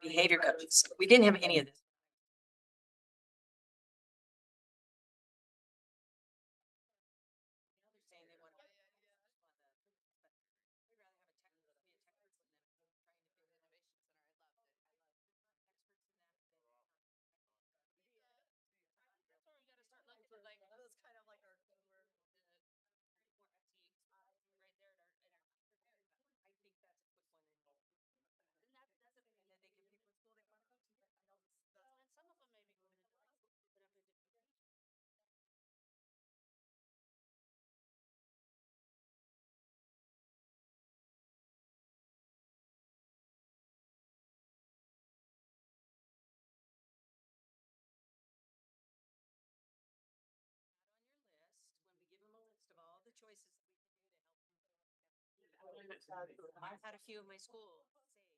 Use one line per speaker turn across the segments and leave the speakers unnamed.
behavior coaches. We didn't have any of this. Choices that we can do to help them. I've had a few of my schools say they would.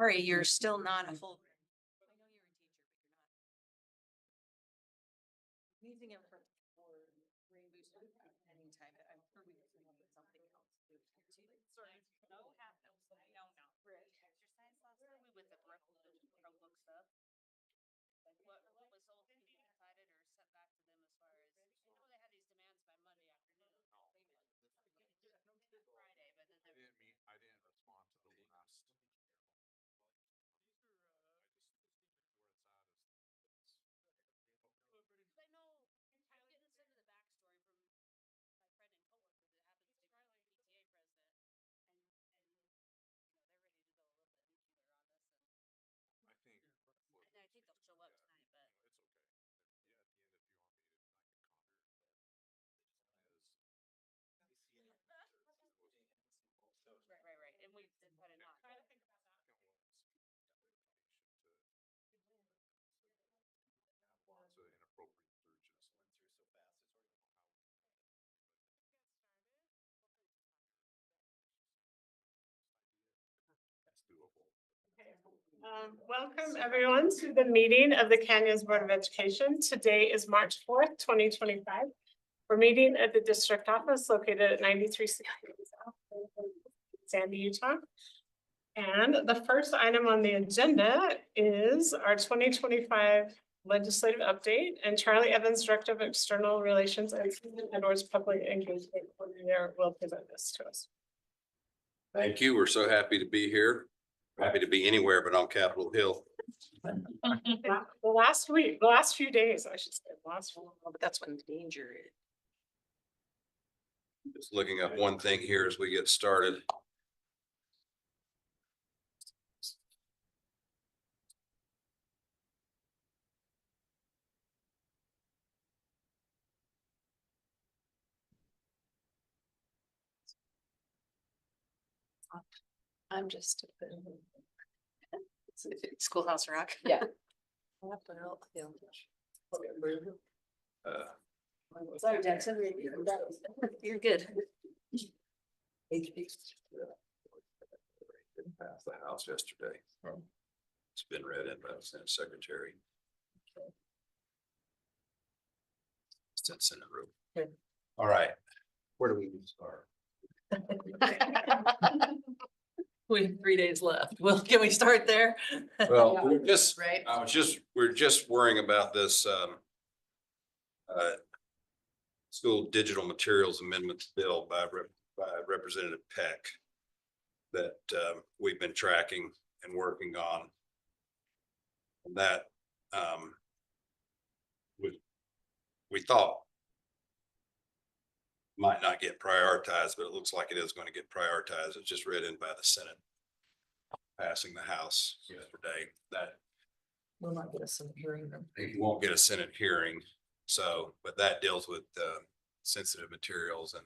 Sorry, you're still not a full. I know you're a teacher, but you're not. Using him for brain booster anytime, but I'm sure we can come up with something else. Sorry. No, no. Exercise last time with the Chromebook stuff. What was all people decided or set back to them as far as, they had these demands by Monday afternoon. Friday, but then
I didn't respond to the last.
I know I'm getting some of the backstory from my friend and coworker that happens to be the PTA president, and they're ready to go a little bit nuclear on this, and I think they'll show up tonight, but
it's okay. Yeah, at the end, if you want me to, I can comment, but
right, and we decided not.
Try to think about that. Lots of inappropriate searches. Went through so fast, it's already that's doable.
Welcome everyone to the meeting of the Canyons Board of Education. Today is March 4th, 2025. We're meeting at the district office located at 93 Sandy, Utah. And the first item on the agenda is our 2025 legislative update, and Charlie Evans, Director of External Relations and Edwards Public Engagement Coordinator, will present this to us.
Thank you. We're so happy to be here. Happy to be anywhere but on Capitol Hill.
The last few days, I should say,
But that's when danger is.
Just looking up one thing here as we get started.
I'm just. Schoolhouse Rock.
Yeah.
Sorry, Jackson. You're good.
Didn't pass the House yesterday. It's been read in by the Senate Secretary. in Senate room.
Good.
All right, where do we start?
We have 3 days left. Well, can we start there?
Well, we're just,
Right.
we're just worrying about this, school digital materials amendments bill by Representative Peck that, we've been tracking and working on. And that, we thought might not get prioritized, but it looks like it is going to get prioritized. It's just read in by the Senate, passing the House yesterday. That
We'll not get us some hearing room.
it won't get a Senate hearing. So, but that deals with sensitive materials and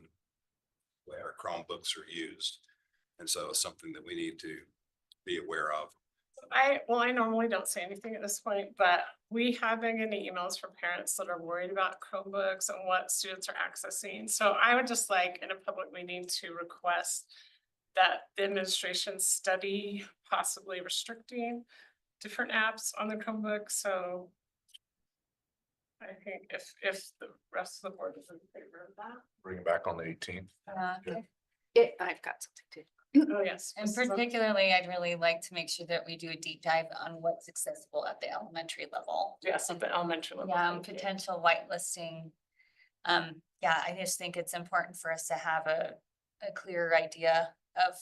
the way our Chromebooks are used. And so it's something that we need to be aware of.
I normally don't say anything at this point, but we have been getting emails from parents that are worried about Chromebooks and what students are accessing. So I would just like in a public meeting to request that the administration study possibly restricting different apps on the Chromebook. So I think if the rest of the board is in favor of that.
Bring it back on the 18th.
I've got something too.
Oh, yes.
And
Mrs. Lund.
particularly, I'd really like to make sure that we do a deep dive on what's accessible at the elementary level.
Yes, at the elementary level.
Yeah,
thank you.
potential whitelisting. Yeah, I just think it's important for us to have a clear idea of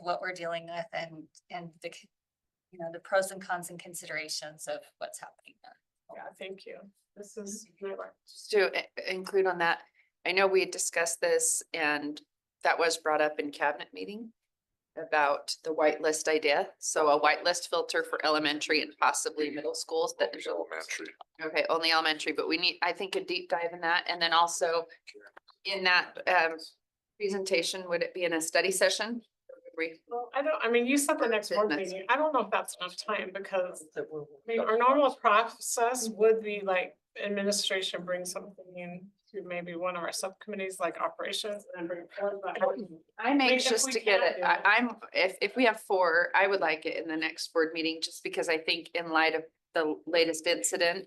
what we're dealing with and the, you know, the pros and cons and considerations of what's happening there.
Yeah, thank you. This is my work.
Just to include on that, I know we had discussed this and that was brought up in cabinet meeting about the whitelist idea. So a whitelist filter for elementary and possibly middle schools that.
Elementary.
Okay, only elementary, but we need, I think, a deep dive in that. And then also in that presentation, would it be in a study session?
Well, I mean, you said the next board
Fitness.
meeting. I don't know if that's enough time because
That we're-
I mean, our normal process would be like administration bring something in to maybe one of our subcommittees like operations and bring it forward. But
I'm
if
anxious
we
to get
can
it.
do
I'm, if we have 4, I would like it in the next board meeting, just because I think in light of the latest incident,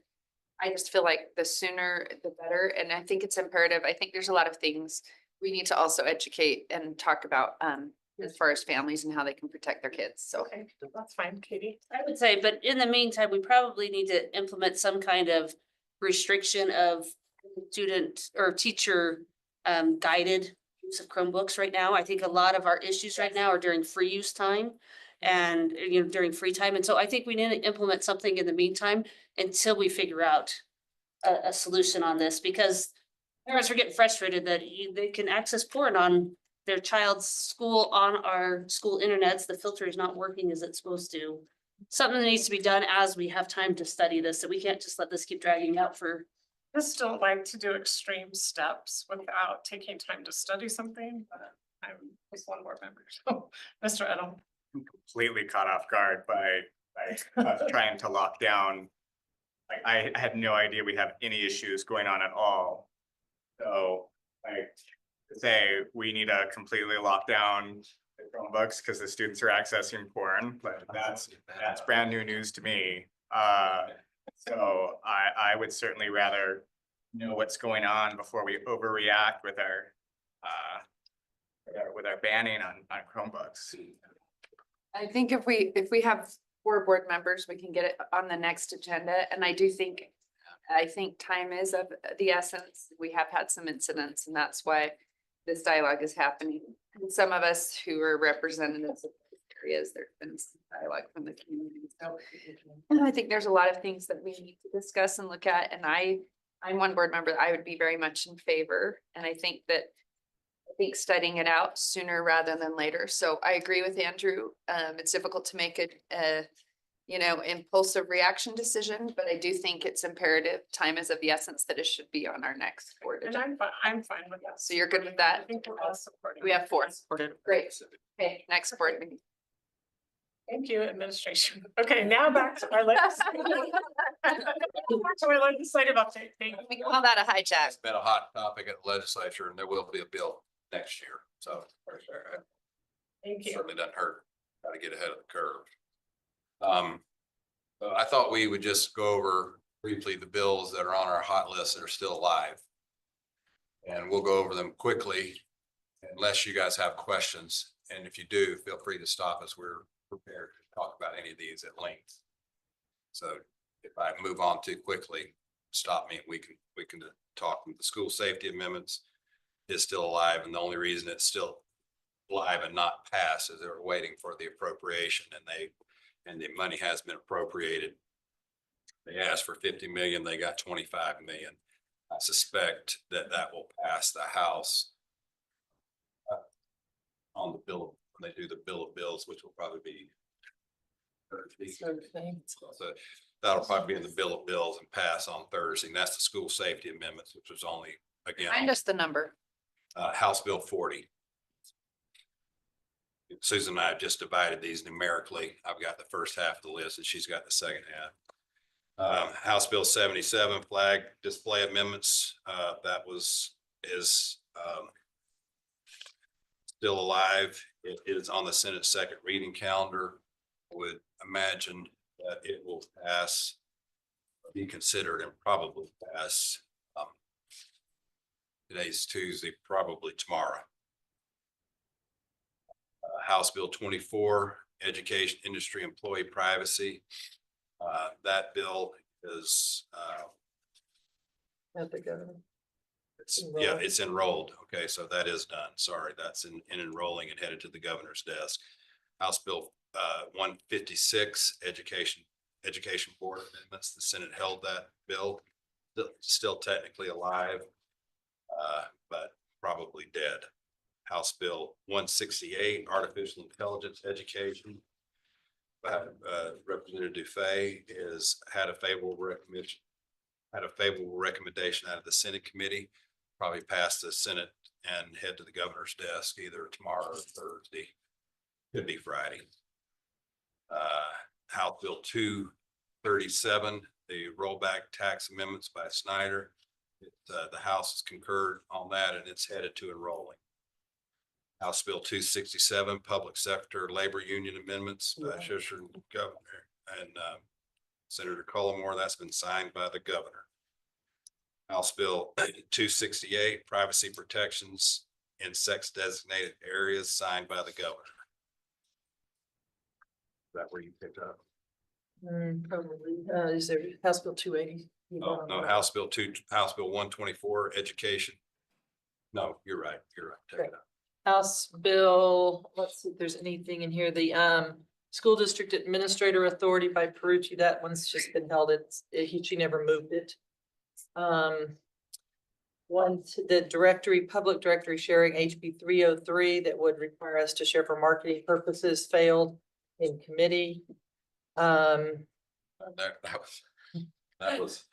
I just feel like the sooner the better. And I think it's imperative. I think there's a lot of things we need to also educate and talk about, as far as families and how they can protect their kids. So
Okay, that's fine, Katie.
I would say, but in the meantime, we probably need to implement some kind of restriction of student or teacher guided use of Chromebooks right now. I think a lot of our issues right now are during free use time and, you know, during free time. And so I think we need to implement something in the meantime until we figure out a solution on this, because parents are getting frustrated that they can access porn on their child's school on our school internets. The filter is not working as it's supposed to. Something that needs to be done as we have time to study this, that we can't just let this keep dragging out for.
Just don't like to do extreme steps without taking time to study something, but I'm just one board member, so Mr. Edel.
Completely caught off guard by us trying to lock down. Like, I had no idea we have any issues going on at all. So, like, to say we need to completely lock down the Chromebooks because the students are accessing porn, but that's brand new news to me. So I would certainly rather know what's going on before we overreact with our banning on Chromebooks.
I think if we have 4 board members, we can get it on the next agenda. And I think time is of the essence. We have had some incidents, and that's why this dialogue is happening. And some of us who are representatives of areas, there's been some dialogue from the community. So I think there's a lot of things that we need to discuss and look at. And I'm one board member that I would be very much in favor. And I think studying it out sooner rather than later. So I agree with Andrew. It's difficult to make a impulsive reaction decision, but I do think it's imperative. Time is of the essence that it should be on our next board
And
agenda.
I'm fine with that.
So you're good with
I
that?
think we're all supporting.
We have 4.
Supported.
Great. Okay, next board meeting.
Thank you, administration. Okay, now back to our legislative. Back to our legislative update. Thank you.
We call that a hijack.
It's been a hot topic at the legislature, and there will be a bill next year. So it
Thank you.
certainly doesn't hurt. Got to get ahead of the curve. I thought we would just go over briefly the bills that are on our hot list that are still alive. And we'll go over them quickly unless you guys have questions. And if you do, feel free to stop us. We're prepared to talk about any of these at length. So if I move on too quickly, stop me and we can talk. The school safety amendments is still alive, and the only reason it's still alive and not passed is they were waiting for the appropriation, and the money has been appropriated. They asked for 50 million, they got 25 million. I suspect that will pass the House on the bill, when they do the bill of bills, which will probably be Thursday. So that'll probably be in the bill of bills and pass on Thursday. And that's the school safety amendments, which was only, again,
Find us the number.
House Bill 40. Susan and I have just divided these numerically. I've got the first half of the list and she's got the second half. House Bill 77 flag display amendments, that is still alive. It is on the Senate second reading calendar. I would imagine that it will pass, be considered, and probably pass. Today's Tuesday, probably tomorrow. House Bill 24, education, industry, employee privacy. That bill is, it's enrolled. Okay, so that is done. Sorry, that's in enrolling and headed to the governor's desk. House Bill 156, education board amendments. The Senate held that bill, still technically alive, but probably dead. House Bill 168, artificial intelligence education. Representative Dufay had a favorable recommendation out of the Senate committee, probably pass the Senate and head to the governor's desk either tomorrow or Thursday. Could be Friday. House Bill 237, the rollback tax amendments by Snyder. The House has concurred on that and it's headed to enrolling. House Bill 267, public sector labor union amendments by Schuster and Governor and Senator Cullimore. That's been signed by the governor. House Bill 268, privacy protections in sex designated areas, signed by the governor. Is that where you picked up?
Probably. Is there House Bill 280?
Oh, no, House Bill 124, education. No, you're right. Take it up.
House Bill, let's see if there's anything in here. The school district administrator authority by Perucci, that one's just been held. She never moved it. The public directory sharing HB 303 that would require us to share for marketing purposes failed in committee.
That was,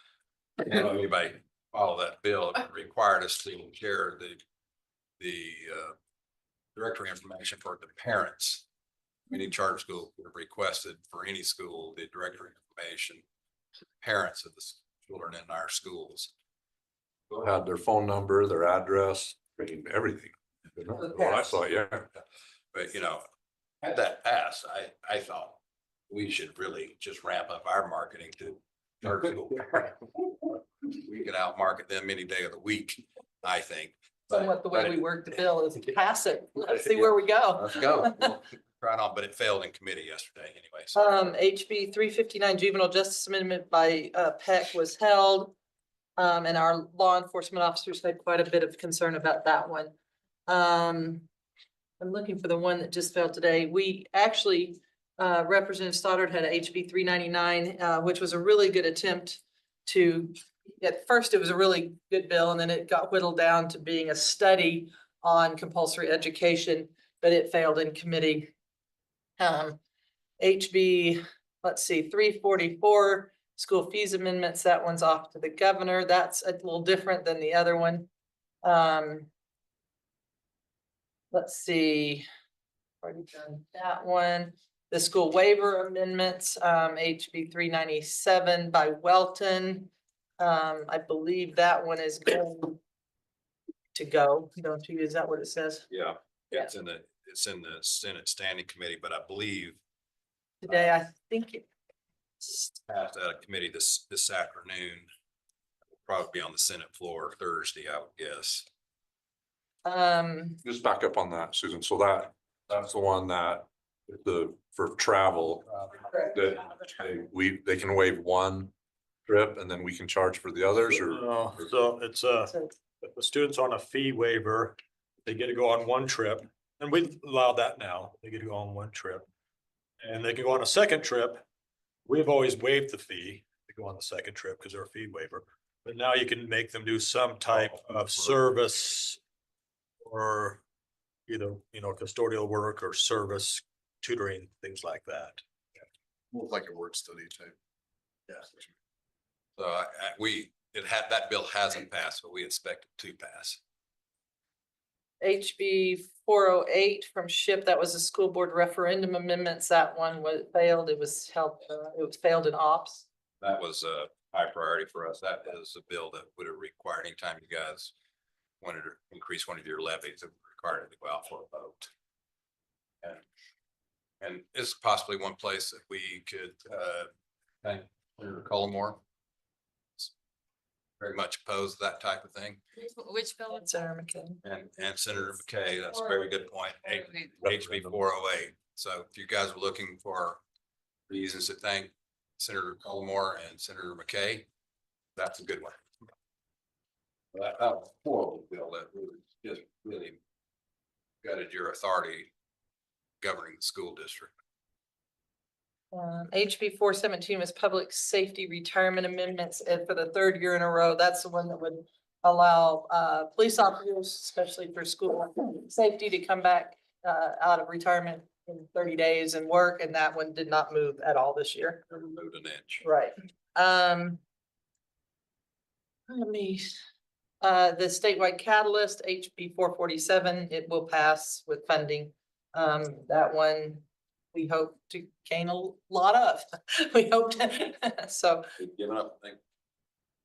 I don't know if anybody follow that bill. It required us to share the directory information for the parents. Any charter school would have requested for any school, the directory information to the parents of the children in our schools.
Had their phone number, their address, everything. Well, I saw, yeah.
But had that passed, I thought we should really just ramp up our marketing to charter school. We can outmarket them any day of the week, I think.
Somewhat the way we work the bill is pass it. Let's see where we go.
Let's go. Right on, but it failed in committee yesterday anyway. So.
HB 359 juvenile justice amendment by Peck was held. And our law enforcement officers had quite a bit of concern about that one. I'm looking for the one that just failed today. We actually, Representative Stoddard had a HB 399, which was a really good attempt to, at first it was a really good bill and then it got whittled down to being a study on compulsory education, but it failed in committee. HB, let's see, 344, school fees amendments, that one's off to the governor. That's a little different than the other one. Let's see, already done that one. The school waiver amendments, HB 397 by Welton. I believe that one is going to go, don't you? Is that what it says?
Yeah, it's in the Senate Standing Committee, but I believe
Today, I think
passed out of committee this afternoon. Will probably be on the Senate floor Thursday, I would guess.
Just back up on that, Susan. So that's the one that for travel, that they can waive one trip and then we can charge for the others or?
So it's if the student's on a fee waiver, they get to go on one trip, and we allow that now. They get to go on one trip. And they can go on a second trip. We've always waived the fee to go on the second trip because they're a fee waiver. But now you can make them do some type of service or either, custodial work or service, tutoring, things like that.
Like a work study type.
Yeah.
So that bill hasn't passed, but we expect it to pass.
HB 408 from SHIP, that was a school board referendum amendments. That one was failed. It was held, it was failed in ops.
That was a high priority for us. That is a bill that would have required anytime you guys wanted to increase one of your levies, it required it to go out for a vote. And it's possibly one place that we could thank Senator Cullimore. Very much opposed to that type of thing.
Which bill?
Senator McKay.
And Senator McKay, that's a very good point. HB 408. So if you guys were looking for reasons to thank Senator Cullimore and Senator McKay, that's a good one. That was a horrible bill that really gutted your authority governing the school district.
HB 417 was public safety retirement amendments, and for the third year in a row, that's the one that would allow police officers, especially for school safety, to come back out of retirement in 30 days and work, and that one did not move at all this year.
Never moved an inch.
Right. The statewide catalyst, HB 447, it will pass with funding. That one we hope to gain a lot of. We hope to, so.
We've given up, I think,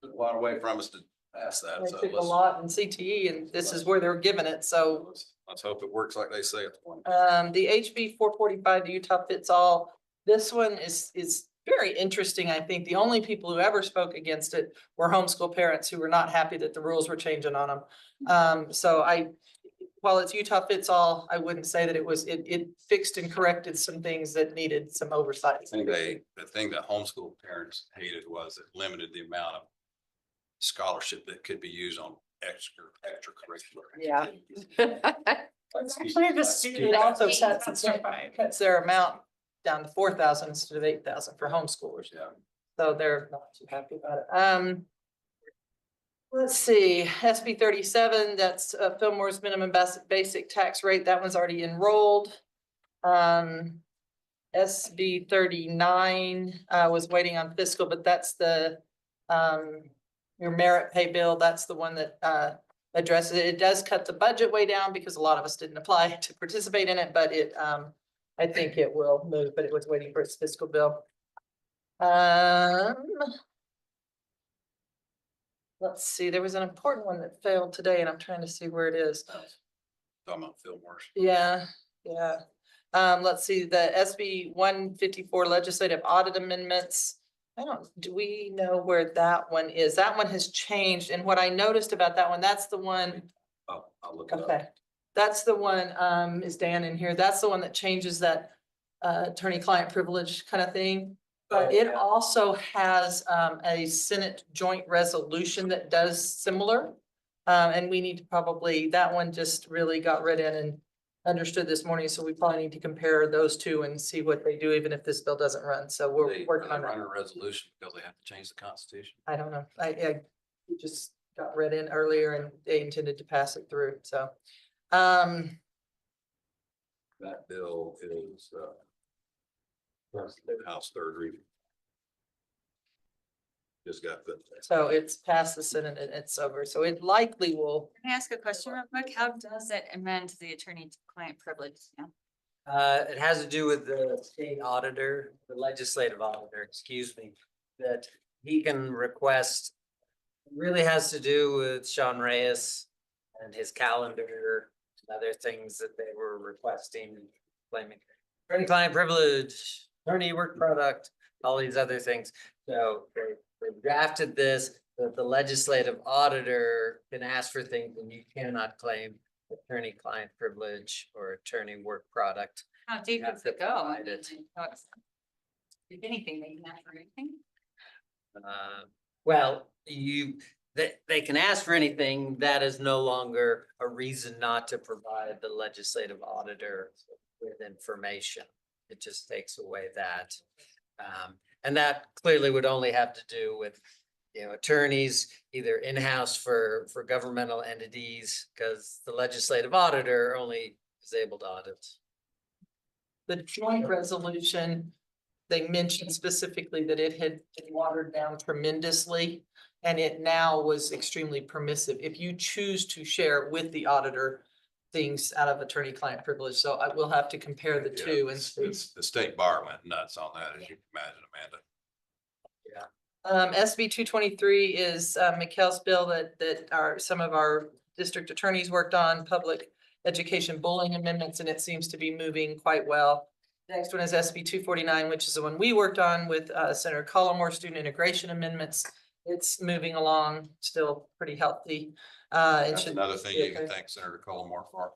took a lot away from us to pass that.
They
So
took a lot in CTE and this is where they're giving it, so.
let's hope it works like they say it's going.
The HB 445, the Utah fits all. This one is very interesting. I think the only people who ever spoke against it were homeschool parents who were not happy that the rules were changing on them. So while it's Utah fits all, I wouldn't say that it fixed and corrected some things that needed some oversight.
I think the thing that homeschool parents hated was it limited the amount of scholarship that could be used on extracurricular.
Yeah.
It's actually the student.
It also
Certified.
cuts their amount down to 4,000 instead of 8,000 for homeschoolers.
Yeah.
So they're not too happy about it. Let's see, SB 37, that's Fillmore's minimum basic tax rate. That one's already enrolled. SB 39 was waiting on fiscal, but that's the your merit pay bill. That's the one that addresses it. It does cut the budget way down because a lot of us didn't apply to participate in it, but it I think it will move, but it was waiting for its fiscal bill. Let's see, there was an important one that failed today and I'm trying to see where it is.
Talking about Fillmore's.
Yeah. Let's see, the SB 154 legislative audit amendments. Do we know where that one is? That one has changed. And what I noticed about that one, that's the one.
Oh, I'll look it up.
Okay, that's the one, is Dan in here? That's the one that changes that attorney-client privilege kind of thing. But it also has a Senate joint resolution that does similar. And we need to probably, that one just really got read in and understood this morning. So we probably need to compare those two and see what they do, even if this bill doesn't run. So we're working on that.
Run a resolution because they have to change the constitution.
I don't know. I just got read in earlier and they intended to pass it through. So,
That bill is House third reading. Just got put there.
so it's passed the Senate and it's over. So it likely will.
Can I ask a question real quick? How does it amend the attorney-client privilege? Yeah.
It has to do with the state auditor, the legislative auditor, excuse me, that he can request. It really has to do with Sean Reyes and his calendar and other things that they were requesting, claiming attorney-client privilege, attorney work product. all these other things. So they drafted this, that the legislative auditor can ask for things and you cannot claim attorney-client privilege or attorney work product.
How deep
have
does
to
it go?
provide it.
If anything, they can ask for anything.
Well, they can ask for anything. That is no longer a reason not to provide the legislative auditor with information. It just takes away that. And that clearly would only have to do with, attorneys either in-house for governmental entities, because the legislative auditor only is able to audit.
The joint resolution, they mentioned specifically that it had been watered down tremendously. And it now was extremely permissive if you choose to share with the auditor things out of attorney-client privilege. So I will have to compare the
Yeah,
two and see.
The state bar went nuts on that, as you can imagine, Amanda.
SB 223 is Mikhail's bill that some of our district attorneys worked on, public education bullying amendments, and it seems to be moving quite well. Next one is SB 249, which is the one we worked on with Senator Collmore, student integration amendments. It's moving along, still pretty healthy.
That's another thing you can thank Senator Collmore for.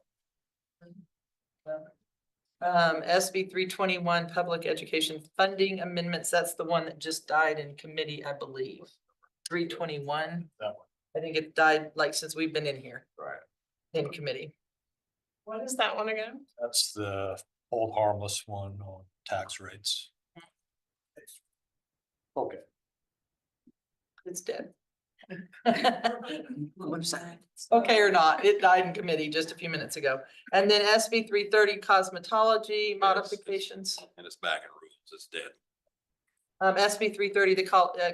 SB 321, public education funding amendments. That's the one that just died in committee, I believe. 321.
That one.
I think it died like since we've been in here
Right.
in committee.
What is that one again?
That's the hold harmless one on tax rates. Okay.
It's dead. Okay or not, it died in committee just a few minutes ago. And then SB 330 cosmetology modifications.
And it's back in rules, it's dead.
SB 330, the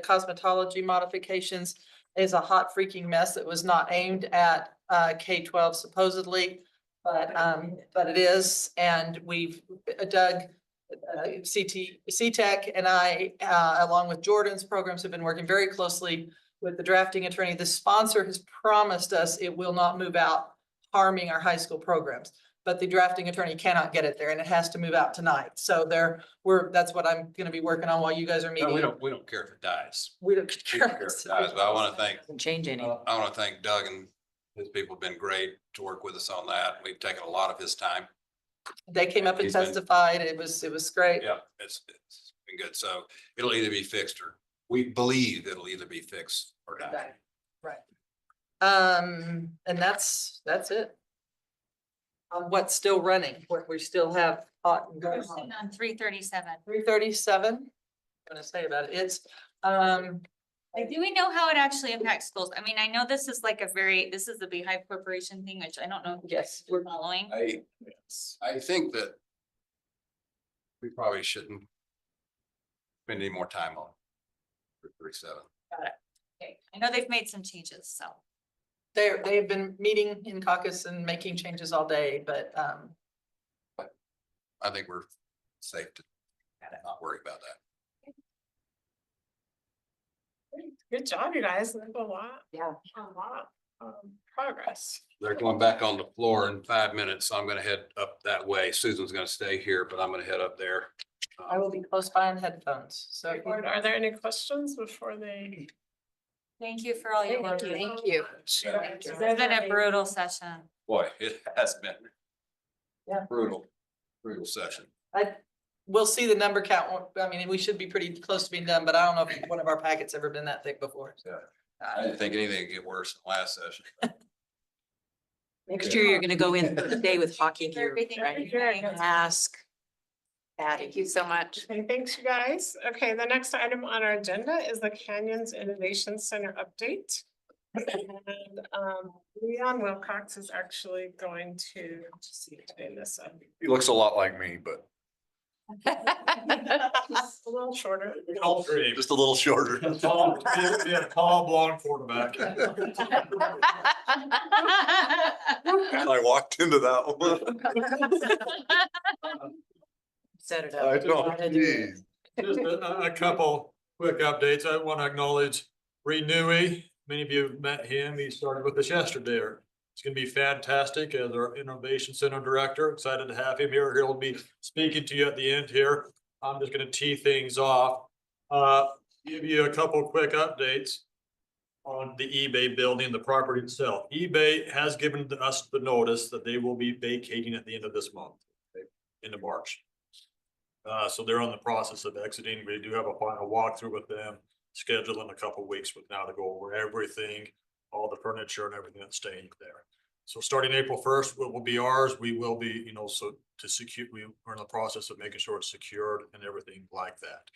cosmetology modifications is a hot freaking mess that was not aimed at K-12 supposedly. But it is, and we've Doug, CTEC and I, along with Jordan's programs, have been working very closely with the drafting attorney. The sponsor has promised us it will not move out harming our high school programs. But the drafting attorney cannot get it there and it has to move out tonight. So that's what I'm gonna be working on while you guys are meeting.
No, we don't care if it dies.
We don't
We don't care if it dies, but I want to thank,
Change any.
I want to thank Doug and his people have been great to work with us on that. We've taken a lot of his time.
They came up and
He's been-
testified. It was great.
Yeah, it's been good. So it'll either be fixed or we believe it'll either be fixed or die.
Right. And that's it. What's still running, what we still have hot and going on.
On 337.
337, I'm gonna say about it, it's,
Like, do we know how it actually impacts schools? I mean, I know this is like this is the Beehive Corporation thing, which I don't know if
yes,
we're following.
I think that we probably shouldn't spend any more time on 337.
Okay, I know they've made some changes, so.
they've been meeting in caucus and making changes all day, but,
I think we're safe to not worry about that.
Good job, you guys. There's a lot.
Yeah.
A lot of progress.
They're going back on the floor in 5 minutes, so I'm gonna head up that way. Susan's gonna stay here, but I'm gonna head up there.
I will be close by on headphones, so.
Are there any questions before they?
Thank you for all your work.
Thank you.
It's been a brutal session.
Boy, it has been.
Yeah.
Brutal session.
We'll see the number count. I mean, we should be pretty close to being done, but I don't know if one of our packets ever been that thick before.
I didn't think anything could get worse than last session.
Next year, you're gonna go in for the day with hockey gear,
Everything
right?
you're doing.
Mask. Thank you so much.
Okay, thanks, you guys. Okay, the next item on our agenda is the Canyons Innovation Center update. And Leon Wilcox is actually going to do this up.
He looks a lot like me, but
A little shorter.
All three.
just a little shorter.
Tall blonde quarterback.
I walked into that one.
Set it
I
up.
know, geez.
Just a couple quick updates. I want to acknowledge Renewey. Many of you have met him. He started with us yesterday. It's gonna be fantastic as our Innovation Center Director. Excited to have him here. He'll be speaking to you at the end here. I'm just gonna tee things off. Give you a couple quick updates on the eBay building, the property itself. eBay has given us the notice that they will be vacating at the end of this month, okay, into March. So they're on the process of exiting. We do have a final walkthrough with them scheduled in a couple weeks with now to go over everything, all the furniture and everything that's staying there. So starting April 1st, it will be ours. We will be, you know, so to secure, we're in the process of making sure it's secured and everything like that.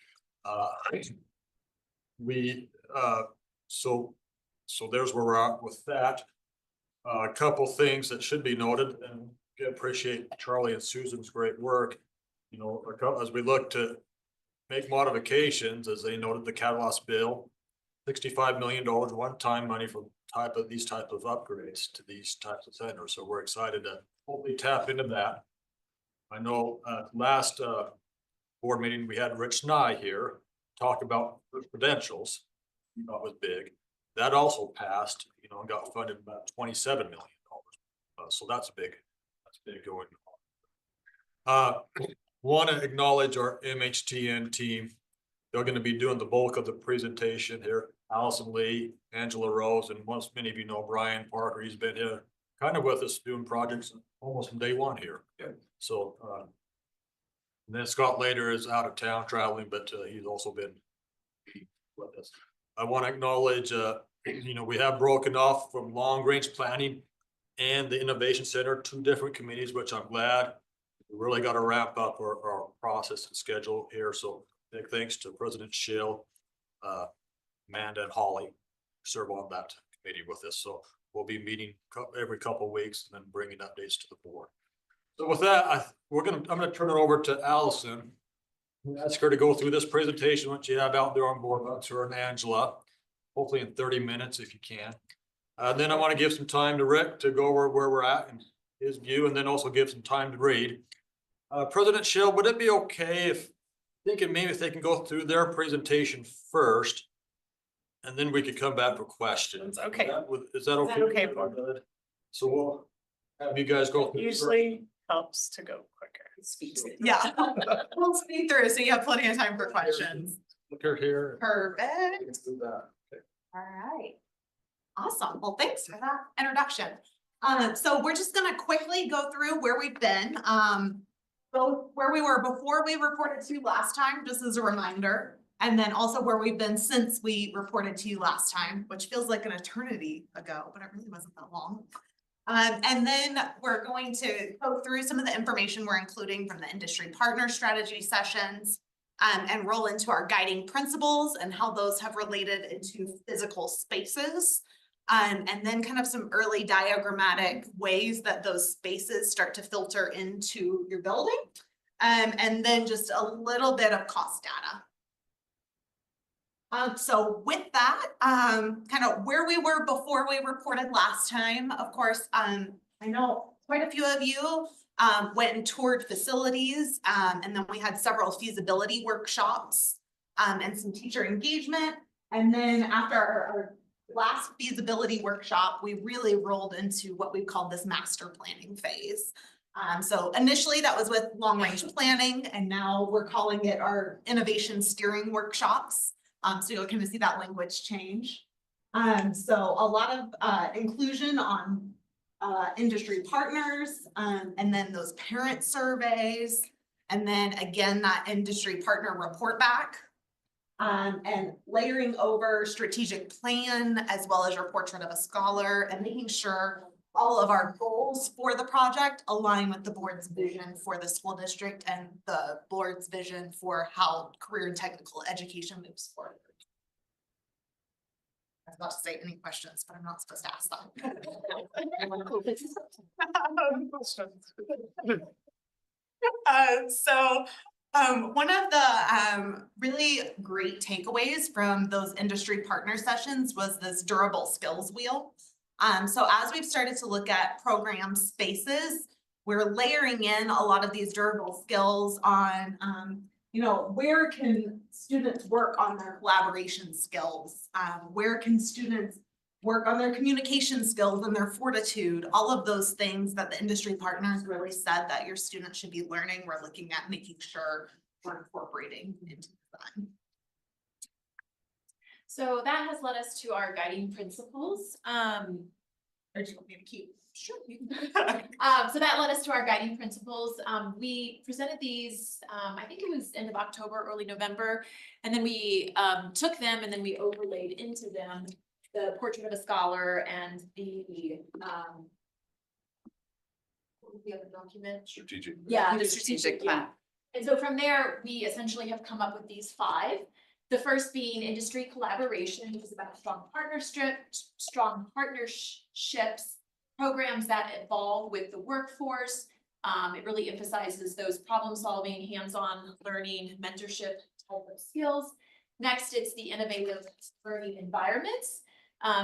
So there's where we're at with that. A couple things that should be noted, and I appreciate Charlie and Susan's great work. You know, as we look to make modifications, as they noted, the catalyst bill, $65 million one-time money for these type of upgrades to these types of centers. So we're excited to hopefully tap into that. I know last board meeting, we had Rich Nye here talk about the credentials. You know, it was big. That also passed, you know, and got funded about $27 million. So that's big going on. Want to acknowledge our MHTN team. They're going to be doing the bulk of the presentation here. Allison Lee, Angela Rose, and many of you know Brian Parker. He's been here kind of with us doing projects almost from day one here. Yeah. So, and then Scott Later is out of town traveling, but he's also been with us. I want to acknowledge, you know, we have broken off from long range planning and the Innovation Center, two different committees, which I'm glad. We really got to wrap up our process and schedule here. So big thanks to President Schill, Amanda and Holly serve on that committee with us. So we'll be meeting every couple of weeks and then bringing updates to the board. So with that, I'm gonna turn it over to Allison. Ask her to go through this presentation, what you have out there on board, that's her and Angela, hopefully in 30 minutes if you can. Then I want to give some time to Rick to go over where we're at and his view, and then also give some time to read. President Schill, would it be okay if maybe if they can go through their presentation first, and then we could come back for questions?
Okay.
Is that okay?
Okay.
So we'll have you guys go through.
Usually helps to go quicker.
Yeah, we'll speed through, so you have plenty of time for questions.
Look here.
Perfect.
Do that. Okay.
All right. Awesome. Well, thanks for that introduction. So we're just gonna quickly go through where we've been, both where we were before we reported to you last time, just as a reminder, and then also where we've been since we reported to you last time, which feels like an eternity ago, but it really wasn't that long. And then we're going to go through some of the information we're including from the industry partner strategy sessions, and roll into our guiding principles and how those have related into physical spaces. And then kind of some early diagrammatic ways that those spaces start to filter into your building. And then just a little bit of cost data. So with that, kind of where we were before we reported last time, of course, I know quite a few of you went and toured facilities, and then we had several feasibility workshops and some teacher engagement. And then after our last feasibility workshop, we really rolled into what we called this master planning phase. So initially that was with long range planning, and now we're calling it our innovation steering workshops. So you'll kind of see that language change. So a lot of inclusion on industry partners, and then those parent surveys, and then again, that industry partner report back, and layering over strategic plan, as well as your portrait of a scholar, and making sure all of our goals for the project align with the board's vision for the school district and the board's vision for how career and technical education moves forward. I was about to say any questions, but I'm not supposed to ask them. One of the really great takeaways from those industry partner sessions was this durable skills wheel. So as we've started to look at program spaces, we're layering in a lot of these durable skills on, you know, where can students work on their collaboration skills? Where can students work on their communication skills and their fortitude? All of those things that the industry partners really said that your students should be learning, we're looking at making sure we're incorporating into design.
So that has led us to our guiding principles. Or do you want me to keep? Sure. So that led us to our guiding principles. We presented these, I think it was end of October, early November. And then we took them and then we overlaid into them the portrait of a scholar and the what was the other document?
Strategic.
Yeah,
The strategic plan.
And so from there, we essentially have come up with these 5. The first being industry collaboration, which is about strong partnerships, programs that evolve with the workforce. It really emphasizes those problem solving, hands-on learning, mentorship type of skills. Next, it's the innovative learning environments,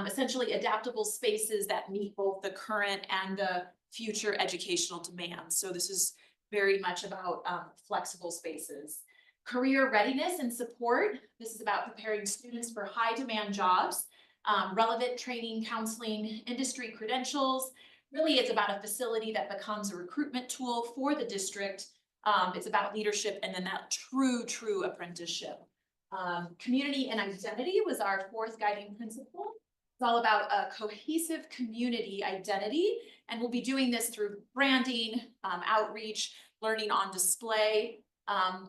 essentially adaptable spaces that meet both the current and the future educational demands. So this is very much about flexible spaces. Career readiness and support. This is about preparing students for high demand jobs, relevant training, counseling, industry credentials. Really, it's about a facility that becomes a recruitment tool for the district. It's about leadership and then that true apprenticeship. Community and identity was our 4th guiding principle. It's all about a cohesive community identity, and we'll be doing this through branding, outreach, learning on display.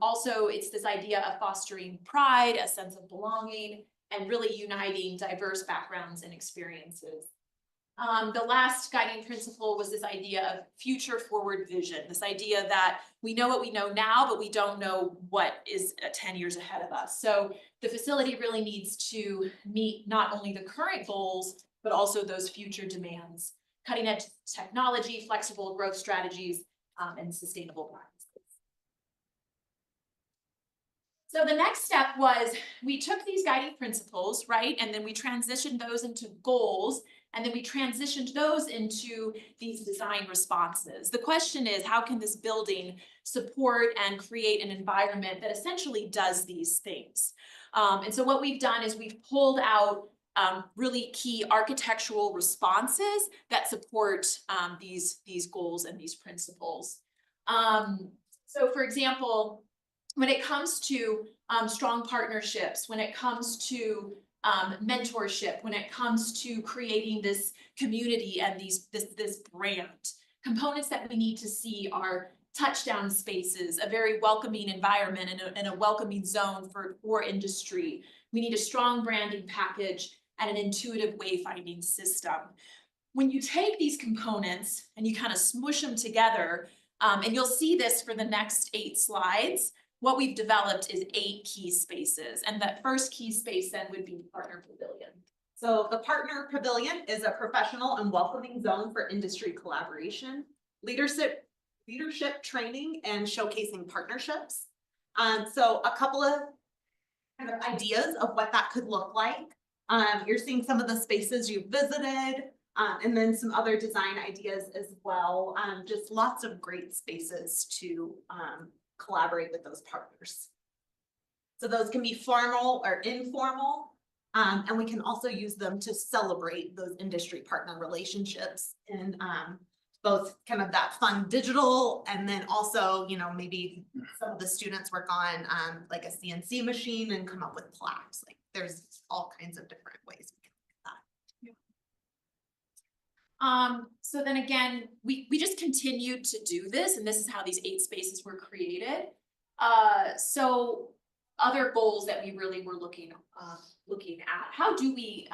Also, it's this idea of fostering pride, a sense of belonging, and really uniting diverse backgrounds and experiences. The last guiding principle was this idea of future forward vision, this idea that we know what we know now, but we don't know what is 10 years ahead of us. So the facility really needs to meet not only the current goals, but also those future demands, cutting edge technology, flexible growth strategies, and sustainable practices. So the next step was we took these guiding principles, right? And then we transitioned those into goals, and then we transitioned those into these design responses. The question is, how can this building support and create an environment that essentially does these things? And so what we've done is we've pulled out really key architectural responses that support these goals and these principles. So for example, when it comes to strong partnerships, when it comes to mentorship, when it comes to creating this community and this brand, components that we need to see are touchdown spaces, a very welcoming environment and a welcoming zone for industry. We need a strong branding package and an intuitive wayfinding system. When you take these components and you kind of smush them together, and you'll see this for the next 8 slides, what we've developed is 8 key spaces. And that first key space then would be Partner Pavilion.
So the Partner Pavilion is a professional and welcoming zone for industry collaboration, leadership training, and showcasing partnerships. So a couple of kind of ideas of what that could look like. You're seeing some of the spaces you visited, and then some other design ideas as well. Just lots of great spaces to collaborate with those partners. So those can be formal or informal, and we can also use them to celebrate those industry partner relationships in both kind of that fun digital, and then also, you know, maybe some of the students work on like a CNC machine and come up with plaques. Like there's all kinds of different ways we can do that.
So then again, we just continued to do this, and this is how these 8 spaces were created. So other goals that we really were looking at, how do we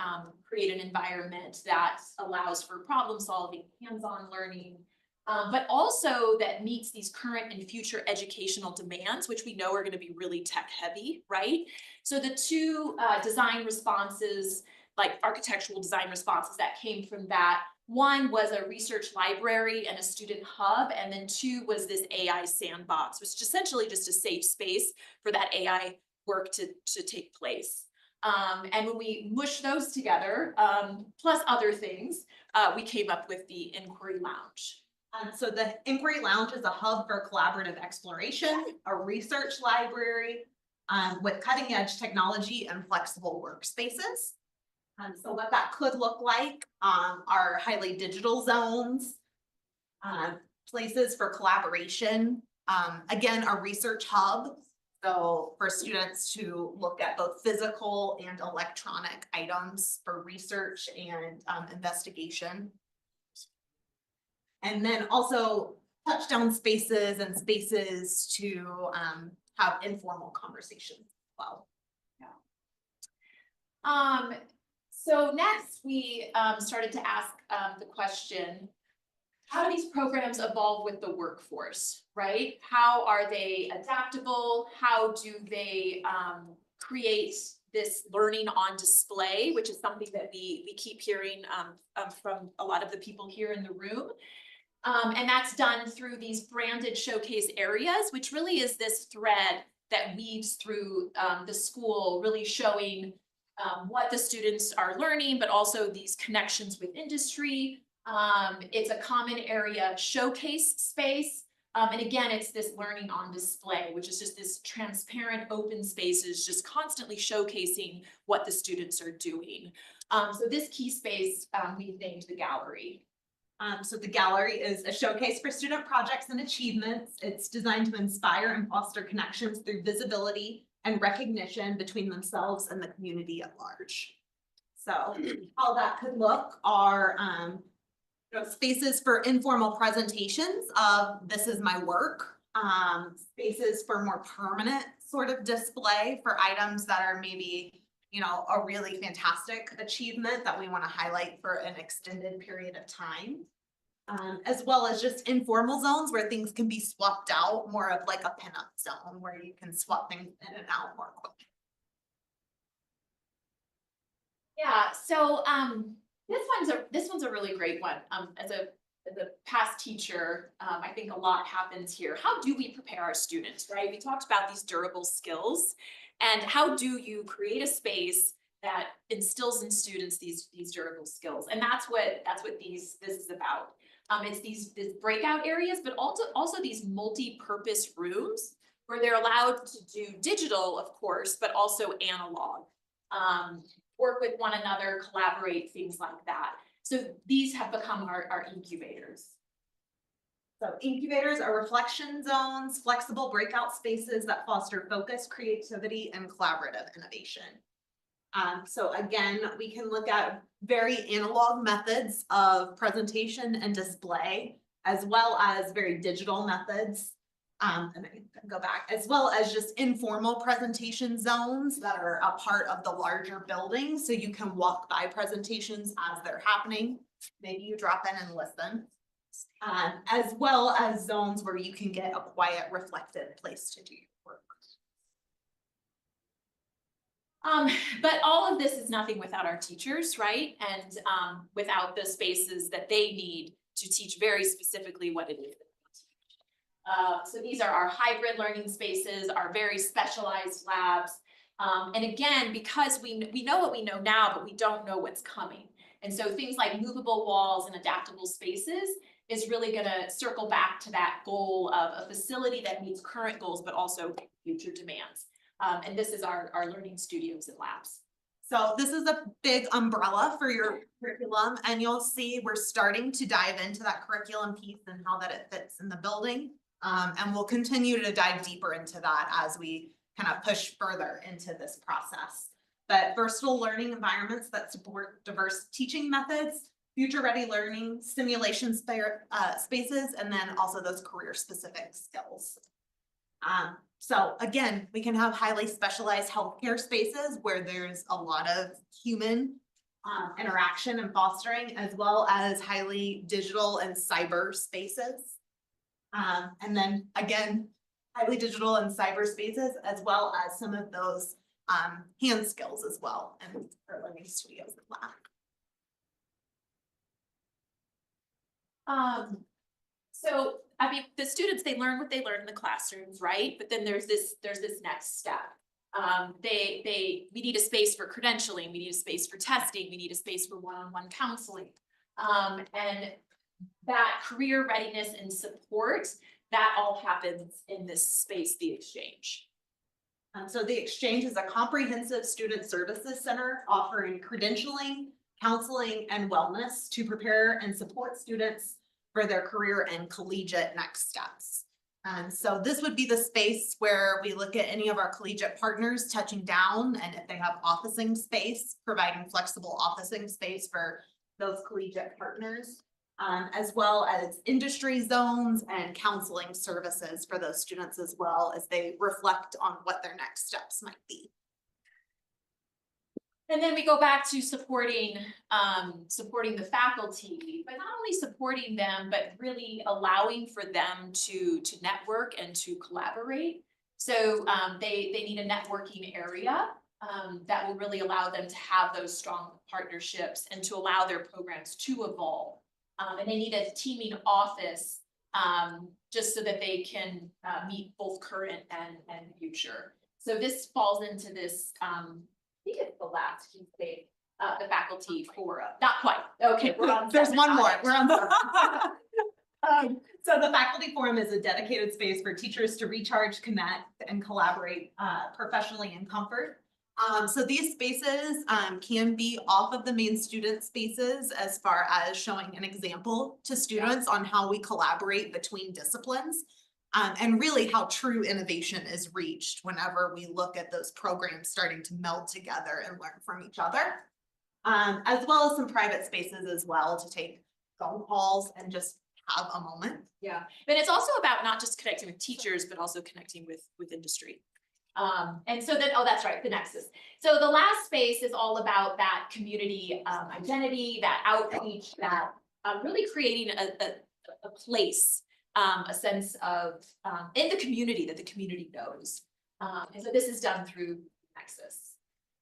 create an environment that allows for problem solving, hands-on learning, but also that meets these current and future educational demands, which we know are going to be really tech heavy, right? So the 2 design responses, like architectural design responses that came from that, one was a research library and a student hub, and then 2 was this AI sandbox, which is essentially just a safe space for that AI work to take place. And when we mushed those together, plus other things, we came up with the Inquiry Lounge.
So the Inquiry Lounge is a hub for collaborative exploration, a research library with cutting edge technology and flexible workspaces. So what that could look like are highly digital zones, places for collaboration, again, a research hub, So for students to look at both physical and electronic items for research and investigation. And then also touchdown spaces and spaces to have informal conversations as well.
So next we started to ask the question, how do these programs evolve with the workforce, right? How are they adaptable? How do they create this learning on display, which is something that we keep hearing from a lot of the people here in the room. And that's done through these branded showcase areas, which really is this thread that weaves through the school, really showing what the students are learning, but also these connections with industry. It's a common area showcase space. And again, it's this learning on display, which is just this transparent open spaces, just constantly showcasing what the students are doing. So this key space, we named the gallery.
So the gallery is a showcase for student projects and achievements. It's designed to inspire and foster connections through visibility and recognition between themselves and the community at large. So how that could look are spaces for informal presentations of this is my work, spaces for more permanent sort of display for items that are maybe, you know, a really fantastic achievement that we want to highlight for an extended period of time. As well as just informal zones where things can be swapped out, more of like a pinup zone where you can swap things in and out more quickly.
Yeah, so this one's a really great one. As a past teacher, I think a lot happens here. How do we prepare our students, right? We talked about these durable skills, and how do you create a space that instills in students these durable skills? And that's what this is about. It's these breakout areas, but also these multi-purpose rooms where they're allowed to do digital, of course, but also analog. Work with one another, collaborate, things like that. So these have become our incubators.
So incubators are reflection zones, flexible breakout spaces that foster focus, creativity, and collaborative innovation. So again, we can look at very analog methods of presentation and display, as well as very digital methods. And I can go back, as well as just informal presentation zones that are a part of the larger building. So you can walk by presentations as they're happening. Maybe you drop in and listen. As well as zones where you can get a quiet, reflective place to do your work.
But all of this is nothing without our teachers, right? And without the spaces that they need to teach very specifically what it is. So these are our hybrid learning spaces, our very specialized labs. And again, because we know what we know now, but we don't know what's coming. And so things like movable walls and adaptable spaces is really gonna circle back to that goal of a facility that meets current goals, but also future demands. And this is our learning studios and labs.
So this is a big umbrella for your curriculum, and you'll see we're starting to dive into that curriculum piece and how that it fits in the building. And we'll continue to dive deeper into that as we kind of push further into this process. But versatile learning environments that support diverse teaching methods, future-ready learning, simulation spaces, and then also those career-specific skills. So again, we can have highly specialized healthcare spaces where there's a lot of human interaction and fostering, as well as highly digital and cyber spaces. And then again, highly digital and cyber spaces, as well as some of those hand skills as well, and our learning studios and lab.
So, I mean, the students, they learn what they learn in the classrooms, right? But then there's this next step. We need a space for credentialing, we need a space for testing, we need a space for one-on-one counseling. And that career readiness and support, that all happens in this space, the exchange.
So the exchange is a comprehensive student services center offering credentialing, counseling, and wellness to prepare and support students for their career and collegiate next steps. And so this would be the space where we look at any of our collegiate partners touching down, and if they have officing space, providing flexible officing space for those collegiate partners. As well as industry zones and counseling services for those students as well as they reflect on what their next steps might be.
And then we go back to supporting the faculty, but not only supporting them, but really allowing for them to network and to collaborate. So they need a networking area that will really allow them to have those strong partnerships and to allow their programs to evolve. And they need a teaming office just so that they can meet both current and future. So this falls into this, I think it's the last Tuesday, the faculty forum, not quite, okay, we're on.
There's
seven,
one more,
got it.
we're on. So the faculty forum is a dedicated space for teachers to recharge, connect, and collaborate professionally in comfort. So these spaces can be off of the main student spaces as far as showing an example to students on how we collaborate between disciplines. And really how true innovation is reached whenever we look at those programs starting to meld together and learn from each other. As well as some private spaces as well to take phone calls and just have a moment.
Yeah, but it's also about not just connecting with teachers, but also connecting with industry. And so then, oh, that's right, the nexus. So the last space is all about that community identity, that outreach, that really creating a place, a sense of in the community that the community knows. And so this is done through Nexus.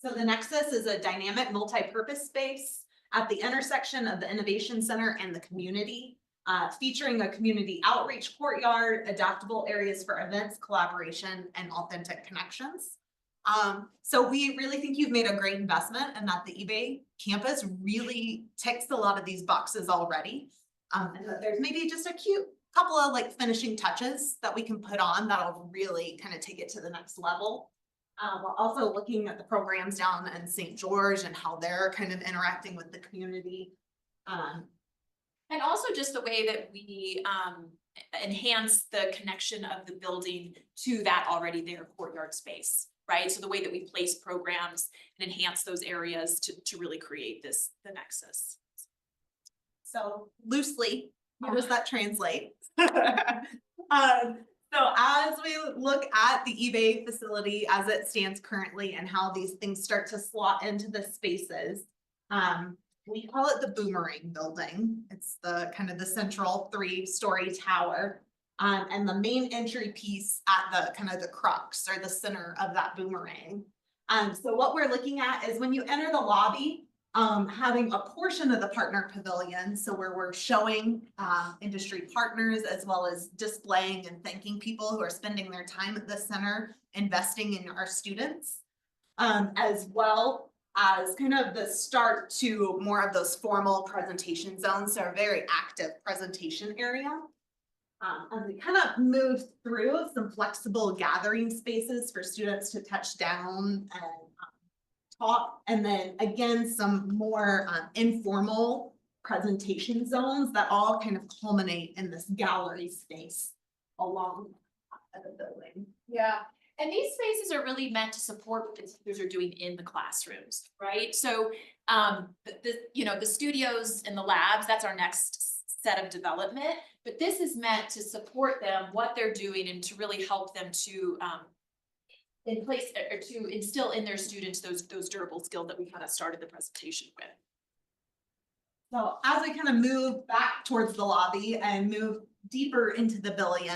So the Nexus is a dynamic multi-purpose space at the intersection of the Innovation Center and the community, featuring a community outreach courtyard, adaptable areas for events, collaboration, and authentic connections. So we really think you've made a great investment and that the eBay campus really ticks a lot of these boxes already. And that there's maybe just a cute couple of like finishing touches that we can put on that'll really kind of take it to the next level. We're also looking at the programs down in St. George and how they're kind of interacting with the community.
And also just the way that we enhance the connection of the building to that already there courtyard space, right? So the way that we place programs and enhance those areas to really create the nexus.
So loosely, how does that translate? So as we look at the eBay facility as it stands currently and how these things start to slot into the spaces, we call it the boomerang building. It's the kind of the central 3-story tower. And the main entry piece at the kind of the crux or the center of that boomerang. So what we're looking at is when you enter the lobby, having a portion of the partner pavilion, so where we're showing industry partners as well as displaying and thanking people who are spending their time at the center, investing in our students, as well as kind of the start to more of those formal presentation zones, so a very active presentation area. And we kind of move through some flexible gathering spaces for students to touch down and talk, and then again, some more informal presentation zones that all kind of culminate in this gallery space along the building.
Yeah, and these spaces are really meant to support what the teachers are doing in the classrooms, right? So the studios and the labs, that's our next set of development, but this is meant to support them, what they're doing, and to really help them to in place or to instill in their students those durable skills that we kind of started the presentation with.
So as we kind of move back towards the lobby and move deeper into the building,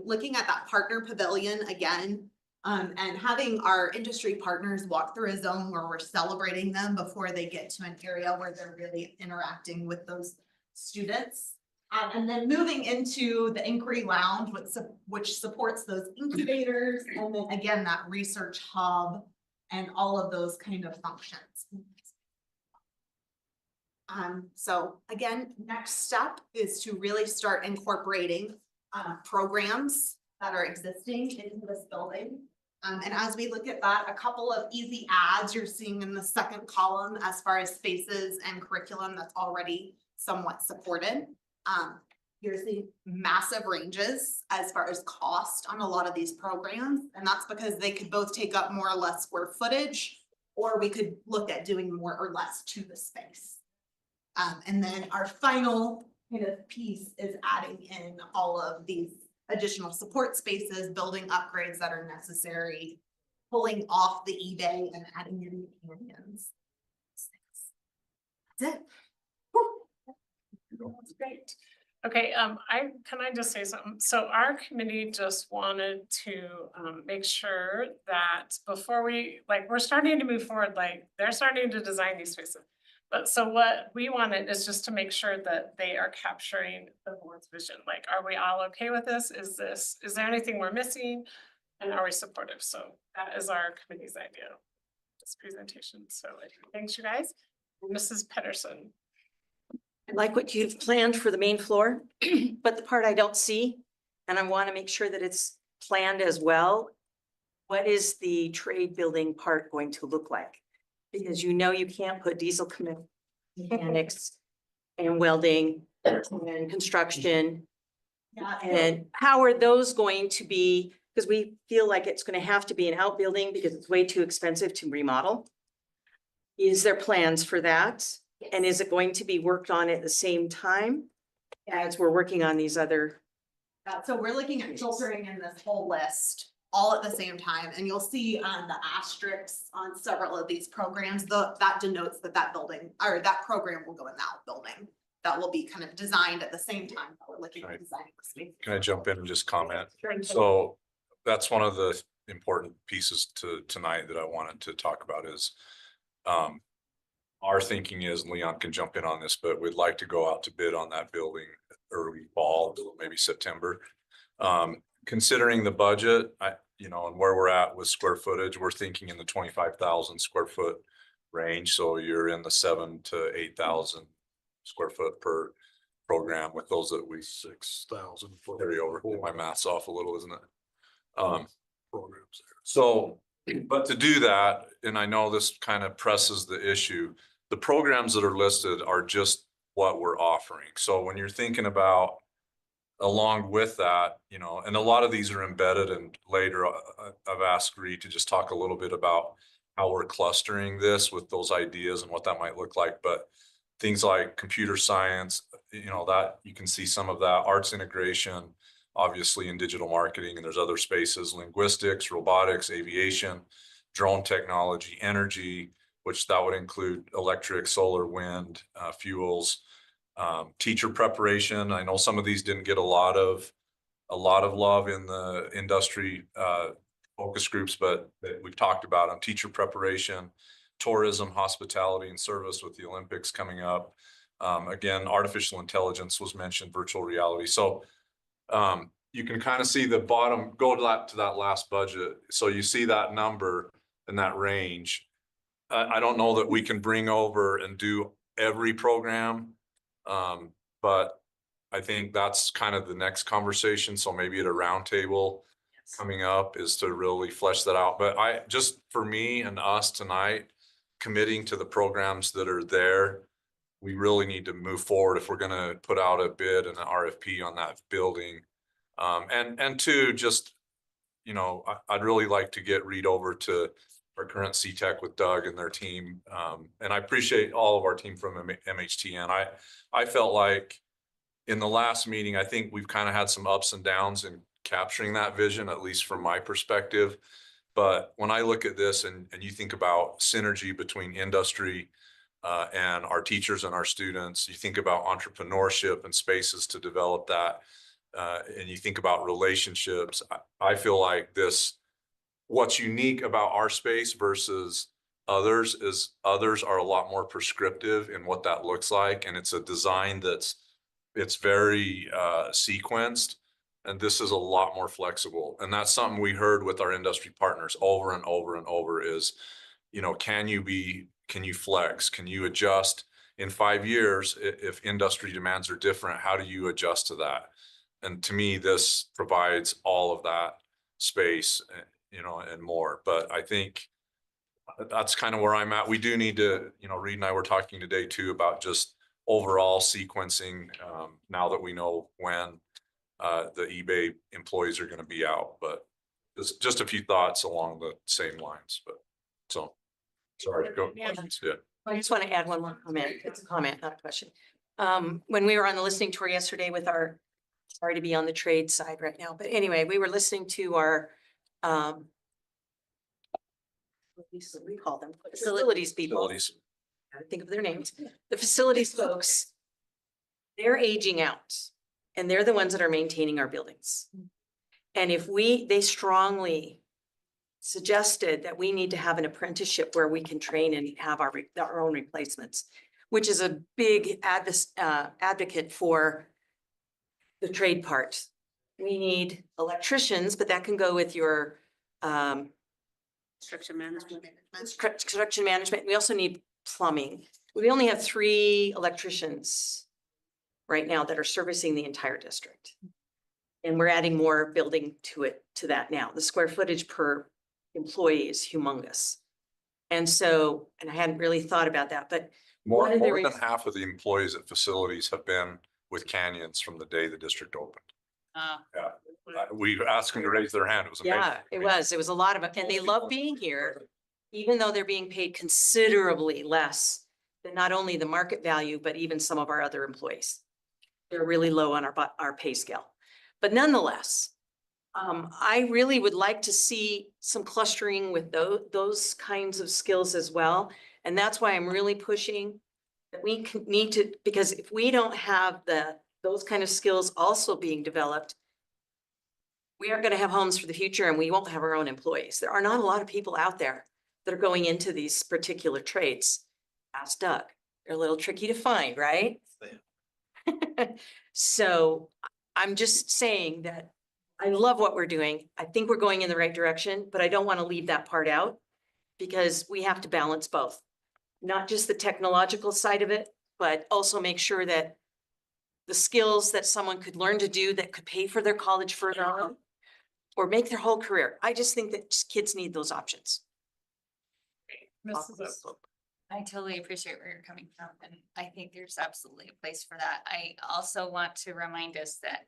looking at that partner pavilion again, and having our industry partners walk through a zone where we're celebrating them before they get to an area where they're really interacting with those students. And then moving into the inquiry lounge, which supports those incubators, and then again, that research hub and all of those kind of functions. So again, next step is to really start incorporating programs that are existing into this building. And as we look at that, a couple of easy ads you're seeing in the second column as far as spaces and curriculum that's already somewhat supported. you're seeing massive ranges as far as cost on a lot of these programs. And that's because they could both take up more or less square footage, or we could look at doing more or less to the space. And then our final kind of piece is adding in all of these additional support spaces, building upgrades that are necessary, pulling off the eBay and adding in companions. That's it.
That's great. Okay, can I just say something? So our committee just wanted to, make sure that before we're starting to move forward, like, they're starting to design these spaces. But so what we wanted is just to make sure that they are capturing the board's vision. Like, are we all okay with this? Is there anything we're missing? And are we supportive? So that is our committee's idea, this presentation. So thanks, you guys. Mrs. Pedersen.
I like what you've planned for the main floor, but the part I don't see, and I want to make sure that it's planned as well. What is the trade building part going to look like? Because you know you can't put diesel mechanics and welding and construction.
Yeah.
And how are those going to be, because we feel like it's going to have to be an outbuilding because it's way too expensive to remodel. Is there plans for that? And is it going to be worked on at the same time as we're working on these other?
So we're looking at filtering in this whole list all at the same time, and you'll see the asterisks on several of these programs, that denotes that building or that program will go in that building. That will be kind of designed at the same time that we're looking at designing the space.
Can I jump in and just comment? So that's one of the important pieces to tonight that I wanted to talk about is, our thinking is, Leon can jump in on this, but we'd like to go out to bid on that building early fall, maybe September. Considering the budget, and where we're at with square footage, we're thinking in the 25,000 square foot range. So you're in the 7,000 to 8,000 square foot per program with those that we
6,000
carry over. My math's off a little, isn't it?
programs there.
So, but to do that, and I know this kind of presses the issue, the programs that are listed are just what we're offering. So when you're thinking about along with that, and a lot of these are embedded, and later I've asked Ree to just talk a little bit about how we're clustering this with those ideas and what that might look like. But things like computer science, that you can see some of that, arts integration, obviously in digital marketing, and there's other spaces, linguistics, robotics, aviation, drone technology, energy, which that would include electric, solar, wind, fuels, teacher preparation. I know some of these didn't get a lot of love in the industry focus groups, but we've talked about them. Teacher preparation, tourism, hospitality, and service with the Olympics coming up. Again, artificial intelligence was mentioned, virtual reality. So you can kind of see the bottom, go to that last budget. So you see that number and that range. I don't know that we can bring over and do every program. But I think that's kind of the next conversation. So maybe at a roundtable coming up is to really flesh that out. But just for me and us tonight, committing to the programs that are there, we really need to move forward if we're going to put out a bid and an RFP on that building. And two, just, I'd really like to get Reed over to our current CTEC with Doug and their team. And I appreciate all of our team from MHTN. I felt like in the last meeting, I think we've kind of had some ups and downs in capturing that vision, at least from my perspective. But when I look at this and you think about synergy between industry and our teachers and our students, you think about entrepreneurship and spaces to develop that. And you think about relationships. I feel like what's unique about our space versus others is others are a lot more prescriptive in what that looks like. And it's a design it's very sequenced. And this is a lot more flexible. And that's something we heard with our industry partners over and over and over is, can you flex? Can you adjust in 5 years? If industry demands are different, how do you adjust to that? And to me, this provides all of that space, and more. But I think that's kind of where I'm at. We do need to, Reed and I were talking today too about just overall sequencing, now that we know when the eBay employees are gonna be out, but just a few thoughts along the same lines, but so. Sorry, go.
Yeah.
Yeah.
I just want to add one more comment. It's a comment, not a question. When we were on the listening tour yesterday with our, sorry to be on the trade side right now, but anyway, we were listening to our what do we call them? Facilities people.
Facilities.
Gotta think of their names. The facilities folks, they're aging out and they're the ones that are maintaining our buildings. And if they strongly suggested that we need to have an apprenticeship where we can train and have our own replacements, which is a big advocate for the trade part. We need electricians, but that can go with your
Construction management.
construction management. We also need plumbing. We only have 3 electricians right now that are servicing the entire district. And we're adding more building to that now. The square footage per employee is humongous. And so, and I hadn't really thought about that, but
More
one of the
than
reasons-
half of the employees at facilities have been with Canyons from the day the district opened. We asked them to raise their hand. It was amazing.
yeah, it was a lot of it. And they love being here, even though they're being paid considerably less than not only the market value, but even some of our other employees. They're really low on our pay scale. But nonetheless, I really would like to see some clustering with those kinds of skills as well. And that's why I'm really pushing that we need to, because if we don't have those kind of skills also being developed, we aren't going to have homes for the future and we won't have our own employees. There are not a lot of people out there that are going into these particular trades. Ask Doug. They're a little tricky to find, right? So I'm just saying that I love what we're doing. I think we're going in the right direction, but I don't want to leave that part out because we have to balance both. Not just the technological side of it, but also make sure that the skills that someone could learn to do that could pay for their college further on or make their whole career. I just think that just kids need those options.
Mrs. Oak.
I totally appreciate where you're coming from, and I think there's absolutely a place for that. I also want to remind us that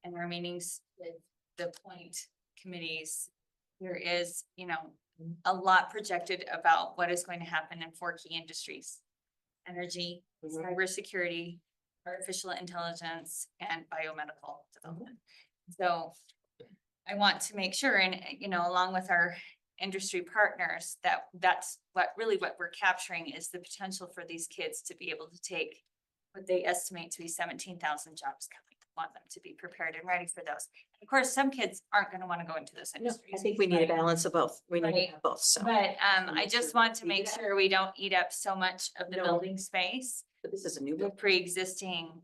in our meetings with the point committees, there is, a lot projected about what is going to happen in 4 key industries: energy, cybersecurity, artificial intelligence, and biomedical development. So I want to make sure, and along with our industry partners, that's what we're capturing is the potential for these kids to be able to take what they estimate to be 17,000 jobs coming. Want them to be prepared and ready for those. Of course, some kids aren't going to want to go into those
No,
industries.
I think we need a
right?
balance of both. We need to
Right.
have both, so.
But I just want to make sure we don't eat up so much of the
No.
building space,
But this is a new
the
book.
pre-existing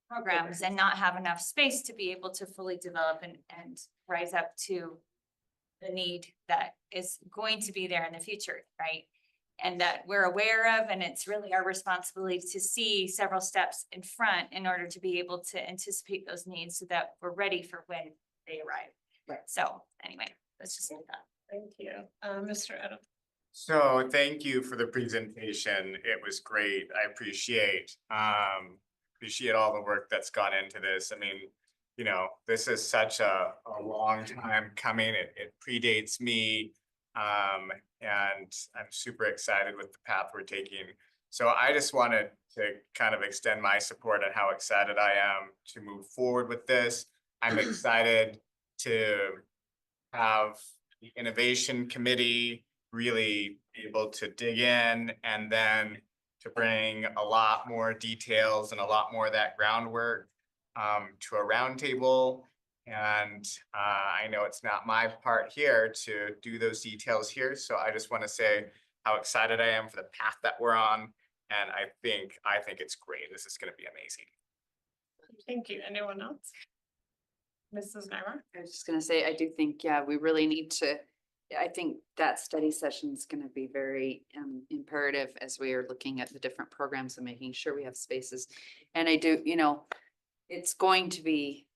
programs, and not have enough space to be able to fully develop and rise up to the need that is going to be there in the future, right? And that we're aware of, and it's really our responsibility to see several steps in front in order to be able to anticipate those needs so that we're ready for when they arrive.
Right.
So anyway, that's just my thought.
Thank you. Mr. Adam.
So thank you for the presentation. It was great. I appreciate all the work that's gone into this. I mean, this is such a long time coming. It predates me. And I'm super excited with the path we're taking. So I just wanted to kind of extend my support on how excited I am to move forward with this. I'm excited to have the innovation committee really able to dig in and then to bring a lot more details and a lot more of that groundwork to a roundtable. And I know it's not my part here to do those details here. So I just want to say how excited I am for the path that we're on. And I think it's great. This is going to be amazing.
Thank you. Anyone else? Mrs. Nymer?
I was just gonna say, I do think, yeah, we really need to, I think that study session is gonna be very imperative as we are looking at the different programs and making sure we have spaces. And I do, it's going to be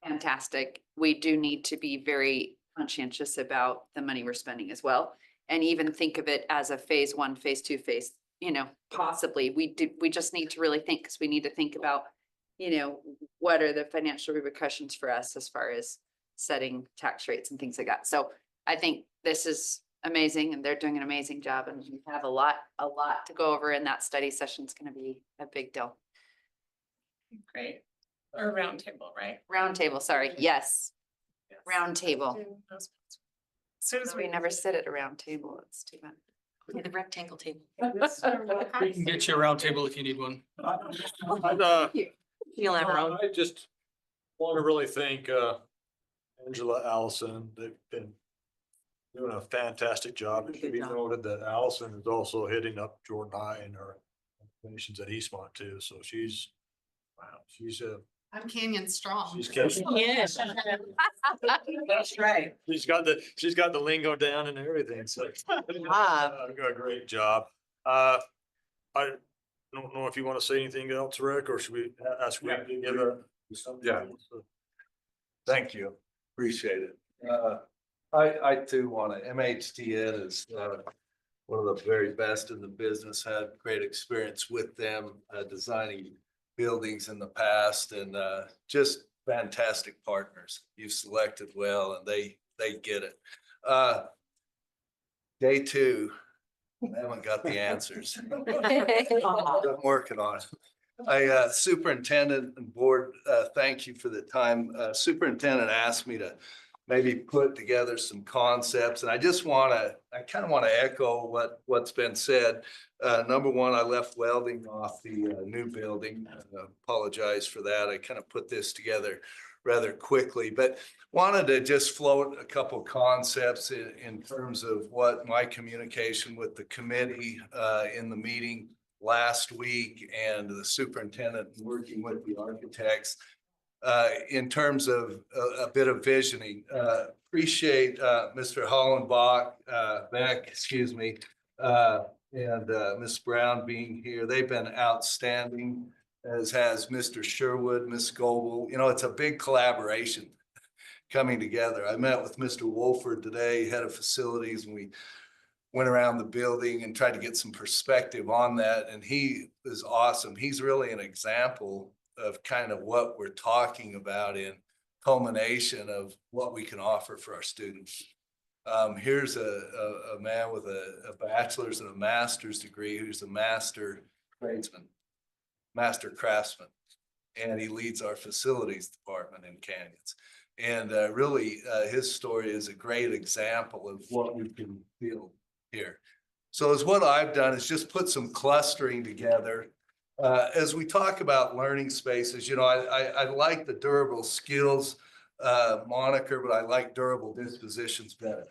fantastic. We do need to be very conscientious about the money we're spending as well. And even think of it as a phase 1, phase 2, phase possibly, we just need to really think, because we need to think about, what are the financial repercussions for us as far as setting tax rates and things like that. So I think this is amazing and they're doing an amazing job, and we have a lot to go over, and that study session is going to be a big deal.
Great. Or roundtable, right?
Roundtable, sorry. Yes. Roundtable.
As soon as
We never sit at a round table. It's too bad.
The rectangle table.
We
can get you a round table if you need one.
You'll have our own.
I just want to really thank Angela, Allison. They've been doing a fantastic job. It should be
Good job.
noted that Allison is also hitting up Jordan High in her missions at Eastmont too. So she's
I'm Canyon strong.
she's catching.
Yes. That's right.
She's got the lingo down and everything. So a great job. I don't know if you want to say anything else, Rick, or should we ask Rick to give a?
Yeah.
Thank you. Appreciate it. I too want to, MHTN is one of the very best in the business. Had great experience with them designing buildings in the past, and just fantastic partners. You've selected well, and they get it. Day two, I haven't got the answers. I'm working on it. Superintendent and board, thank you for the time. Superintendent asked me to maybe put together some concepts, and I kind of want to echo what's been said. Number one, I left welding off the new building. Apologize for that. I kind of put this together rather quickly, but wanted to just float a couple concepts in terms of what my communication with the committee in the meeting last week, and the superintendent working with the architects in terms of a bit of visioning. Appreciate Mr. Hollenbach, Beck, excuse me, and Ms. Brown being here. They've been outstanding, as has Mr. Sherwood, Ms. Goebel. It's a big collaboration coming together. I met with Mr. Wolford today, head of facilities, and we went around the building and tried to get some perspective on that. And he is awesome. He's really an example of kind of what we're talking about in culmination of what we can offer for our students. Here's a man with a bachelor's and a master's degree who's a master tradesman, master craftsman, and he leads our facilities department in Canyons. And really, his story is a great example of what we can build here. So as what I've done is just put some clustering together. As we talk about learning spaces, I like the durable skills moniker, but I like durable dispositions better.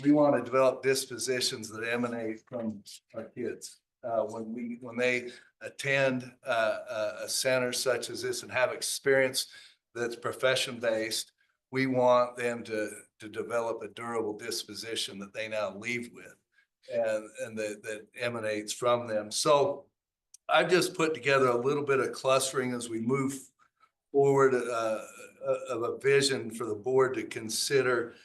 We want to develop dispositions that emanate from our kids. When they attend a center such as this and have experience that's profession-based, we want them to develop a durable disposition that they now leave with, and that emanates from them. So I've just put together a little bit of clustering as we move forward of a vision for the board to consider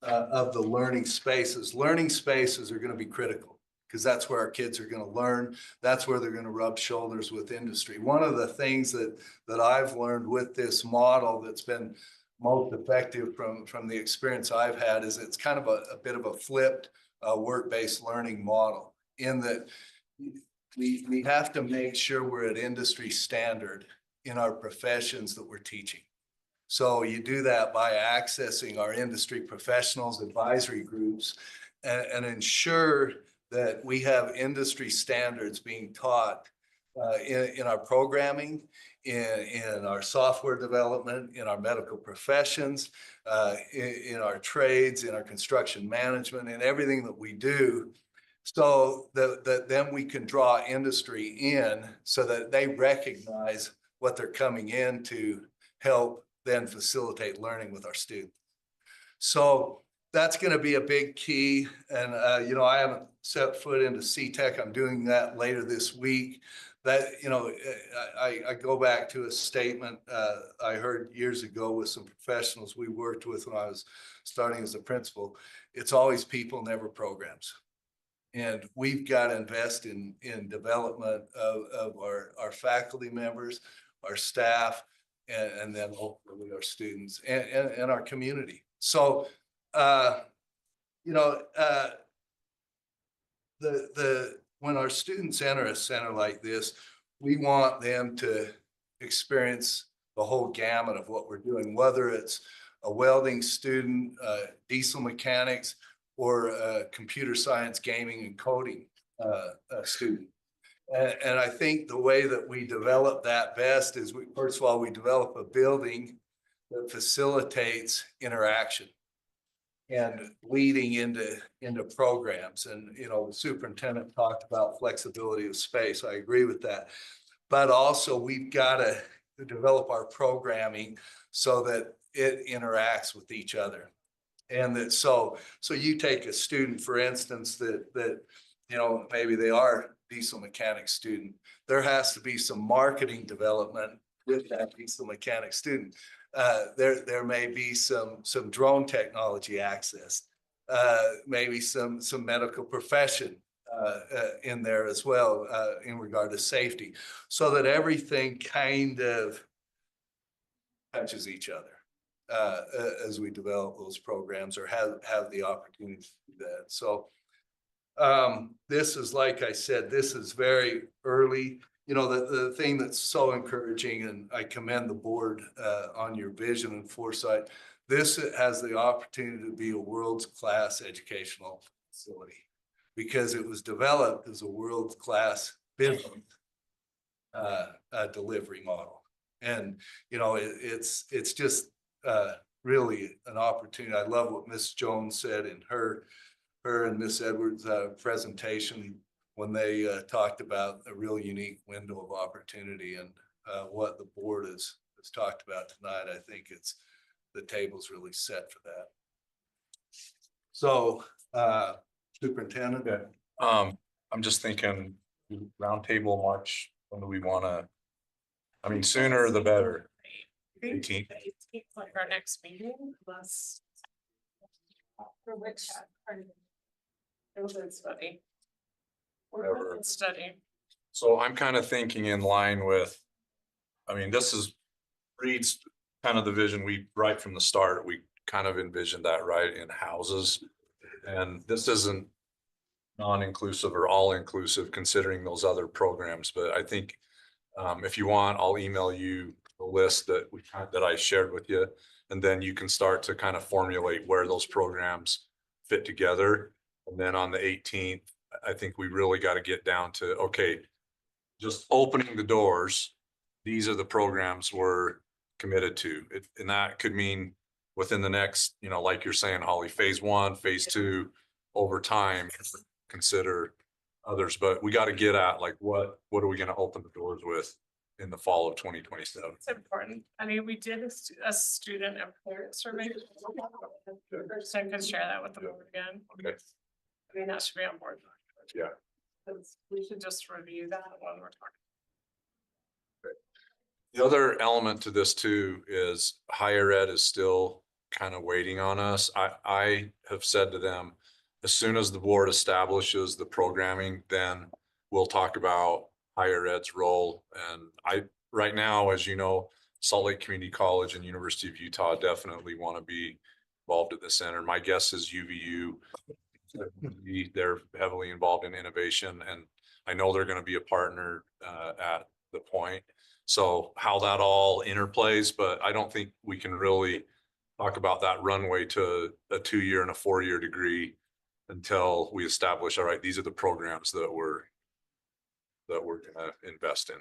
of the learning spaces. Learning spaces are going to be critical because that's where our kids are going to learn. That's where they're going to rub shoulders with industry. One of the things that I've learned with this model that's been most effective from the experience I've had is it's kind of a bit of a flipped work-based learning model, in that we have to make sure we're at industry standard in our professions that we're teaching. So you do that by accessing our industry professionals, advisory groups, and ensure that we have industry standards being taught in our programming, in our software development, in our medical professions, in our trades, in our construction management, in everything that we do, so that then we can draw industry in so that they recognize what they're coming in to help then facilitate learning with our students. So that's going to be a big key. And, I haven't set foot into CTEC. I'm doing that later this week. That, I go back to a statement I heard years ago with some professionals we worked with when I was starting as a principal. It's always people, never programs. And we've got to invest in development of our faculty members, our staff, and then hopefully our students and our community. So, you know, when our students enter a center like this, we want them to experience the whole gamut of what we're doing, whether it's a welding student, diesel mechanics, or a computer science, gaming, and coding student. And I think the way that we develop that best is first of all, we develop a building that facilitates interaction and leading into programs. And, you know, the superintendent talked about flexibility of space. I agree with that. But also we've got to develop our programming so that it interacts with each other. And that so you take a student, for instance, that you know, maybe they are diesel mechanic student. There has to be some marketing development with that diesel mechanic student. There may be some drone technology access, maybe some medical profession in there as well in regard to safety, so that everything kind of touches each other as we develop those programs or have the opportunity to do that. So this is, like I said, this is very early. You know, the thing that's so encouraging, and I commend the board on your vision and foresight. This has the opportunity to be a world-class educational facility because it was developed as a world-class business delivery model. And, you know, it's just really an opportunity. I love what Miss Jones said in her and Miss Edwards' presentation when they talked about a real unique window of opportunity, and what the board has talked about tonight. I think the table's really set for that. So, Superintendent.
Okay. I'm just thinking roundtable March, when do we want to? I mean, sooner the better. 18th.
Like our next meeting, unless. For which part of it? It was a study.
Whatever.
Study.
So I'm kind of thinking in line with, I mean, reads kind of the vision we, right from the start, we kind of envisioned that right in houses. And this isn't non-inclusive or all-inclusive considering those other programs, but I think if you want, I'll email you the list that I shared with you, and then you can start to kind of formulate where those programs fit together. And then on the 18th, I think we really got to get down to, okay, just opening the doors. These are the programs we're committed to. And that could mean within the next, you know, like you're saying, Holly, phase 1, phase 2, over time, consider others. But we got to get at like, what are we going to open the doors with in the fall of 2027?
It's important. I mean, we did a student and parent survey. So I can share that with the board again.
Okay.
I mean, that should be on board.
Yeah.
We should just review that when we're talking.
The other element to this too is higher ed is still kind of waiting on us. I have said to them, as soon as the board establishes the programming, then we'll talk about higher ed's role. And right now, as you know, Salt Lake Community College and University of Utah definitely want to be involved at the center. My guess is UVU, they're heavily involved in innovation, and I know they're going to be a partner at the point. So how that all interplays, but I don't think we can really talk about that runway to a 2-year and a 4-year degree until we establish, all right, these are the programs that we're gonna invest in.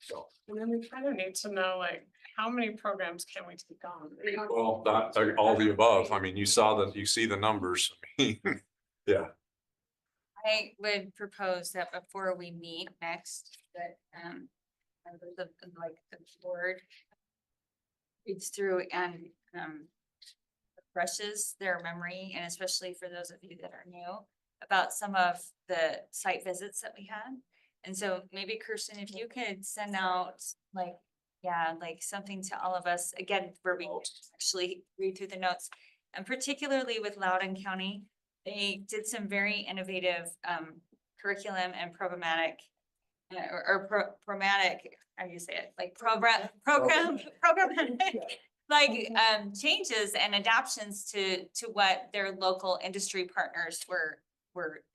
So.
And then we kind of need to know, like, how many programs can we take on?
Well, that's all the above. I mean, you see the numbers. I mean, yeah.
I would propose that before we meet next, that the board reads through and refreshes their memory, and especially for those of you that are new, about some of the site visits that we had. And so maybe Kirsten, if you could send out like something to all of us, again, where we actually read through the notes, and particularly with Loudoun County, they did some very innovative curriculum and programmatic programmatic, how do you say it, like program, like changes and adaptions to what their local industry partners were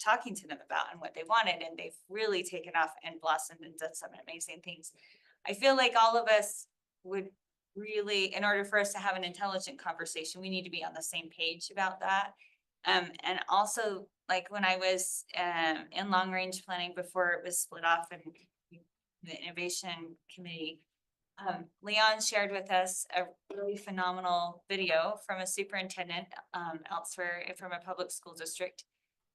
talking to them about and what they wanted, and they've really taken off and blossomed and done some amazing things. I feel like all of us would really, in order for us to have an intelligent conversation, we need to be on the same page about that. And also, like when I was in long range planning before it was split off and the innovation committee, Leon shared with us a really phenomenal video from a superintendent elsewhere from a public school district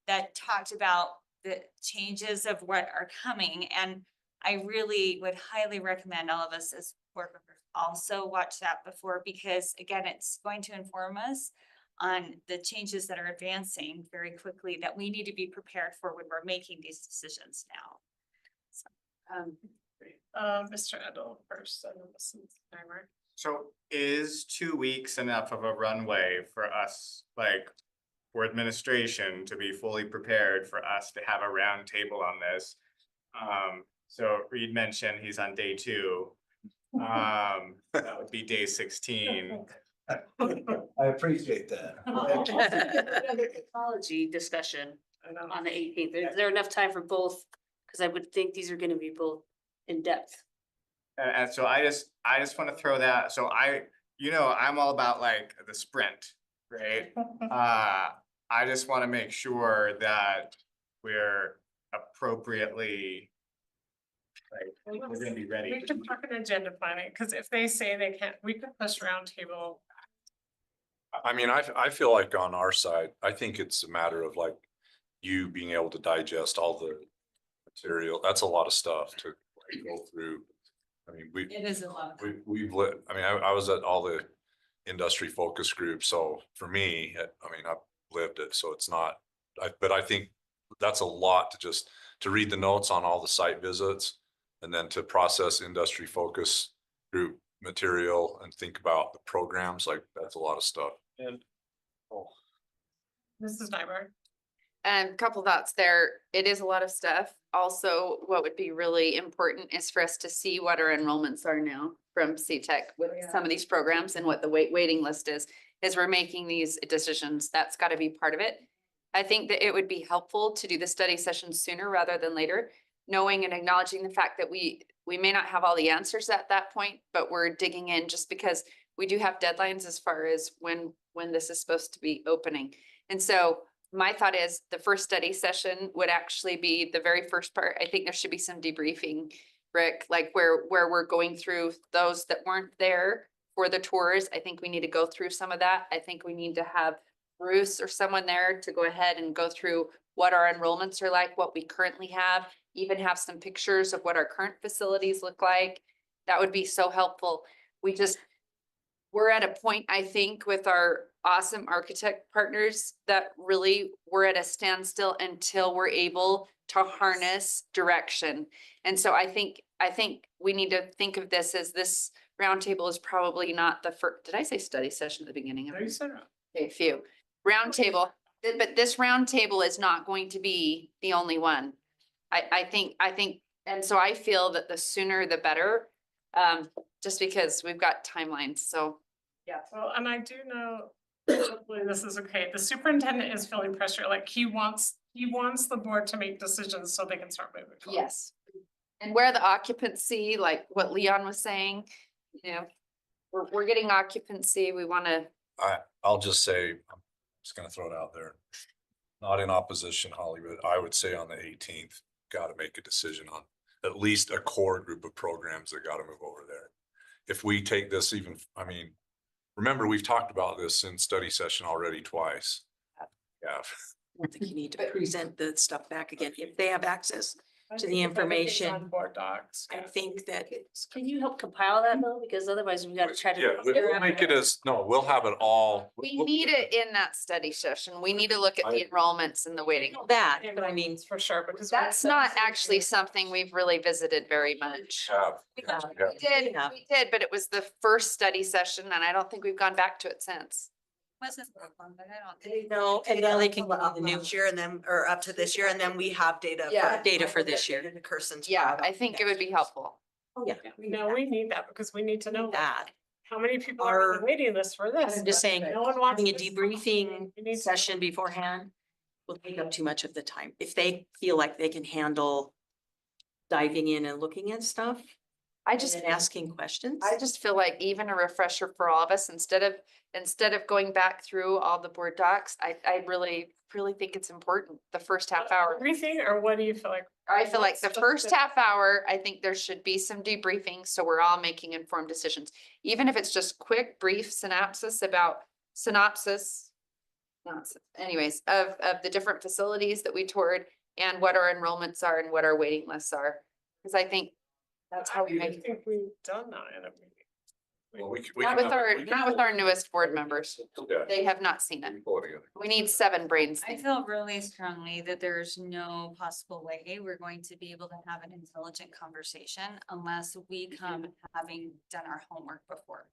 that talked about the changes of what are coming. And I really would highly recommend all of us as board members also watch that before, because again, it's going to inform us on the changes that are advancing very quickly that we need to be prepared for when we're making these decisions now.
Mr. Edel first, and then Mrs. Nyberg.
So is 2 weeks enough of a runway for us, like, for administration to be fully prepared for us to have a round table on this? So Reed mentioned he's on day 2. That would be day 16.
I appreciate that.
Technology discussion
I know.
on the 18th. Is there enough time for both? Because I would think these are gonna be both in depth.
And so I just want to throw that, so I'm all about like the sprint, right? I just want to make sure that we're appropriately, like, we're gonna be ready.
We could talk an agenda planning, because if they say they can't, we could push roundtable.
I mean, I feel like on our side, I think it's a matter of like you being able to digest all the material. That's a lot of stuff to like, go through. I mean,
It is a lot.
we've lit, I mean, I was at all the industry focus groups, so for me, I mean, I've lived it, so it's not, but I think that's a lot to just, to read the notes on all the site visits and then to process industry focus group material and think about the programs, like that's a lot of stuff.
And
Mrs. Nyberg.
And couple thoughts there. It is a lot of stuff. Also, what would be really important is for us to see what our enrollments are now from CTEC with some of these programs and what the waiting list is. As we're making these decisions, that's got to be part of it. I think that it would be helpful to do the study session sooner rather than later, knowing and acknowledging the fact that we may not have all the answers at that point, but we're digging in just because we do have deadlines as far as when this is supposed to be opening. And so my thought is the first study session would actually be the very first part. I think there should be some debriefing, Rick, like where we're going through those that weren't there for the tours. I think we need to go through some of that. I think we need to have Bruce or someone there to go ahead and go through what our enrollments are like, what we currently have, even have some pictures of what our current facilities look like. That would be so helpful. We're at a point, I think, with our awesome architect partners that really we're at a standstill until we're able to harness direction. And so I think we need to think of this as this roundtable is probably not the first, did I say study session at the beginning?
No, you said it.
Okay, phew. Roundtable, but this roundtable is not going to be the only one. I think, and so I feel that the sooner the better, just because we've got timelines, so.
Yeah, well, and I do know, hopefully this is okay, the superintendent is feeling pressure, like he wants the board to make decisions so they can start moving forward.
Yes. And where the occupancy, like what Leon was saying, we're getting occupancy, we wanna.
I'll just say, I'm just gonna throw it out there. Not in opposition, Holly, but I would say on the 18th, gotta make a decision on at least a core group of programs that gotta move over there. If we take this even, I mean, remember, we've talked about this in study session already twice. Yeah.
I don't think you need to present the stuff back again. If they have access
I
to
think
the
if everything's
information,
on board docs.
I
yeah.
think that
Can you help compile that though? Because otherwise we gotta try to.
Yeah, we'll make it as, no, we'll have it all.
We need it in that study session. We need to look at the enrollments and the waiting.
that, but I mean,
It's for sure, because.
That's not actually something we've really visited very much. We did, but it was the first study session and I don't think we've gone back to it since.
Wasn't that long, but I don't think.
No, and now they can go to the new
Next year and then, or up to this year, and then we have data.
Yeah.
data for this year.
In Kirsten.
Yeah, I think it would be helpful.
Oh, yeah.
No, we need that because we need to know
That.
how many people are on the waiting list for this.
I'm just saying,
No one wants
having a
this.
debriefing
We need to-
session beforehand will take up too much of the time. If they feel like they can handle diving in and looking at stuff
I
and
just,
then asking questions.
I just feel like even a refresher for all of us, instead of going back through all the board docs, I really think it's important, the first half hour.
Everything, or what do you feel like?
I feel like the
What's
first half hour, I think there should be some debriefing, so we're all making informed decisions. Even if it's just quick, brief synopsis, anyways, of the different facilities that we toured and what our enrollments are and what our waiting lists are. Cause I think that's how we
I
make,
think we've done that in a meeting.
Well,
not with our newest board members.
Yeah.
They have not seen it.
Pull it together.
We need 7 brains.
I feel really strongly that there's no possible way we're going to be able to have an intelligent conversation unless we come having done our homework before.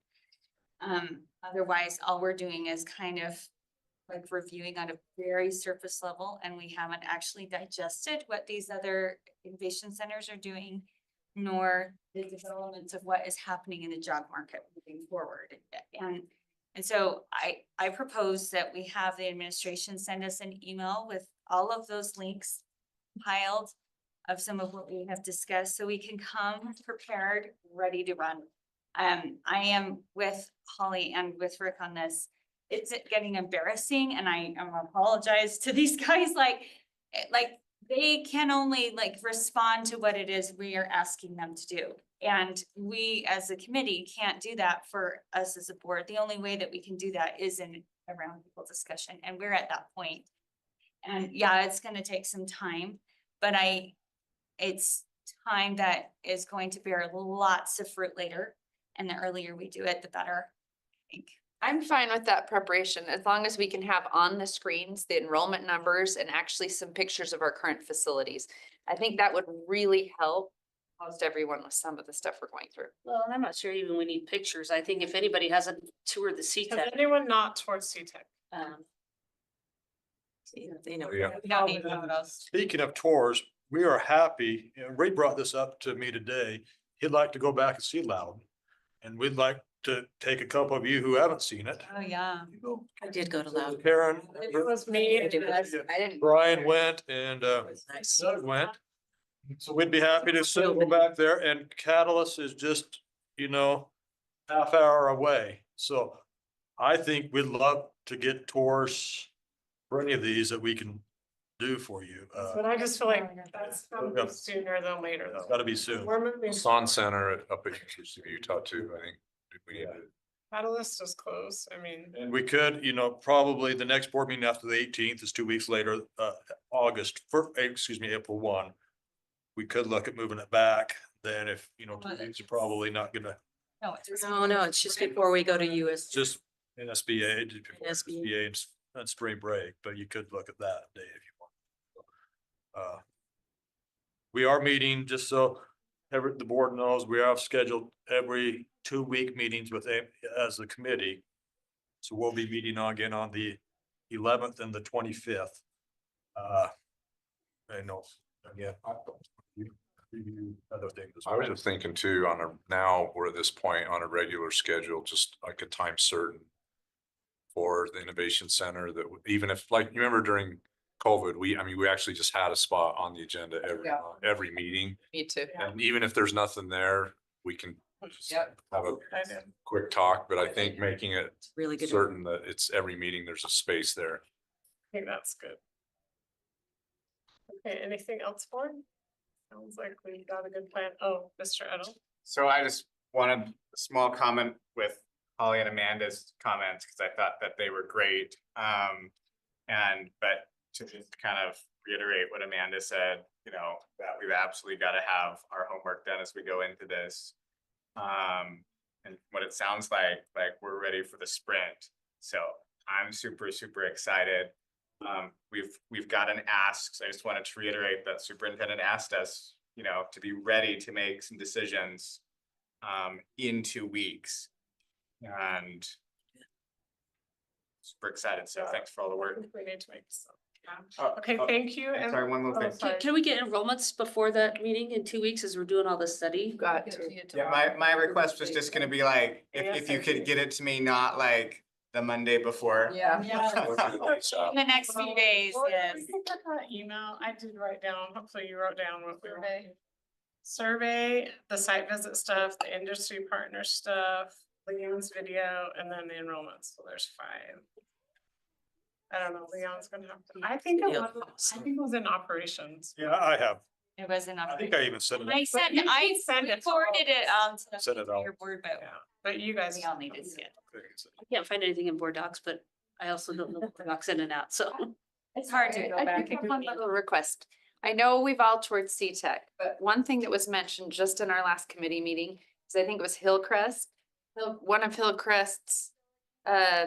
Otherwise, all we're doing is kind of like reviewing on a very surface level, and we haven't actually digested what these other innovation centers are doing, nor the developments of what is happening in the job market moving forward. And so I propose that we have the administration send us an email with all of those links compiled of some of what we have discussed, so we can come prepared, ready to run. I am with Holly and with Rick on this. It's getting embarrassing, and I apologize to these guys, like they can only like respond to what it is we are asking them to do. And we as a committee can't do that for us as a board. The only way that we can do that is in a roundtable discussion, and we're at that point. And yeah, it's gonna take some time, but it's time that is going to bear lots of fruit later. And the earlier we do it, the better, I think.
I'm fine with that preparation, as long as we can have on the screens the enrollment numbers and actually some pictures of our current facilities. I think that would really help most everyone with some of the stuff we're going through.
Well, and I'm not sure even we need pictures. I think if anybody hasn't toured the
Has
CTEC,
anyone not towards CTEC?
They know.
Yeah.
We don't need photos.
Speaking of tours, we are happy, and Ray brought this up to me today. He'd like to go back and see Loudon. And we'd like to take a couple of you who haven't seen it.
Oh, yeah.
I did go to Loud.
Karen,
It was me.
I did.
I didn't.
Brian went, and
Nice.
Doug went. So we'd be happy to go back there, and Catalyst is just, half hour away. So I think we'd love to get tours for any of these that we can do for you.
But I just feel like that's
Yeah.
probably sooner than later
It's
though.
gotta be soon.
We're moving.
Swan Center up at University of Utah too, I think. We need to.
Catalyst is close. I mean,
And we could, probably the next board meeting after the 18th is 2 weeks later, April 1. We could look at moving it back then if, 2 weeks are probably not gonna,
No, it's.
No, it's just before we go to US.
just NSBA, just before
NSBA.
SBA and spring break, but you could look at that day if you want. We are meeting, just so the board knows, we have scheduled every 2-week meetings as the committee. So we'll be meeting again on the 11th and the 25th. I know, again. Other things. as
I was
well.
just thinking too, now we're at this point on a regular schedule, just like a time certain for the Innovation Center that even if, like, you remember during COVID, we actually just had a spot on the agenda
Yeah.
every meeting.
Me too.
And even if there's nothing there, we can just
Yep.
have a
I did.
quick talk, but I think making it
Really good.
certain that it's every meeting, there's a space there.
I think that's good. Okay, anything else for? Sounds like we've got a good plan. Oh, Mr. Edel.
So I just wanted a small comment with Holly and Amanda's comments, because I thought that they were great. But to just kind of reiterate what Amanda said, that we've absolutely got to have our homework done as we go into this. And what it sounds like we're ready for the sprint. So I'm super, super excited. We've got an ask. So I just wanted to reiterate that superintendent asked us, to be ready to make some decisions in 2 weeks. And super excited. So thanks for all the work.
We need to make some.
Oh,
Okay,
oh,
thank you. And
sorry, one more thing.
Can we get enrollments before that meeting in 2 weeks as we're doing all this study?
Got to.
Yeah, my request was just gonna be like, if you could get it to me, not like the Monday before.
Yeah.
In the next few days, yes.
We can get that email. I did write down, hopefully you wrote down what we were. Survey, the site visit stuff, the industry partner stuff, Leon's video, and then the enrollments. So there's 5. I don't know, Leon's gonna have to, I think it was in operations.
Yeah, I have.
It wasn't.
I think I even said it.
I
send it.
forwarded it
Send it
to
out.
your board, but
Yeah, but you guys.
we all need to see it.
I can't find anything in board docs, but I also don't know board docs in and out, so.
It's hard to go
I
back.
do have one little request. I know we've all toured C-Tech, but one thing that was mentioned just in our last committee meeting is I think it was Hillcrest. One of Hillcrest's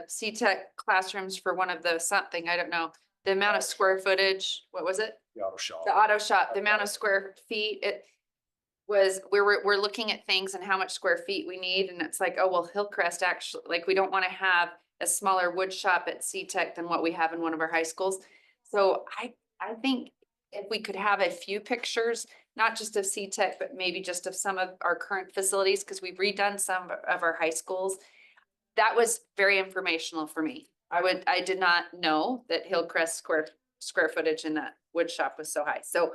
C-Tech classrooms for one of the something, I don't know, the amount of square footage, what was it?
The auto shop.
The auto shop, the amount of square feet, it was, we're looking at things and how much square feet we need, and it's like, oh, well, Hillcrest actually, like, we don't want to have a smaller wood shop at C-Tech than what we have in one of our high schools. So I think if we could have a few pictures, not just of C-Tech, but maybe just of some of our current facilities, because we've redone some of our high schools. That was very informational for me. I did not know that Hillcrest square footage in that wood shop was so high. So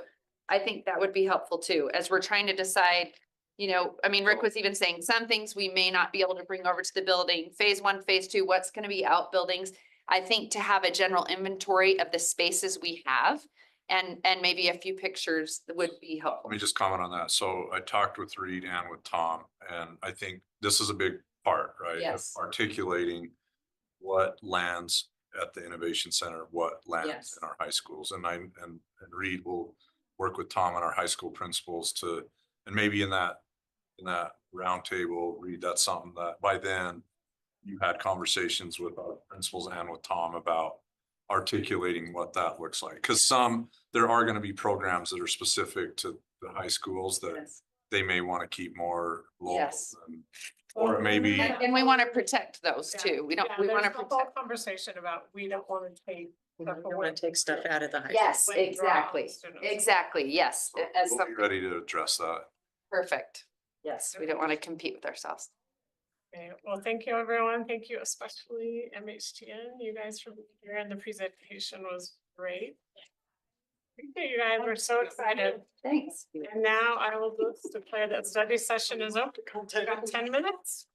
I think that would be helpful too, as we're trying to decide, you know, I mean, Rick was even saying some things we may not be able to bring over to the building. Phase 1, phase 2, what's going to be outbuildings. I think to have a general inventory of the spaces we have and maybe a few pictures would be helpful.
Let me just comment on that. So I talked with Reed and with Tom, and I think this is a big part, right? of
Yes.
Articulating what lands at the Innovation Center, what lands
Yes.
in our high schools. And Reed will work with Tom and our high school principals to, and maybe in that roundtable, Reed, that's something that by then you had conversations with our principals and with Tom about articulating what that looks like. Cause there are gonna be programs that are specific to the high schools that
Yes.
they may want to keep more local.
Yes.
Or maybe,
And we want to protect those too. We want to
There's a
protect.
whole conversation about, we don't want to take.
We don't want to take stuff out of the high.
Yes,
Withdraw
exactly.
students.
Exactly. Yes. As
we'll be
something
ready to address that.
perfect. Yes, we don't want to compete with ourselves.
Okay, well, thank you, everyone. Thank you, especially MHTN, you guys for being here, and the presentation was great. Thank you guys, we're so excited.
Thanks.
And now I will just declare that study session is open. Got 10 minutes.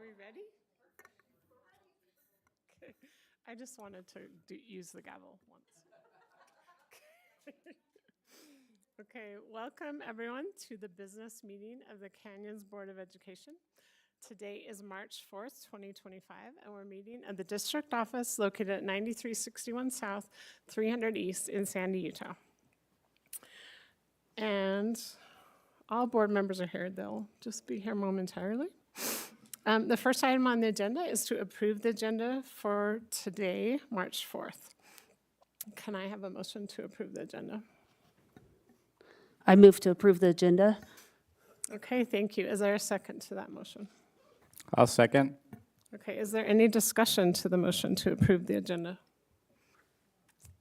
we ready? Okay. I just wanted to use the gavel once. Okay, welcome everyone to the business meeting of the Canyons Board of Education. Today is March 4th, 2025, and we're meeting at the district office located at 9361 South, 300 East in Sandy, Utah. And all board members are here. They'll just be here momentarily. The first item on the agenda is to approve the agenda for today, March 4th. Can I have a motion to approve the agenda?
I move to approve the agenda.
Okay, thank you. Is there a second to that motion?
I'll second.
Okay, is there any discussion to the motion to approve the agenda?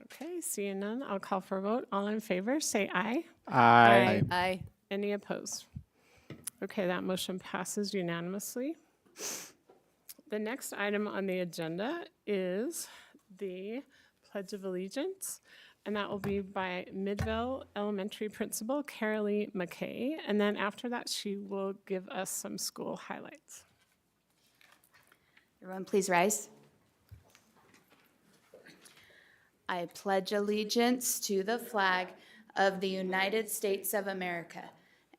Okay, seeing none, I'll call for a vote. All in favor, say aye.
Aye.
Aye.
Any opposed? Okay, that motion passes unanimously. The next item on the agenda is the Pledge of Allegiance, and that will be by Midvale Elementary Principal Carolee McKay. And then after that, she will give us some school highlights.
Everyone, please rise. I pledge allegiance to the flag of the United States of America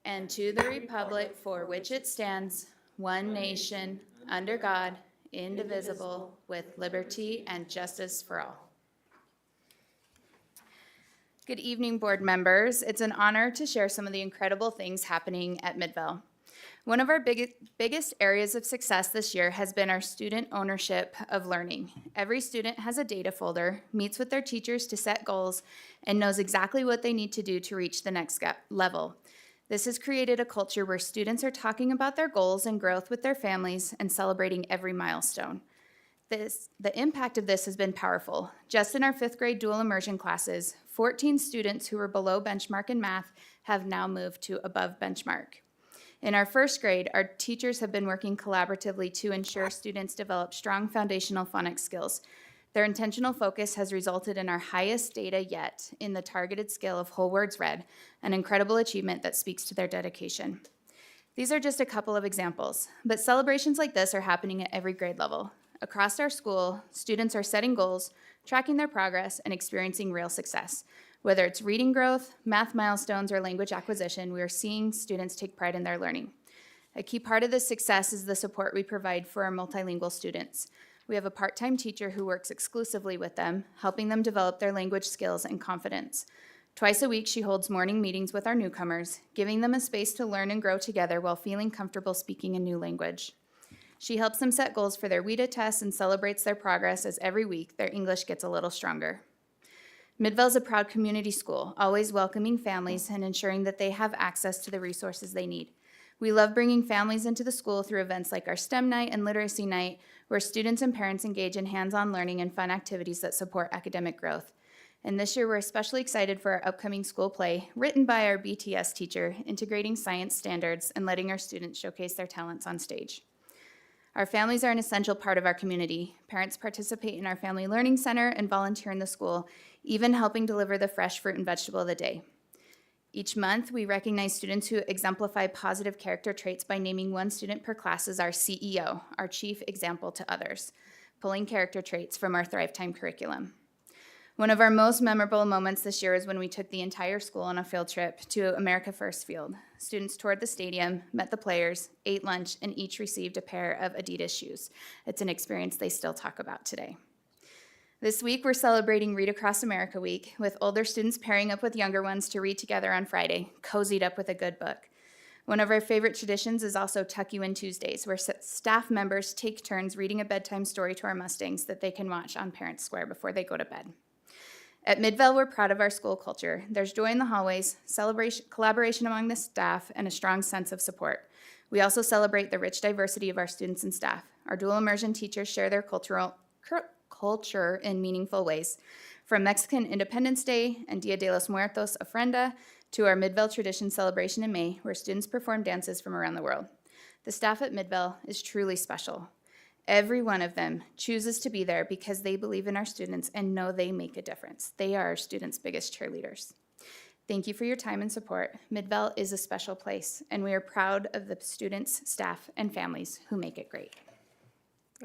and to the republic for which it stands, one nation, under God, indivisible, with liberty and justice for all. Good evening, board members. It's an honor to share some of the incredible things happening at Midvale. One of our biggest areas of success this year has been our student ownership of learning. Every student has a data folder, meets with their teachers to set goals, and knows exactly what they need to do to reach the next level. This has created a culture where students are talking about their goals and growth with their families and celebrating every milestone. The impact of this has been powerful. Just in our 5th grade dual immersion classes, 14 students who were below benchmark in math have now moved to above benchmark. In our 1st grade, our teachers have been working collaboratively to ensure students develop strong foundational phonics skills. Their intentional focus has resulted in our highest data yet in the targeted scale of whole words read, an incredible achievement that speaks to their dedication. These are just a couple of examples, but celebrations like this are happening at every grade level. Across our school, students are setting goals, tracking their progress, and experiencing real success. Whether it's reading growth, math milestones, or language acquisition, we are seeing students take pride in their learning. A key part of this success is the support we provide for our multilingual students. We have a part-time teacher who works exclusively with them, helping them develop their language skills and confidence. Twice a week, she holds morning meetings with our newcomers, giving them a space to learn and grow together while feeling comfortable speaking a new language. She helps them set goals for their WIDA tests and celebrates their progress as every week their English gets a little stronger. Midvale is a proud community school, always welcoming families and ensuring that they have access to the resources they need. We love bringing families into the school through events like our STEM night and literacy night, where students and parents engage in hands-on learning and fun activities that support academic growth. And this year, we're especially excited for our upcoming school play, written by our BTS teacher, integrating science standards and letting our students showcase their talents on stage. Our families are an essential part of our community. Parents participate in our Family Learning Center and volunteer in the school, even helping deliver the fresh fruit and vegetable of the day. Each month, we recognize students who exemplify positive character traits by naming one student per class as our CEO, our chief example to others, pulling character traits from our Thrive Time curriculum. One of our most memorable moments this year is when we took the entire school on a field trip to America First Field. Students toured the stadium, met the players, ate lunch, and each received a pair of Adidas shoes. It's an experience they still talk about today. This week, we're celebrating Read Across America Week, with older students pairing up with younger ones to read together on Friday, cozied up with a good book. One of our favorite traditions is also Tuck You In Tuesdays, where staff members take turns reading a bedtime story to our Mustangs that they can watch on Parents Square before they go to bed. At Midvale, we're proud of our school culture. There's joy in the hallways, celebration, collaboration among the staff, and a strong sense of support. We also celebrate the rich diversity of our students and staff. Our dual immersion teachers share their culture in meaningful ways, from Mexican Independence Day and Dia de los Muertos ofrenda to our Midvale Tradition celebration in May, where students perform dances from around the world. The staff at Midvale is truly special. Every one of them chooses to be there because they believe in our students and know they make a difference. They are our students' biggest cheerleaders. Thank you for your time and support. Midvale is a special place, and we are proud of the students, staff, and families who make it great.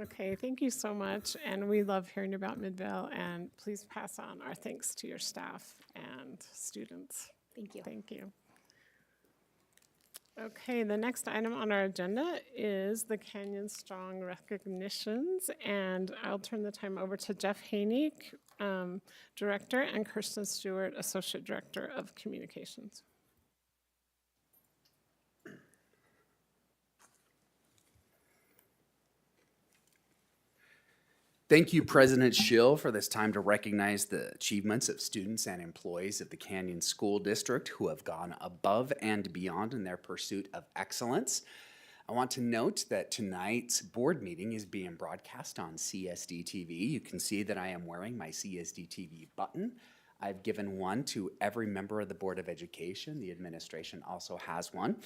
Okay, thank you so much. And we love hearing about Midvale, and please pass on our thanks to your staff and students.
Thank you.
Thank you. Okay, the next item on our agenda is the Canyon Strong recognitions, and I'll turn the time over to Jeff Haney, Director, and Kirsten Stewart, Associate Director of Communications.
Thank you, President Schill, for this time to recognize the achievements of students and employees of the Canyon School District who have gone above and beyond in their pursuit of excellence. I want to note that tonight's board meeting is being broadcast on CSD TV. You can see that I am wearing my CSD TV button. I've given one to every member of the Board of Education. The administration also has one.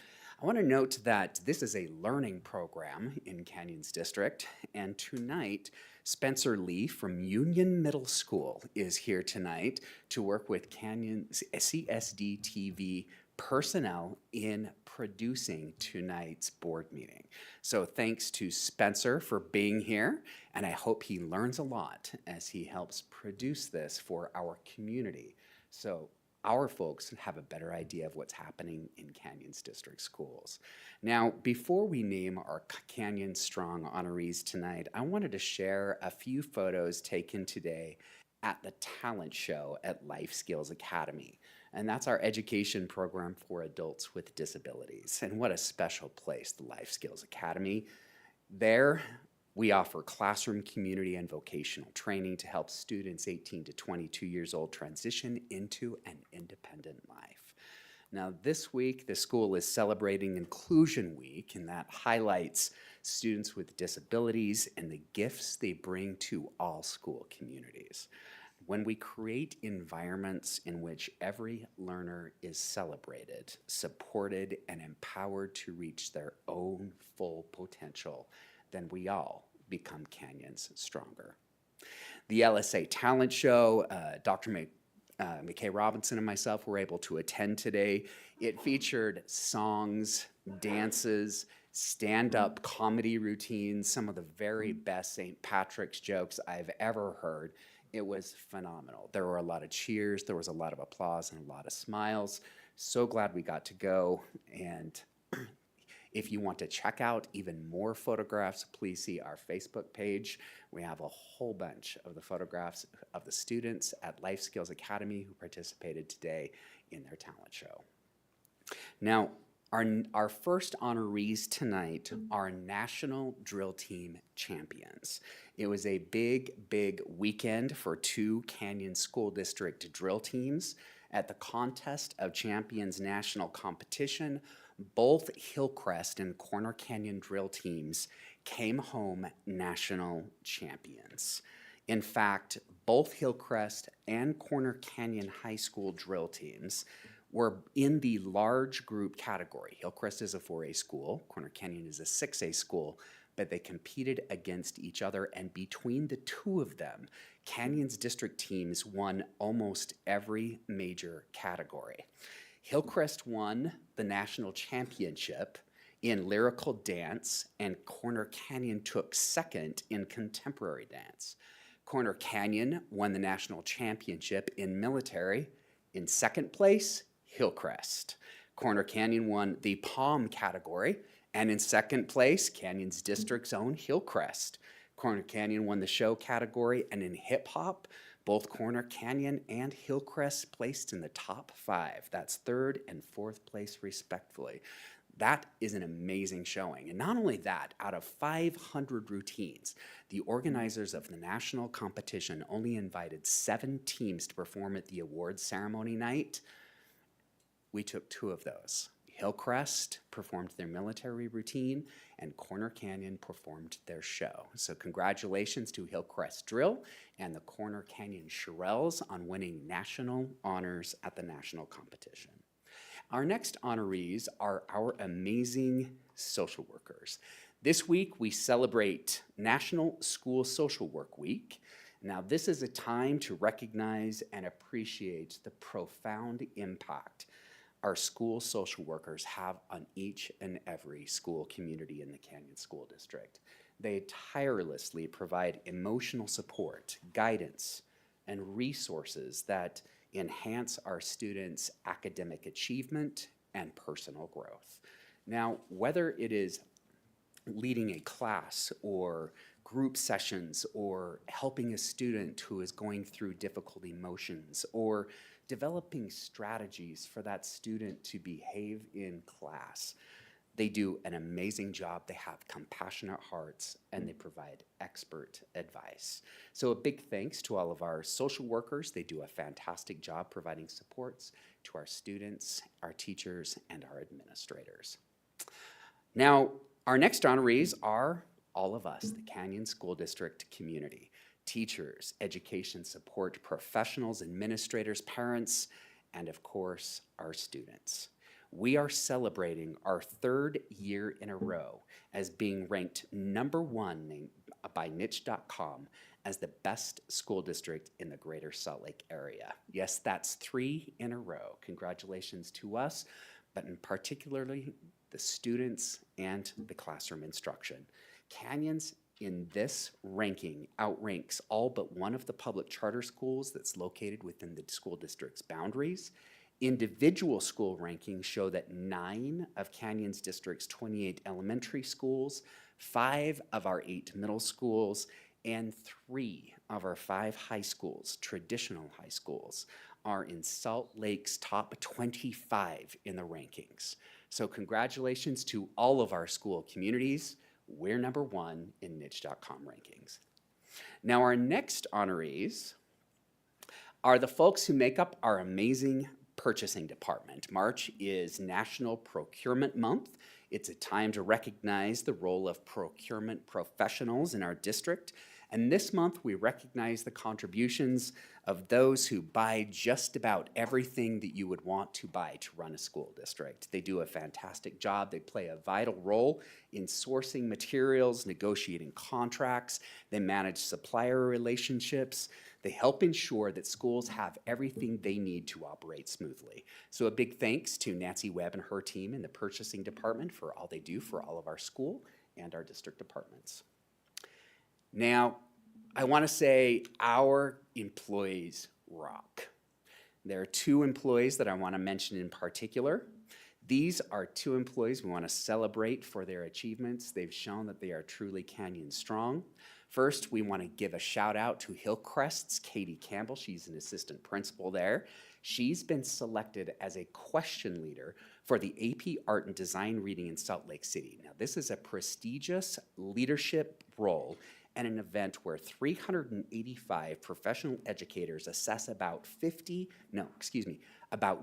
I want to note that this is a learning program in Canyon's district, and tonight, Spencer Lee from Union Middle School is here tonight to work with Canyon's CSD TV personnel in producing tonight's board meeting. So thanks to Spencer for being here, and I hope he learns a lot as he helps produce this for our community, so our folks have a better idea of what's happening in Canyon's district schools. Now, before we name our Canyon Strong honorees tonight, I wanted to share a few photos taken today at the talent show at Life Skills Academy. And that's our education program for adults with disabilities. And what a special place, the Life Skills Academy. There, we offer classroom, community, and vocational training to help students 18 to 22 years old transition into an independent life. Now, this week, the school is celebrating Inclusion Week, and that highlights students with disabilities and the gifts they bring to all school communities. When we create environments in which every learner is celebrated, supported, and empowered to reach their own full potential, then we all become Canyons stronger. The LSA Talent Show, Dr. McKay Robinson and myself were able to attend today. It featured songs, dances, stand-up comedy routines, some of the very best St. Patrick's jokes I've ever heard. It was phenomenal. There were a lot of cheers, there was a lot of applause, and a lot of smiles. So glad we got to go, and if you want to check out even more photographs, please see our Facebook page. We have a whole bunch of the photographs of the students at Life Skills Academy who participated today in their talent show. Now, our first honorees tonight are National Drill Team champions. It was a big, big weekend for two Canyon School District drill teams. At the Contest of Champions National Competition, both Hillcrest and Corner Canyon drill teams came home national champions. In fact, both Hillcrest and Corner Canyon High School drill teams were in the large group category. Hillcrest is a 4A school, Corner Canyon is a 6A school, but they competed against each other, and between the two of them, Canyon's district teams won almost every major category. Hillcrest won the national championship in lyrical dance, and Corner Canyon took second in contemporary dance. Corner Canyon won the national championship in military. In second place, Hillcrest. Corner Canyon won the Palm category, and in second place, Canyon's district's own Hillcrest. Corner Canyon won the show category, and in hip hop, both Corner Canyon and Hillcrest placed in the top 5. That's third and fourth place respectively. That is an amazing showing. And not only that, out of 500 routines, the organizers of the national competition only invited 7 teams to perform at the awards ceremony night. We took 2 of those. Hillcrest performed their military routine, and Corner Canyon performed their show. So congratulations to Hillcrest Drill and the Corner Canyon Shirelles on winning national honors at the national competition. Our next honorees are our amazing social workers. This week, we celebrate National School Social Work Week. Now, this is a time to recognize and appreciate the profound impact our school social workers have on each and every school community in the Canyon School District. They tirelessly provide emotional support, guidance, and resources that enhance our students' academic achievement and personal growth. Now, whether it is leading a class or group sessions or helping a student who is going through difficult emotions or developing strategies for that student to behave in class, they do an amazing job. They have compassionate hearts and they provide expert advice. So a big thanks to all of our social workers. They do a fantastic job providing supports to our students, our teachers, and our administrators. Now, our next honorees are all of us, the Canyon School District community, teachers, education support professionals, administrators, parents, and of course, our students. We are celebrating our 3rd year in a row as being ranked #1 by niche.com as the best school district in the greater Salt Lake area. Yes, that's 3 in a row. Congratulations to us, but in particularly the students and the classroom instruction. Canyons in this ranking outranks all but one of the public charter schools that's located within the school district's boundaries. Individual school rankings show that 9 of Canyon's district's 28 elementary schools, 5 of our 8 middle schools, and 3 of our 5 high schools, traditional high schools, are in Salt Lake's top 25 in the rankings. So congratulations to all of our school communities. We're #1 in niche.com rankings. Now our next honorees are the folks who make up our amazing purchasing department. March is National Procurement Month. It's a time to recognize the role of procurement professionals in our district. And this month, we recognize the contributions of those who buy just about everything that you would want to buy to run a school district. They do a fantastic job. They play a vital role in sourcing materials, negotiating contracts. They manage supplier relationships. They help ensure that schools have everything they need to operate smoothly. So a big thanks to Nancy Webb and her team in the purchasing department for all they do for all of our school and our district departments. Now, I want to say our employees rock. There are 2 employees that I want to mention in particular. These are 2 employees we want to celebrate for their achievements. They've shown that they are truly Canyon strong. First, we want to give a shout out to Hillcrest's Katie Campbell. She's an assistant principal there. She's been selected as a question leader for the AP Art and Design reading in Salt Lake City. Now, this is a prestigious leadership role and an event where 385 professional educators assess about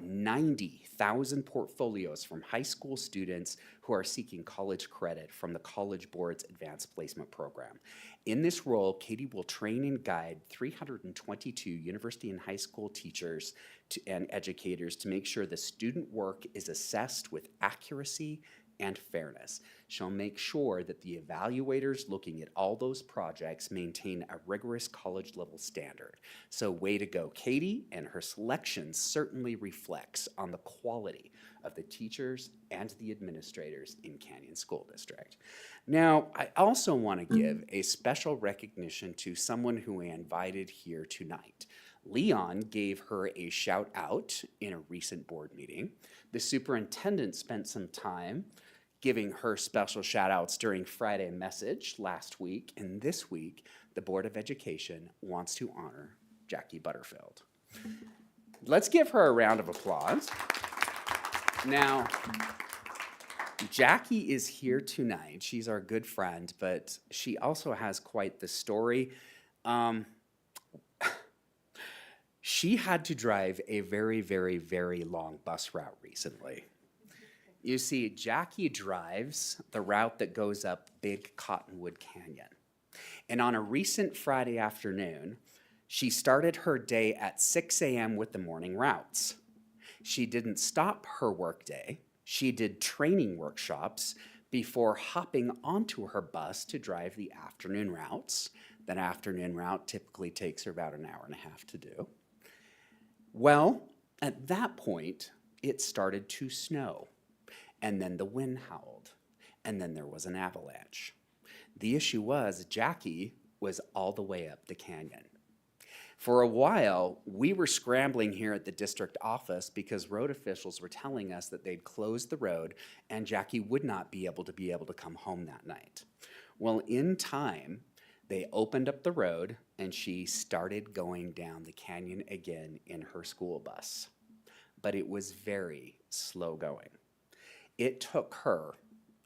90,000 portfolios from high school students who are seeking college credit from the College Board's Advanced Placement Program. In this role, Katie will train and guide 322 university and high school teachers and educators to make sure the student work is assessed with accuracy and fairness. She'll make sure that the evaluators looking at all those projects maintain a rigorous college level standard. So way to go, Katie, and her selection certainly reflects on the quality of the teachers and the administrators in Canyon School District. Now, I also want to give a special recognition to someone who we invited here tonight. Leon gave her a shout out in a recent board meeting. The superintendent spent some time giving her special shout outs during Friday Message last week, and this week, the Board of Education wants to honor Jackie Butterfield. Let's give her a round of applause. Now, Jackie is here tonight. She's our good friend, but she also has quite the story. She had to drive a very, very, very long bus route recently. You see, Jackie drives the route that goes up Big Cottonwood Canyon. And on a recent Friday afternoon, she started her day at 6 a.m. with the morning routes. She didn't stop her workday. She did training workshops before hopping onto her bus to drive the afternoon routes. That afternoon route typically takes her about an hour and a half to do. Well, at that point, it started to snow. And then the wind howled, and then there was an avalanche. The issue was Jackie was all the way up the canyon. For a while, we were scrambling here at the district office because road officials were telling us that they'd closed the road and Jackie would not be able to come home that night. Well, in time, they opened up the road and she started going down the canyon again in her school bus. But it was very slow going. It took her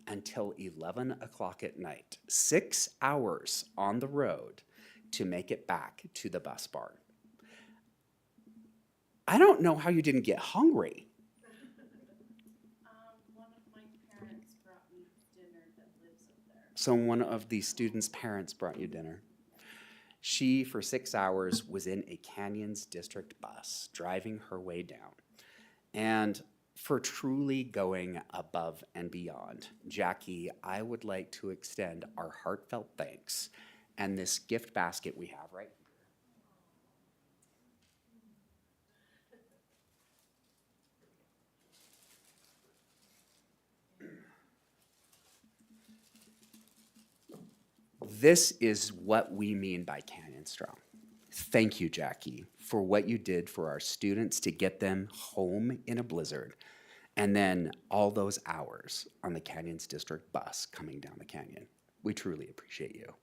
until 11 o'clock at night, 6 hours on the road, to make it back to the bus barn. I don't know how you didn't get hungry.
One of my parents brought me dinner that lives up there.
So one of the students' parents brought you dinner. She, for 6 hours, was in a Canyons District bus, driving her way down. And for truly going above and beyond, Jackie, I would like to extend our heartfelt thanks and this gift basket we have right here. This is what we mean by Canyon Strong. Thank you, Jackie, for what you did for our students to get them home in a blizzard, and then all those hours on the Canyons District bus coming down the canyon. We truly appreciate you.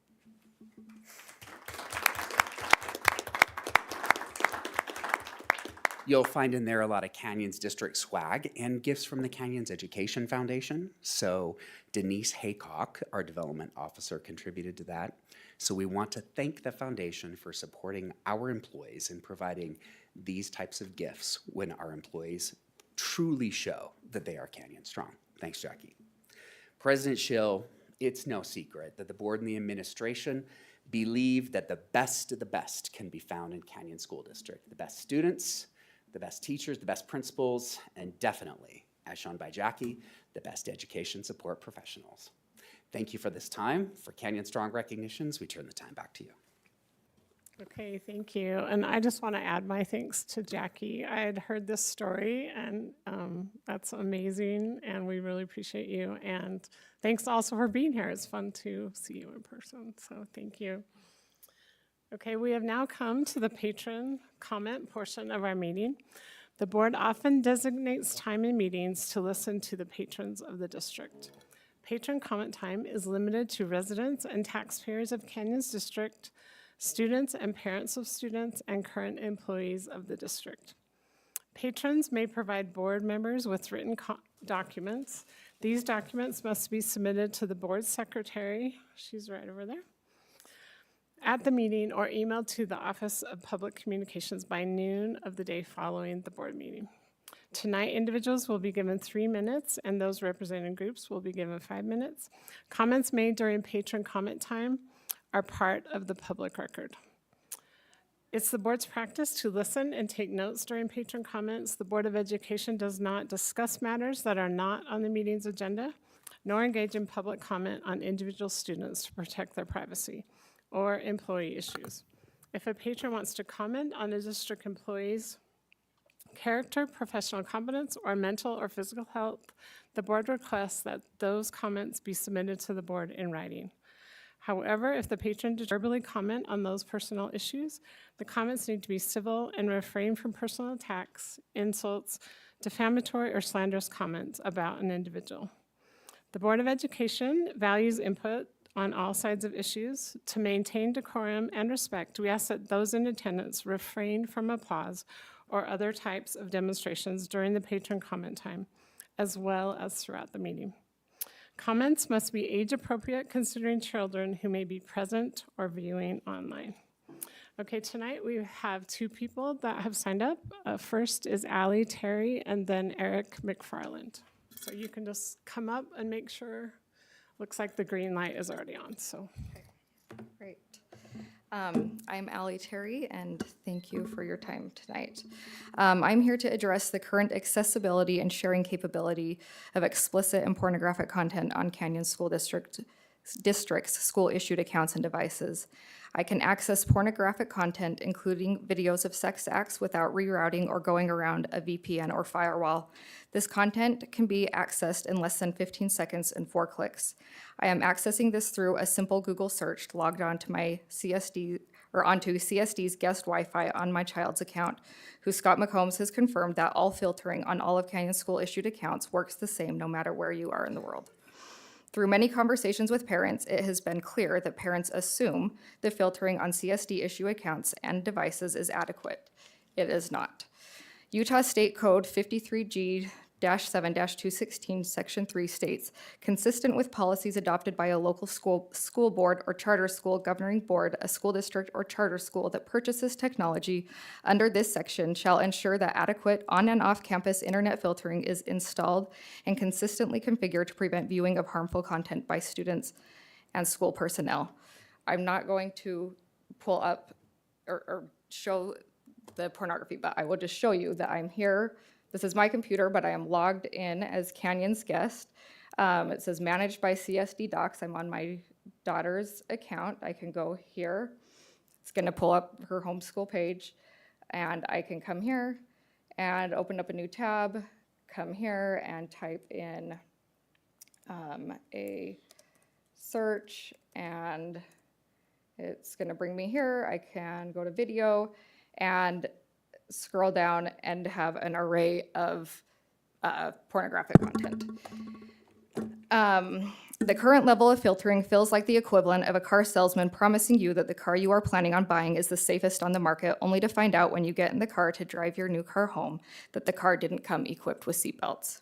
You'll find in there a lot of Canyons District swag and gifts from the Canyons Education Foundation. So Denise Haycock, our development officer, contributed to that. So we want to thank the foundation for supporting our employees and providing these types of gifts when our employees truly show that they are Canyon Strong. Thanks, Jackie. President Schill, it's no secret that the board and the administration believe that the best of the best can be found in Canyon School District. The best students, the best teachers, the best principals, and definitely, as shown by Jackie, the best education support professionals. Thank you for this time. For Canyon Strong recognitions, we turn the time back to you.
Okay, thank you. And I just want to add my thanks to Jackie. I had heard this story and that's amazing and we really appreciate you. And thanks also for being here. It's fun to see you in person, so thank you. Okay, we have now come to the patron comment portion of our meeting. The board often designates time in meetings to listen to the patrons of the district. Patron comment time is limited to residents and taxpayers of Canyons District, students and parents of students, and current employees of the district. Patrons may provide board members with written documents. These documents must be submitted to the board secretary, she's right over there, at the meeting or emailed to the Office of Public Communications by noon of the day following the board meeting. Tonight, individuals will be given 3 minutes and those representing groups will be given 5 minutes. Comments made during patron comment time are part of the public record. It's the board's practice to listen and take notes during patron comments. The Board of Education does not discuss matters that are not on the meeting's agenda, nor engage in public comment on individual students to protect their privacy or employee issues. If a patron wants to comment on a district employee's character, professional competence, or mental or physical health, the board requests that those comments be submitted to the board in writing. However, if the patron does verbally comment on those personal issues, the comments need to be civil and refrain from personal attacks, insults, defamatory or slanderous comments about an individual. The Board of Education values input on all sides of issues. To maintain decorum and respect, we ask that those in attendance refrain from applause or other types of demonstrations during the patron comment time, as well as throughout the meeting. Comments must be age appropriate considering children who may be present or viewing online. Okay, tonight we have 2 people that have signed up. First is Allie Terry and then Eric McFarland. So you can just come up and make sure. Looks like the green light is already on, so.
Great. I'm Allie Terry, and thank you for your time tonight. I'm here to address the current accessibility and sharing capability of explicit and pornographic content on Canyon School District district's school-issued accounts and devices. I can access pornographic content, including videos of sex acts, without rerouting or going around a VPN or firewall. This content can be accessed in less than 15 seconds and 4 clicks. I am accessing this through a simple Google search, logged onto my onto CSD's guest Wi-Fi on my child's account, who Scott McCombs has confirmed that all filtering on all of Canyon school-issued accounts works the same no matter where you are in the world. Through many conversations with parents, it has been clear that parents assume the filtering on CSD issue accounts and devices is adequate. It is not. Utah State Code 53G-7-216, Section 3 states, consistent with policies adopted by a local school board or charter school governing board, a school district or charter school that purchases technology under this section shall ensure that adequate on and off campus internet filtering is installed and consistently configured to prevent viewing of harmful content by students and school personnel. I'm not going to pull up or show the pornography, but I will just show you that I'm here. This is my computer, but I am logged in as Canyon's guest. It says managed by CSD Docs. I'm on my daughter's account. I can go here. It's gonna pull up her homeschool page, and I can come here and open up a new tab, come here and type in a search, and it's gonna bring me here. I can go to video and scroll down and have an array of pornographic content. The current level of filtering feels like the equivalent of a car salesman promising you that the car you are planning on buying is the safest on the market, only to find out when you get in the car to drive your new car home that the car didn't come equipped with seatbelts.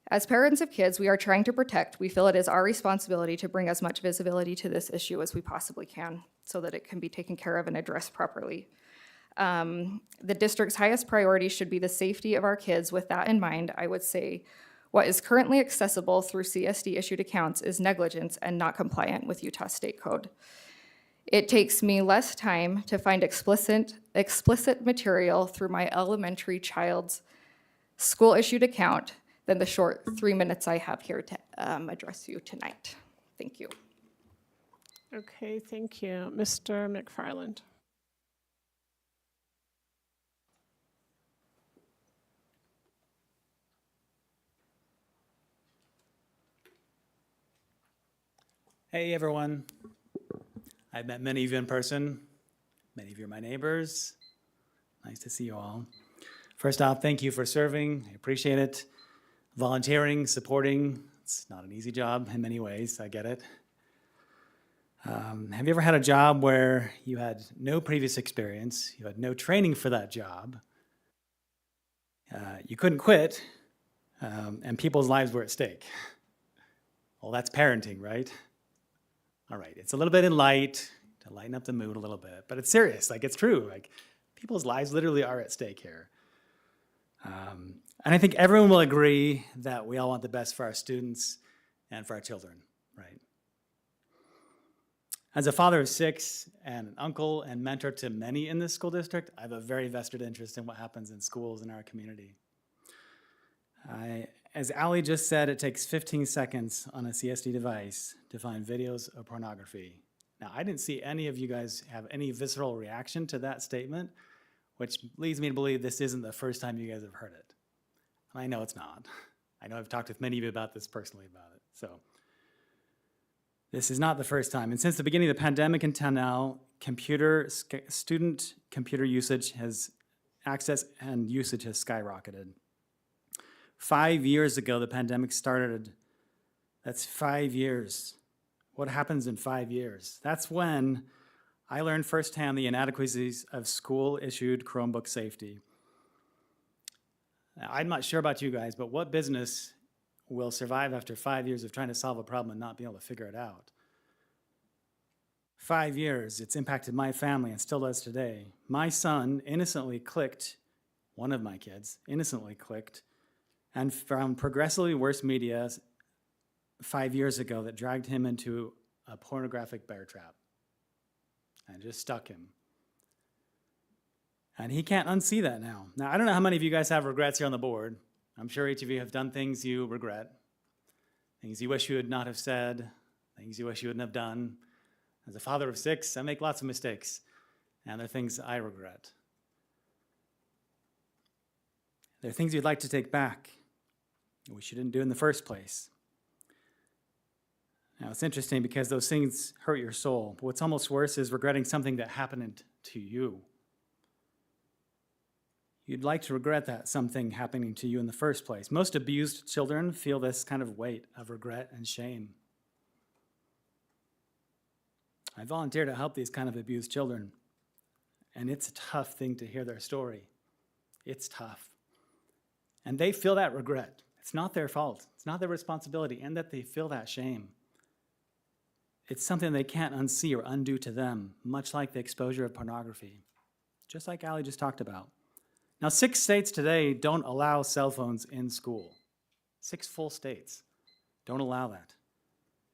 As parents of kids we are trying to protect, we feel it is our responsibility to bring as much visibility to this issue as we possibly can so that it can be taken care of and addressed properly. The district's highest priority should be the safety of our kids. With that in mind, I would say what is currently accessible through CSD issued accounts is negligence and not compliant with Utah State Code. It takes me less time to find explicit material through my elementary child's school issued account than the short 3 minutes I have here to address you tonight. Thank you.
Okay, thank you. Mr. McFarland.
Hey, everyone. I've met many of you in person. Many of you are my neighbors. Nice to see you all. First off, thank you for serving. I appreciate it. Volunteering, supporting. It's not an easy job in many ways. I get it. Have you ever had a job where you had no previous experience, you had no training for that job, you couldn't quit, and people's lives were at stake? Well, that's parenting, right? All right, it's a little bit in light to lighten up the mood a little bit, but it's serious, like it's true. Like people's lives literally are at stake here. And I think everyone will agree that we all want the best for our students and for our children, right? As a father of 6 and an uncle and mentor to many in this school district, I have a very vested interest in what happens in schools in our community. As Ali just said, it takes 15 seconds on a CSD device to find videos of pornography. Now, I didn't see any of you guys have any visceral reaction to that statement, which leads me to believe this isn't the first time you guys have heard it. And I know it's not. I know I've talked with many of you about this personally about it. So this is not the first time. And since the beginning of the pandemic until now, student computer usage access and usage has skyrocketed. 5 years ago, the pandemic started. That's 5 years. What happens in 5 years? That's when I learned firsthand the inadequacies of school-issued Chromebook safety. Now, I'm not sure about you guys, but what business will survive after 5 years of trying to solve a problem and not be able to figure it out? 5 years, it's impacted my family and still does today. My son innocently clicked, one of my kids innocently clicked, and found progressively worse media 5 years ago that dragged him into a pornographic bear trap and just stuck him. And he can't unsee that now. Now, I don't know how many of you guys have regrets here on the board. I'm sure each of you have done things you regret, things you wish you would not have said, things you wish you wouldn't have done. As a father of 6, I make lots of mistakes, and there are things I regret. There are things you'd like to take back, you wish you didn't do in the first place. Now, it's interesting because those things hurt your soul, but what's almost worse is regretting something that happened to you. You'd like to regret that something happening to you in the first place. Most abused children feel this kind of weight of regret and shame. I volunteer to help these kind of abused children, and it's a tough thing to hear their story. It's tough. And they feel that regret. It's not their fault. It's not their responsibility, and that they feel that shame. It's something they can't unsee or undo to them, much like the exposure of pornography, just like Allie just talked about. Now, 6 states today don't allow cell phones in school. 6 full states don't allow that.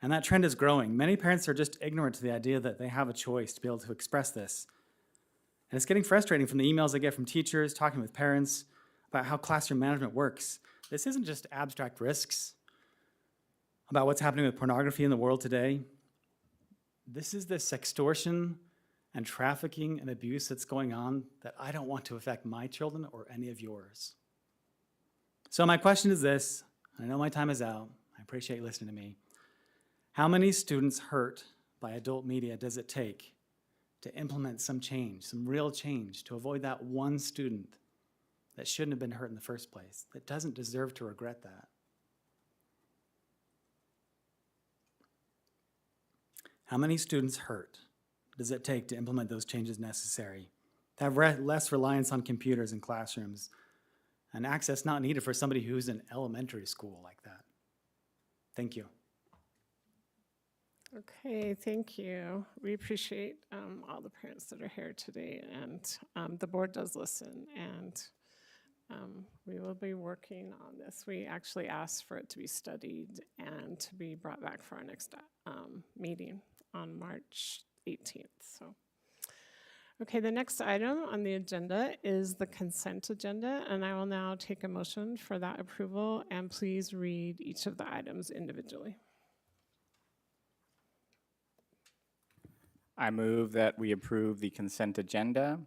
And that trend is growing. Many parents are just ignorant to the idea that they have a choice to be able to express this. And it's getting frustrating from the emails I get from teachers talking with parents about how classroom management works. This isn't just abstract risks about what's happening with pornography in the world today. This is the sextortion and trafficking and abuse that's going on that I don't want to affect my children or any of yours. So my question is this, I know my time is out. I appreciate you listening to me. How many students hurt by adult media does it take to implement some change, some real change, to avoid that one student that shouldn't have been hurt in the first place, that doesn't deserve to regret that? How many students hurt does it take to implement those changes necessary, to have less reliance on computers in classrooms, and access not needed for somebody who's in elementary school like that? Thank you.
Okay, thank you. We appreciate all the parents that are here today, and the board does listen, and we will be working on this. We actually asked for it to be studied and to be brought back for our next meeting on March 18th. So, okay, the next item on the agenda is the consent agenda, and I will now take a motion for that approval, and please read each of the items individually.
I move that we approve the consent agenda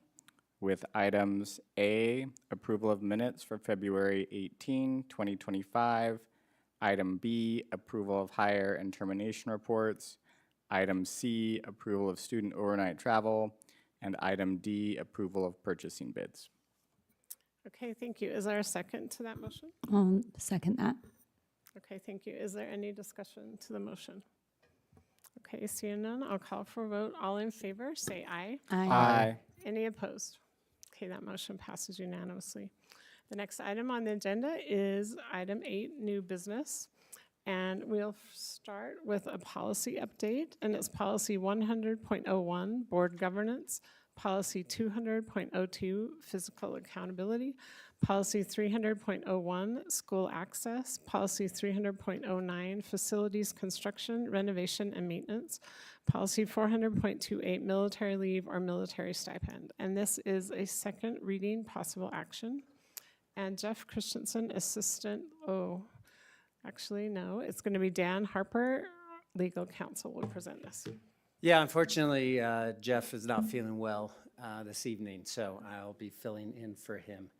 with items A, approval of minutes for February 18, 2025. Item B, approval of hire and termination reports. Item C, approval of student overnight travel. And item D, approval of purchasing bids.
Okay, thank you. Is there a second to that motion?
Second that.
Okay, thank you. Is there any discussion to the motion? Okay, seeing none, I'll call for a vote. All in favor, say aye.
Aye.
Any opposed? Okay, that motion passes unanimously. The next item on the agenda is item 8, new business. And we'll start with a policy update, and it's policy 100.01, board governance, policy 200.02, physical accountability, policy 300.01, school access, policy 300.09, facilities construction, renovation, and maintenance, policy 400.28, military leave or military stipend. And this is a second reading, possible action. And Jeff Christensen, actually, no, it's going to be Dan Harper, legal counsel, will present this.
Yeah, unfortunately, Jeff is not feeling well this evening, so I'll be filling in for him.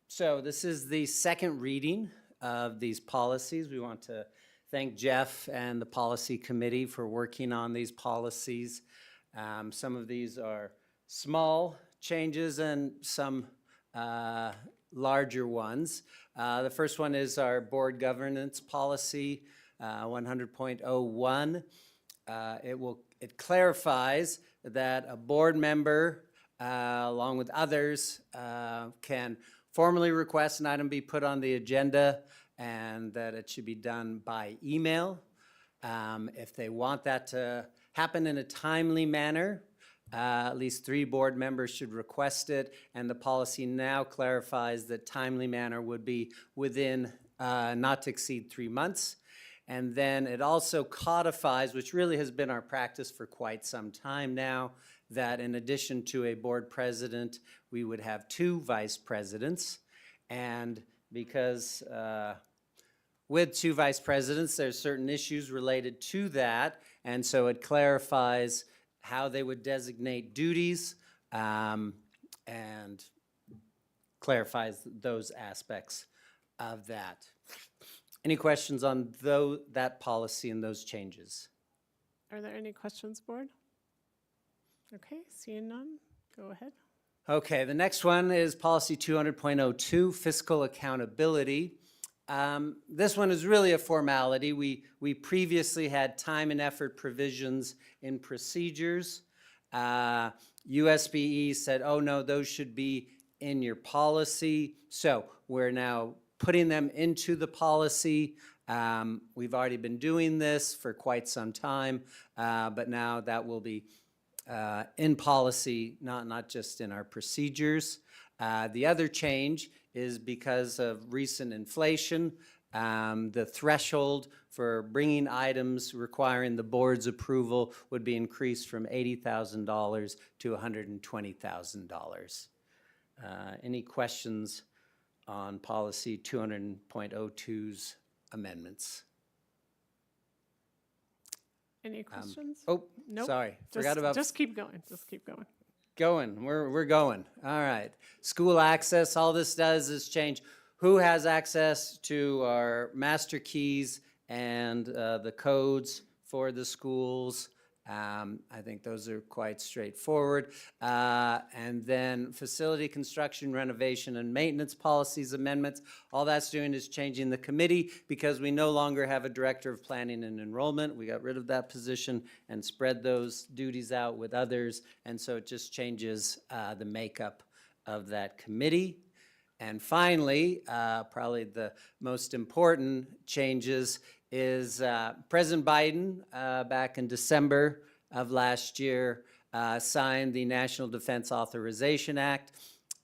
So this is the second reading of these policies. We want to thank Jeff and the policy committee for working on these policies. Some of these are small changes and some larger ones. The first one is our board governance policy, 100.01. It clarifies that a board member, along with others, can formally request an item be put on the agenda, and that it should be done by email. If they want that to happen in a timely manner, at least 3 board members should request it, and the policy now clarifies that timely manner would be within not to exceed 3 months. And then it also codifies, which really has been our practice for quite some time now, that in addition to a board president, we would have 2 vice presidents. And because with two vice presidents, there's certain issues related to that. And so it clarifies how they would designate duties and clarifies those aspects of that. Any questions on that policy and those changes?
Are there any questions, board? Okay, seeing none, go ahead.
Okay, the next one is policy 200.02, fiscal accountability. This one is really a formality. We previously had time and effort provisions in procedures. USBE said, oh no, those should be in your policy. So we're now putting them into the policy. We've already been doing this for quite some time, but now that will be in policy, not just in our procedures. The other change is because of recent inflation, the threshold for bringing items requiring the board's approval would be increased from $80,000 to $120,000. Any questions on policy 200.02's amendments?
Any questions?
Oh,
Nope.
sorry, forgot about.
Just keep going, just keep going.
Going, we're going. All right. School access, all this does is change who has access to our master keys and the codes for the schools. I think those are quite straightforward. And then facility construction, renovation, and maintenance policies amendments. All that's doing is changing the committee because we no longer have a director of planning and enrollment. We got rid of that position and spread those duties out with others. And so it just changes the makeup of that committee. And finally, probably the most important changes is President Biden, back in December of last year, signed the National Defense Authorization Act.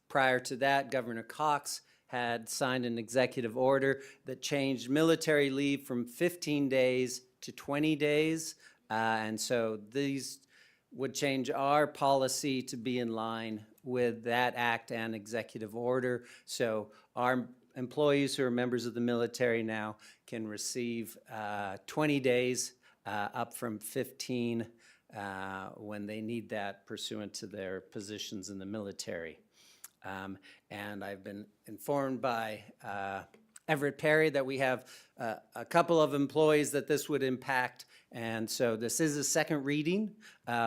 Prior to that, Governor Cox had signed an executive order that changed military leave from 15 days to 20 days. And so these would change our policy to be in line with that act and executive order. So our employees who are members of the military now can receive 20 days up from 15 when they need that pursuant to their positions in the military. And I've been informed by Everett Perry that we have a couple of employees that this would impact. And so this is a second reading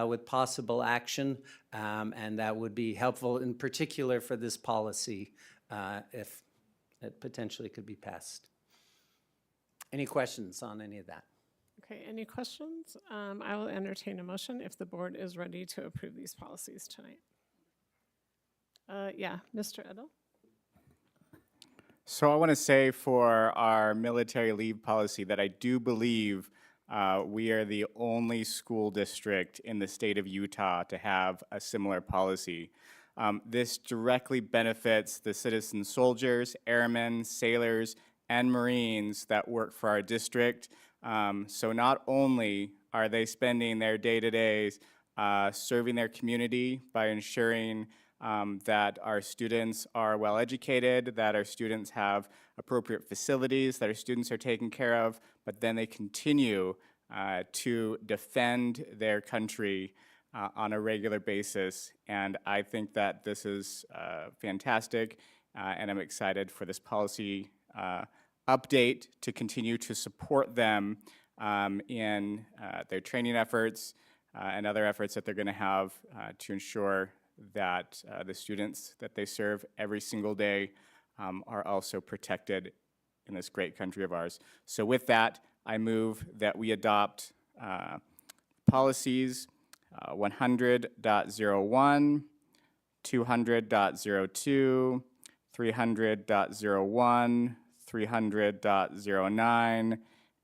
with possible action, and that would be helpful in particular for this policy if it potentially could be passed. Any questions on any of that?
Okay, any questions? I will entertain a motion if the board is ready to approve these policies tonight. Yeah, Mr. Edel?
So I want to say for our military leave policy that I do believe we are the only school district in the state of Utah to have a similar policy. This directly benefits the citizen soldiers, airmen, sailors, and Marines that work for our district. So not only are they spending their day-to-days serving their community by ensuring that our students are well educated, that our students have appropriate facilities, that our students are taken care of, but then they continue to defend their country on a regular basis. And I think that this is fantastic, and I'm excited for this policy update to continue to support them in their training efforts and other efforts that they're going to have to ensure that the students that they serve every single day are also protected in this great country of ours. So with that, I move that we adopt policies 100.01, 200.02, 300.01, 300.09,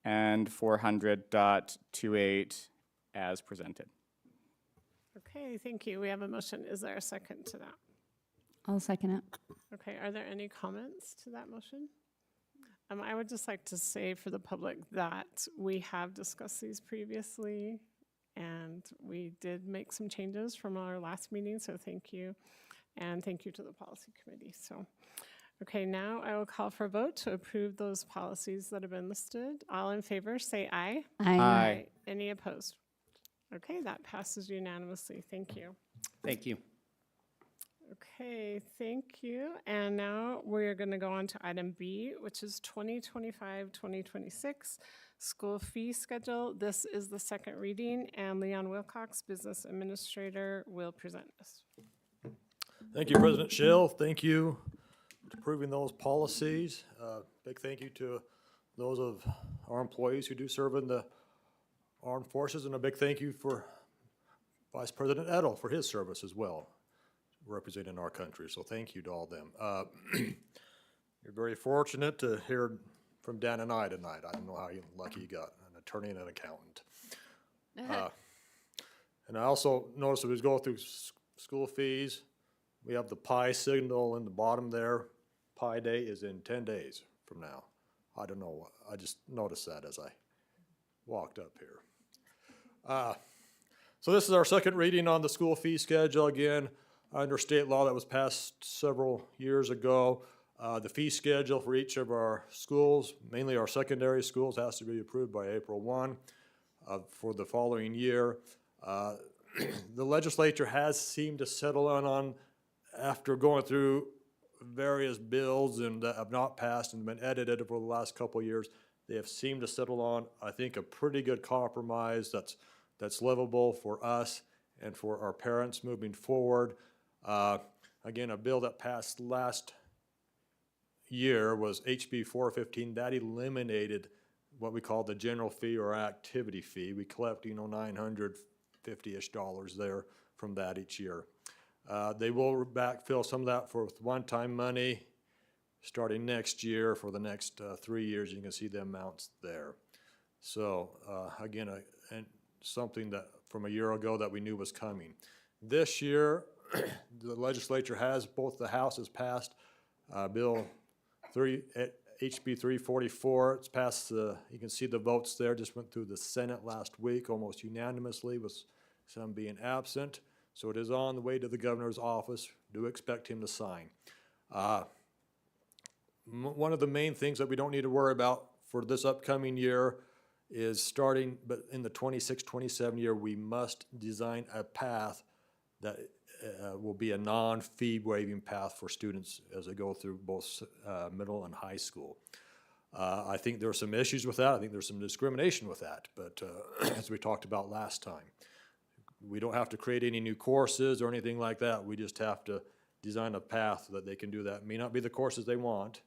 and 400.28 as presented.
Okay, thank you. We have a motion. Is there a second to that?
I'll second it.
Okay, are there any comments to that motion? I would just like to say for the public that we have discussed these previously, and we did make some changes from our last meeting, so thank you. And thank you to the policy committee. So, Okay, now I will call for a vote to approve those policies that have been listed. All in favor, say aye.
Aye.
Any opposed? Okay, that passes unanimously. Thank you.
Thank you.
Okay, thank you. And now we're going to go on to item B, which is 2025-2026 school fee schedule. This is the second reading, and Leon Wilcox, Business Administrator, will present this.
Thank you, President Schill. Thank you for approving those policies. Big thank you to those of our employees who do serve in the armed forces, and a big thank you for Vice President Edel for his service as well, representing our country. So thank you to all of them. You're very fortunate to hear from Dan and I tonight. I don't know how lucky you got, an attorney and an accountant. And I also noticed as we go through school fees, we have the pie signal in the bottom there. Pie Day is in 10 days from now. I don't know, I just noticed that as I walked up here. So this is our second reading on the school fee schedule. Again, under state law that was passed several years ago. The fee schedule for each of our schools, mainly our secondary schools, has to be approved by April 1 for the following year. The legislature has seemed to settle on after going through various bills and that have not passed and been edited over the last couple of years. They have seemed to settle on, I think, a pretty good compromise that's livable for us and for our parents moving forward. Again, a bill that passed last year was HB 415. That eliminated what we call the general fee or activity fee. We collect, $950-ish there from that each year. They will backfill some of that for one-time money starting next year for the next 3 years. You can see the amounts there. So again, and something that from a year ago that we knew was coming. This year, the legislature has, both the House has passed Bill HB 344. It's passed, you can see the votes there, just went through the Senate last week almost unanimously with some being absent. So it is on the way to the governor's office. Do expect him to sign. One of the main things that we don't need to worry about for this upcoming year is starting, but in the 26-27 year, we must design a path that will be a non-fee waiving path for students as they go through both middle and high school. I think there are some issues with that. I think there's some discrimination with that, but as we talked about last time, we don't have to create any new courses or anything like that. We just have to design a path that they can do that. It may not be the courses they want,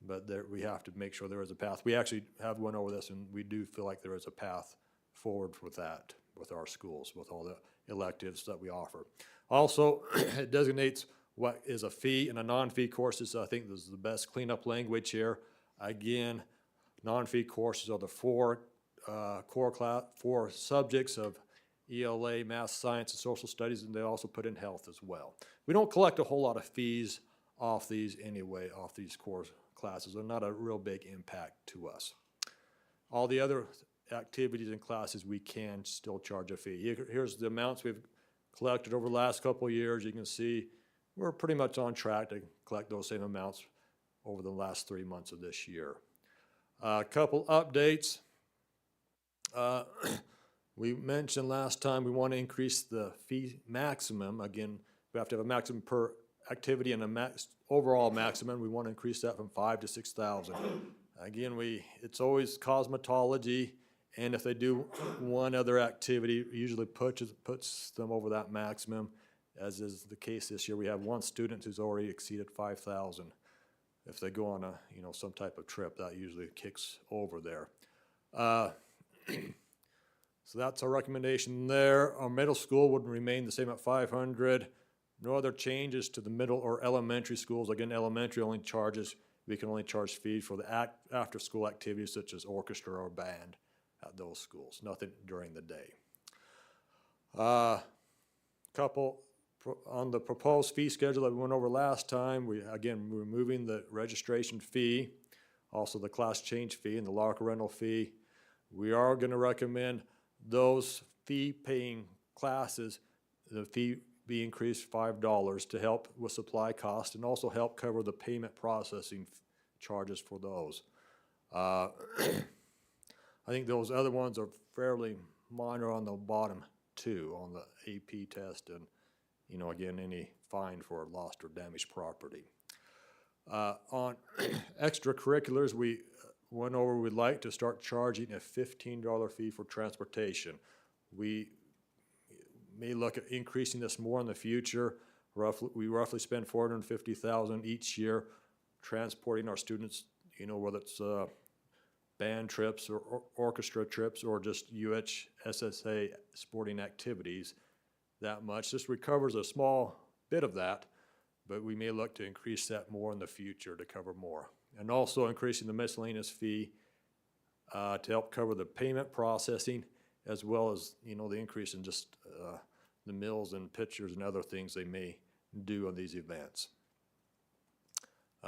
but we have to make sure there is a path. We actually have went over this, and we do feel like there is a path forward with that, with our schools, with all the electives that we offer. Also, it designates what is a fee and a non-fee courses. So I think this is the best cleanup language here. Again, non-fee courses are the four subjects of ELA, math, science, and social studies, and they also put in health as well. We don't collect a whole lot of fees off these anyway, off these core classes. They're not a real big impact to us. All the other activities and classes, we can still charge a fee. Here's the amounts we've collected over the last couple of years. You can see we're pretty much on track to collect those same amounts over the last 3 months of this year. A couple updates. We mentioned last time we want to increase the fee maximum. Again, we have to have a maximum per activity and a overall maximum. We want to increase that from $5,000 to $6,000. Again, it's always cosmetology, and if they do one other activity, it usually puts them over that maximum. As is the case this year, we have one student who's already exceeded 5,000. If they go on some type of trip, that usually kicks over there. So that's our recommendation there. Our middle school would remain the same at 500. No other changes to the middle or elementary schools. Again, elementary only charges, we can only charge fees for the after-school activities such as orchestra or band at those schools. Nothing during the day. Couple on the proposed fee schedule that we went over last time. We're removing the registration fee, also the class change fee and the locker rental fee. We are going to recommend those fee-paying classes, the fee be increased $5 to help with supply costs and also help cover the payment processing charges for those. I think those other ones are fairly minor on the bottom two, on the AP test and, you know, again, any fine for lost or damaged property. On extracurriculars, we went over, we'd like to start charging a $15 fee for transportation. We may look at increasing this more in the future. We roughly spend $450,000 each year transporting our students, you know, whether it's band trips or orchestra trips or just UHSSA sporting activities. That much. This recovers a small bit of that, but we may look to increase that more in the future to cover more. And also increasing the miscellaneous fee to help cover the payment processing, as well as, you know, the increase in just the meals and pictures and other things they may do on these events.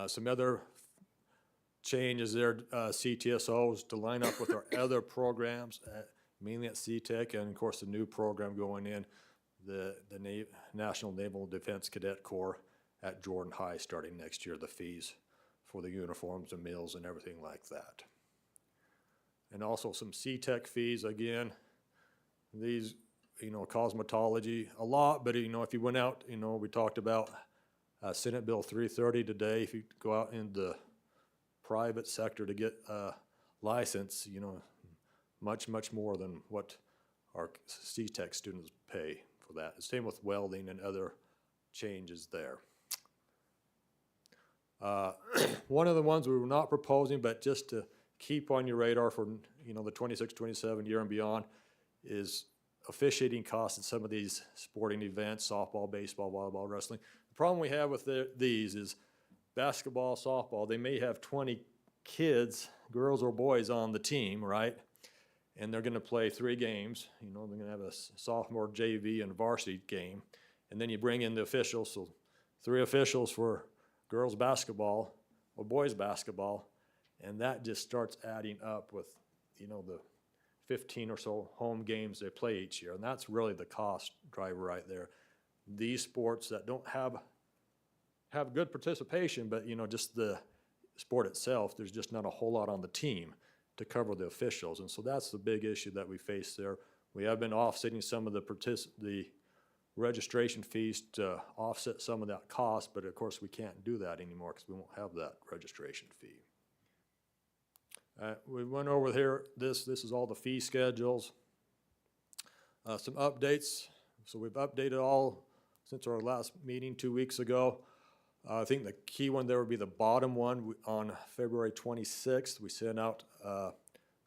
Some other changes there, CTSOs to line up with our other programs, mainly at CTEC, and of course the new program going in, the National Naval Defense Cadet Corps at Jordan High starting next year, the fees for the uniforms and meals and everything like that. And also some CTEC fees, again, these, you know, cosmetology, a lot, but, you know, if you went out, you know, we talked about Senate Bill 330 today, if you go out in the private sector to get a license, you know, much more than what our CTEC students pay for that. Same with welding and other changes there. One of the ones we were not proposing, but just to keep on your radar for, you know, the 26-27 year and beyond, is officiating costs at some of these sporting events, softball, baseball, volleyball, wrestling. The problem we have with these is basketball, softball, they may have 20 kids, girls or boys on the team, right? And they're gonna play 3 games. You know, they're gonna have a sophomore JV and varsity game. And then you bring in the officials, so 3 officials for girls basketball or boys basketball, and that just starts adding up with, you know, the 15 or so home games they play each year. And that's really the cost driver right there. These sports that don't have good participation, but, you know, just the sport itself, there's just not a whole lot on the team to cover the officials. And so that's the big issue that we face there. We have been offsetting some of the registration fees to offset some of that cost, but of course we can't do that anymore because we won't have that registration fee. We went over here, this is all the fee schedules. Some updates. So we've updated all since our last meeting 2 weeks ago. I think the key one there would be the bottom one. On February 26th, we sent out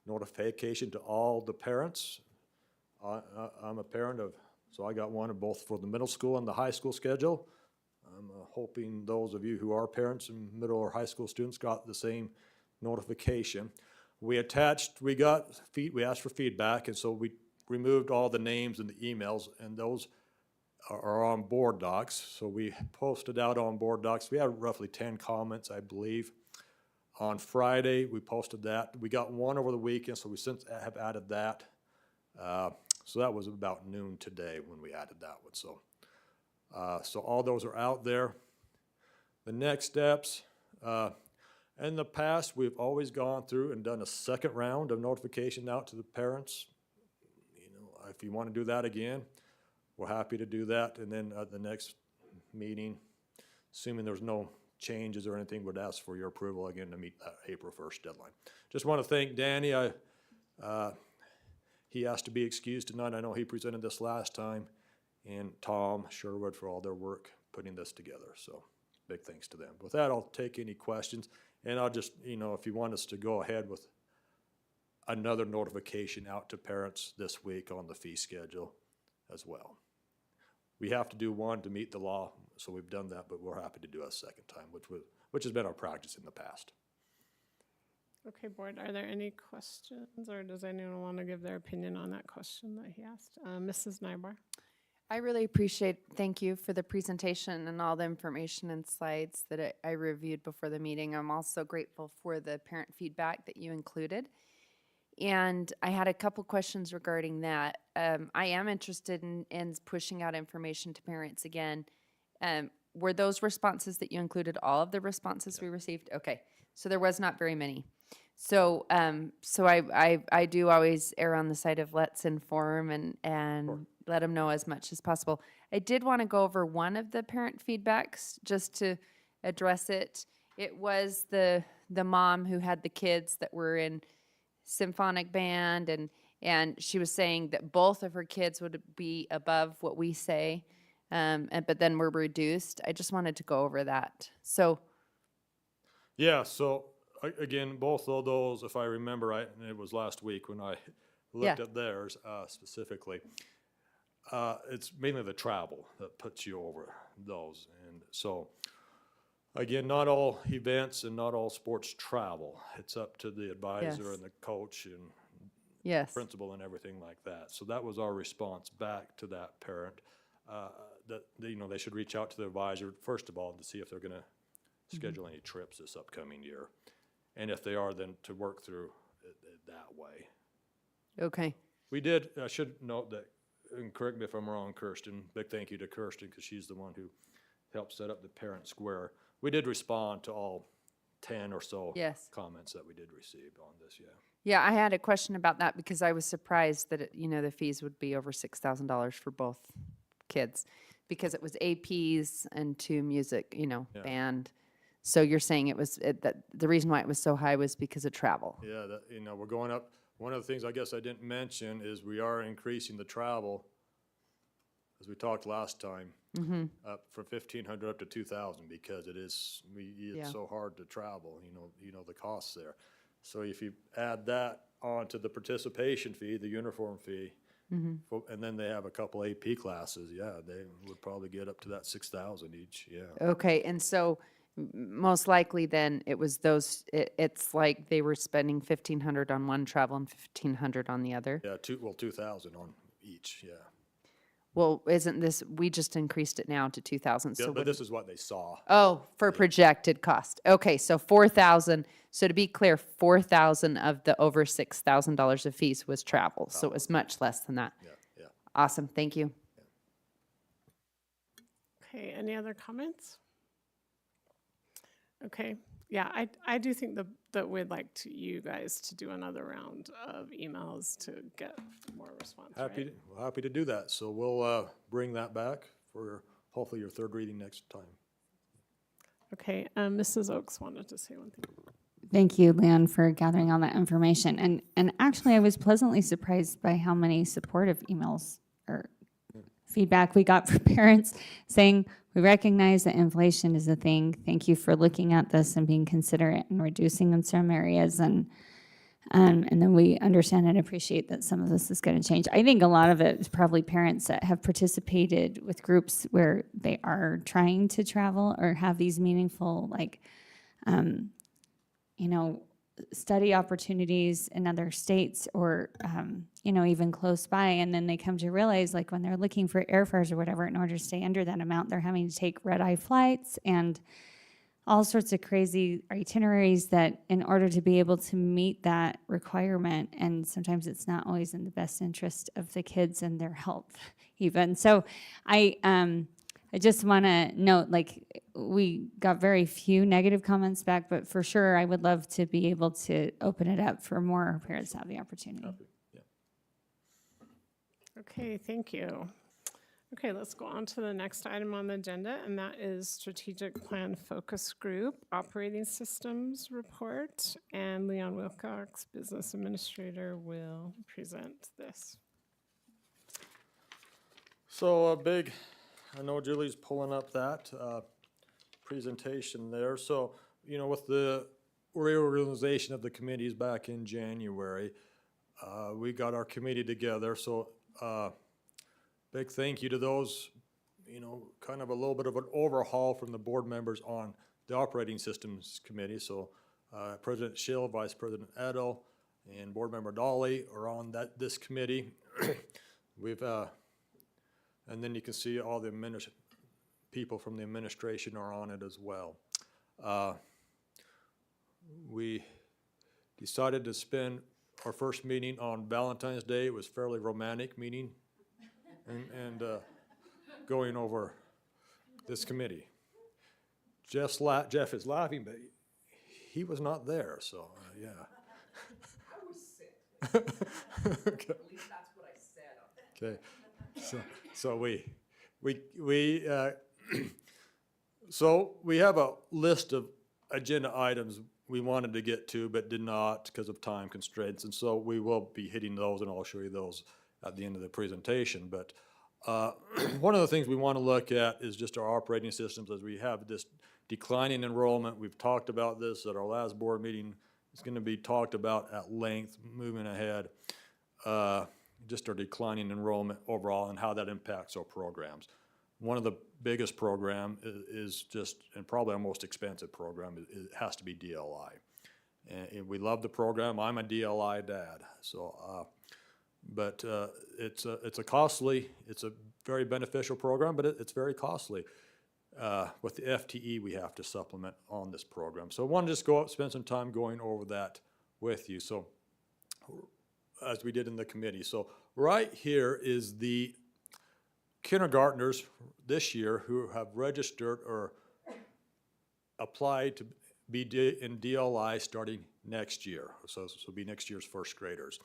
notification to all the parents. I'm a parent of, so I got one of both for the middle school and the high school schedule. I'm hoping those of you who are parents and middle or high school students got the same notification. We asked for feedback, and so we removed all the names and the emails, and those are on board docs. So we posted out on board docs. We had roughly 10 comments, I believe. On Friday, we posted that. We got one over the weekend, so we since have added that. So that was about noon today when we added that one. So all those are out there. The next steps, in the past, we've always gone through and done a second round of notification out to the parents. You know, if you want to do that again, we're happy to do that. And then at the next meeting, assuming there's no changes or anything, would ask for your approval again to meet that April 1st deadline. Just want to thank Danny. He asked to be excused tonight. I know he presented this last time, and Tom Sherwood for all their work putting this together. So big thanks to them. With that, I'll take any questions, and I'll just, you know, if you want us to go ahead with another notification out to parents this week on the fee schedule as well. We have to do one to meet the law, so we've done that, but we're happy to do a second time, which has been our practice in the past.
Okay, board, are there any questions, or does anyone want to give their opinion on that question that he asked? Mrs. Nybar?
I really thank you for the presentation and all the information and slides that I reviewed before the meeting. I'm also grateful for the parent feedback that you included. And I had a couple questions regarding that. I am interested in pushing out information to parents again. Were those responses that you included all of the responses we received? Okay, so there was not very many. So, I do always err on the side of let's inform and let them know as much as possible. I did want to go over one of the parent feedbacks just to address it. It was the mom who had the kids that were in symphonic band, and she was saying that both of her kids would be above what we say, but then were reduced. I just wanted to go over that. So,
Yeah, so again, both of those, if I remember right, and it was last week when I looked
Yeah.
at theirs specifically. It's mainly the travel that puts you over those. And so, again, not all events and not all sports travel. It's up to the advisor
Yes.
and the coach and
yes.
principal and everything like that. So that was our response back to that parent, that, you know, they should reach out to the advisor, first of all, to see if they're gonna schedule any trips this upcoming year. And if they are, then to work through it that way.
Okay.
We did, I should note that, and correct me if I'm wrong, Kirsten, big thank you to Kirsten, because she's the one who helped set up the parent square. We did respond to all 10 or so
Yes.
comments that we did receive on this, yeah.
Yeah, I had a question about that because I was surprised that, the fees would be over $6,000 for both kids because it was APs and 2 music,
Yeah.
band. So you're saying that the reason why it was so high was because of travel?
Yeah, that, we're going up. One of the things I guess I didn't mention is we are increasing the travel, as we talked last time, up from 1,500 up to 2,000 because it's
Yeah.
so hard to travel, the costs there. So if you add that onto the participation fee, the uniform fee, and then they have a couple AP classes, yeah, they would probably get up to that 6,000 each, yeah.
Okay, and so most likely then it was it's like they were spending 1,500 on one travel and 1,500 on the other?
Yeah, 2,000 on each, yeah.
Well, we just increased it now to 2,000,
Yeah,
so
but this is what they saw.
oh, for projected cost. Okay, so 4,000. So to be clear, 4,000 of the over $6,000 of fees was travel. So it was much less than that.
Yeah, yeah.
Awesome, thank you.
Okay, any other comments? Okay, yeah, I do think that we'd like you guys to do another round of emails to get more response, right?
Happy to do that. So we'll bring that back for hopefully your third reading next time.
Okay, Mrs. Oaks wanted to say one thing.
Thank you, Leon, for gathering all that information. And actually, I was pleasantly surprised by how many supportive emails or feedback we got from parents saying, we recognize that inflation is a thing. Thank you for looking at this and being considerate and reducing in some areas. And then we understand and appreciate that some of this is going to change. I think a lot of it is probably parents that have participated with groups where they are trying to travel or have these meaningful, study opportunities in other states or, even close by. And then they come to realize, like, when they're looking for airfares or whatever, in order to stay under that amount, they're having to take red-eye flights and all sorts of crazy itineraries that in order to be able to meet that requirement, and sometimes it's not always in the best interest of the kids and their health even. So I just want to note, we got very few negative comments back, but for sure, I would love to be able to open it up for more parents to have the opportunity.
Yeah.
Okay, thank you. Okay, let's go on to the next item on the agenda, and that is Strategic Plan Focus Group Operating Systems Report. And Leon Wilcox, Business Administrator, will present this.
So I know Julie's pulling up that presentation there. So, with the reorganization of the committees back in January, we got our committee together. So big thank you to those, kind of a little bit of an overhaul from the board members on the Operating Systems Committee. So President Schill, Vice President Edel, and Board Member Dolly are on this committee. We've and then you can see all the people from the administration are on it as well. We decided to spend our first meeting on Valentine's Day. It was fairly romantic meeting and going over this committee. Jeff is laughing, but he was not there, so, yeah. I was sick. Okay. At least that's what I said. Okay, so so we have a list of agenda items we wanted to get to, but did not because of time constraints, and so we will be hitting those, and I'll show you those at the end of the presentation, but one of the things we want to look at is just our operating systems as we have this declining enrollment. We've talked about this at our last board meeting. It's going to be talked about at length moving ahead. Just our declining enrollment overall and how that impacts our programs. One of the biggest program is just, and probably our most expensive program, it has to be DLI. And we love the program. I'm a DLI dad, so but it's a costly, it's a very beneficial program, but it's very costly. With the FTE we have to supplement on this program. So I want to just go up, spend some time going over that with you. So as we did in the committee. So right here is the kindergartners this year who have registered or applied to be in DLI starting next year. So this will be next year's first graders.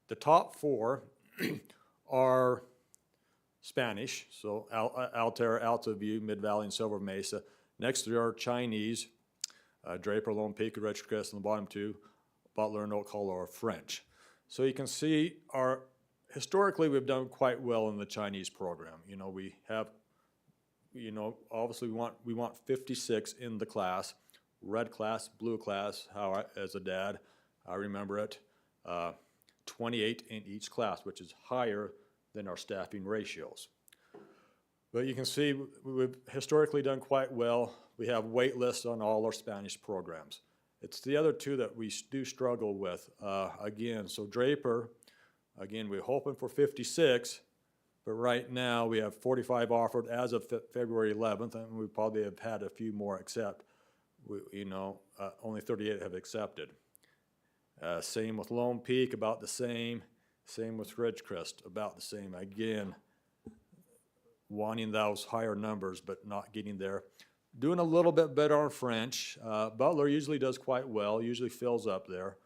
The top four are Spanish, so Altair, Altaview, Mid-Valley, and Silver Mesa. Next there are Chinese, Draper, Lone Peak, Ridgecrest, and the bottom two, Butler and Oak Hollow, are French. So you can see historically we've done quite well in the Chinese program. You know, we have, you know, obviously we want 56 in the class, red class, blue class, as a dad, I remember it, 28 in each class, which is higher than our staffing ratios. But you can see we've historically done quite well. We have wait lists on all our Spanish programs. It's the other two that we do struggle with. Again, so Draper, again, we're hoping for 56, but right now we have 45 offered as of February 11th, and we probably have had a few more accept. Only 38 have accepted. Same with Lone Peak, about the same. Same with Ridgecrest, about the same. Again, wanting those higher numbers, but not getting there. Doing a little bit better on French. Butler usually does quite well, usually fills up there.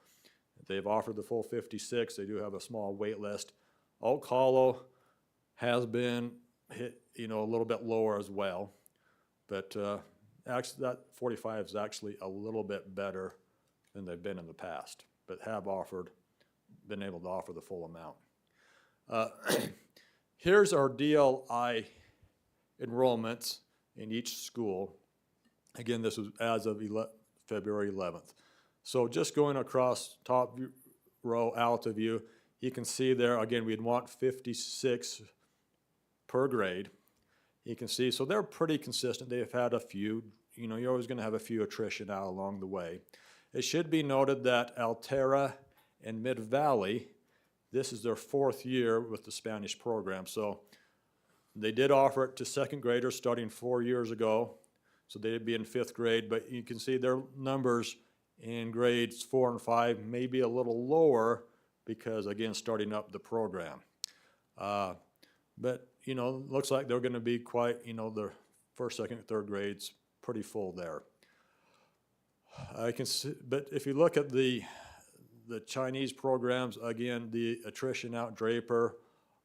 They've offered the full 56. They do have a small wait list. Oak Hollow has been hit, a little bit lower as well. But actually, that 45 is actually a little bit better than they've been in the past, but have been able to offer the full amount. Here's our DLI enrollments in each school. Again, this was as of February 11th. So just going across top row, Altaview, you can see there, again, we'd want 56 per grade. You can see, so they're pretty consistent. They've had a few, you're always gonna have a few attrition out along the way. It should be noted that Altera and Mid-Valley, this is their 4th year with the Spanish program. So they did offer it to second graders starting 4 years ago. So they'd be in 5th grade, but you can see their numbers in grades 4 and 5 may be a little lower because, again, starting up the program. But, looks like they're gonna be quite, their 1st, 2nd, 3rd grades pretty full there. I can see, but if you look at the Chinese programs, again, the attrition out Draper,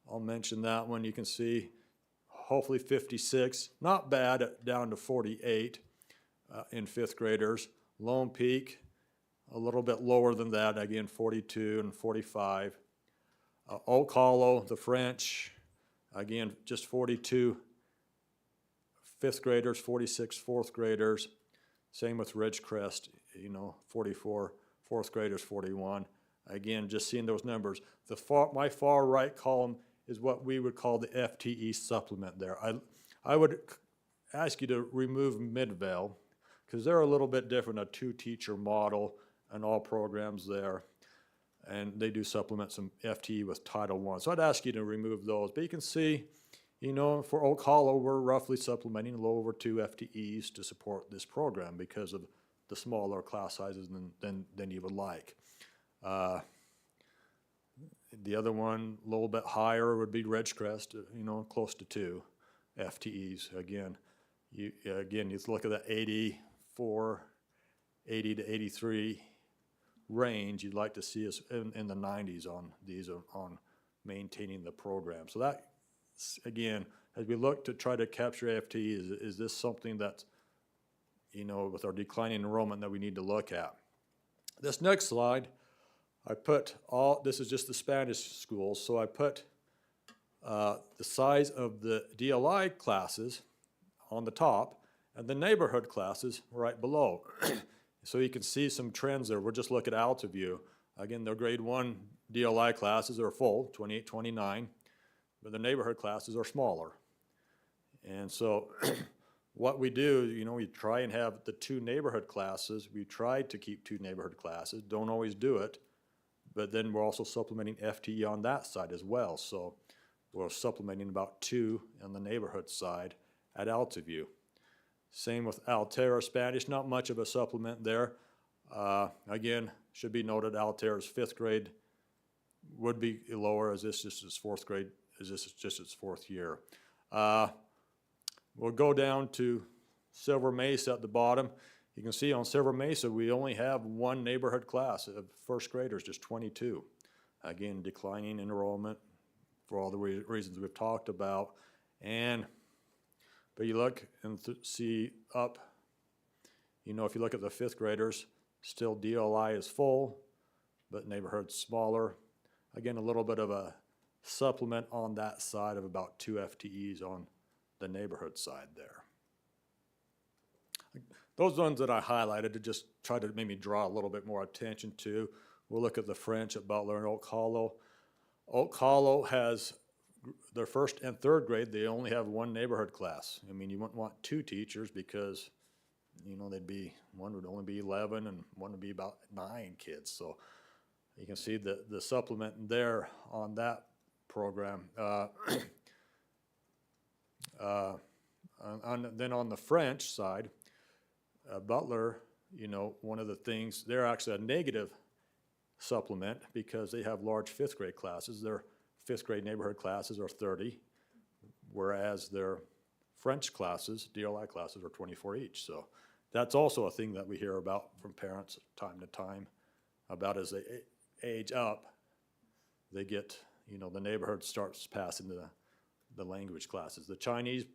I'll mention that one. You can see hopefully 56, not bad, down to 48 in 5th graders. Lone Peak, a little bit lower than that, again, 42 and 45. Oak Hollow, the French, again, just 42 5th graders, 46 4th graders. Same with Ridgecrest, 44 4th graders, 41. Again, just seeing those numbers. My far right column is what we would call the FTE supplement there. I would ask you to remove Midvale because they're a little bit different, a 2-teacher model and all programs there. And they do supplement some FTE with Title I. So I'd ask you to remove those. But you can see, for Oak Hollow, we're roughly supplementing a little over 2 FTEs to support this program because of the smaller class sizes than you would like. The other one, a little bit higher, would be Ridgecrest, close to 2 FTEs. Again, you look at that 80 to 83 range, you'd like to see us in the 90s on these, on maintaining the program. So that, again, as we look to try to capture FTE, is this something that, with our declining enrollment, that we need to look at? This next slide, I put this is just the Spanish schools, so I put the size of the DLI classes on the top and the neighborhood classes right below. So you can see some trends there. We'll just look at Altaview. Again, their grade 1 DLI classes are full, 28, 29, but the neighborhood classes are smaller. And so what we do, we try and have the 2 neighborhood classes. We try to keep 2 neighborhood classes, don't always do it, but then we're also supplementing FTE on that side as well. So we're supplementing about 2 on the neighborhood side at Altaview. Same with Altera Spanish, not much of a supplement there. Again, should be noted, Altera's 5th grade would be lower, as this is its 4th grade, as this is just its 4th year. We'll go down to Silver Mesa at the bottom. You can see on Silver Mesa, we only have 1 neighborhood class of 1st graders, just 22. Again, declining enrollment for all the reasons we've talked about. But you look and see up, if you look at the 5th graders, still DLI is full, but neighborhood's smaller. Again, a little bit of a supplement on that side of about 2 FTEs on the neighborhood side there. Those ones that I highlighted to just try to maybe draw a little bit more attention to. We'll look at the French at Butler and Oak Hollow. Oak Hollow has their 1st and 3rd grade, they only have 1 neighborhood class. I mean, you wouldn't want 2 teachers because, one would only be 11 and one would be about 9 kids. So you can see the supplement there on that program. Then on the French side, Butler, one of the things, they're actually a negative supplement because they have large 5th grade classes. Their 5th grade neighborhood classes are 30, whereas their French classes, DLI classes, are 24 each. So that's also a thing that we hear about from parents time to time, about as they age up, they get, the neighborhood starts passing the language classes. The Chinese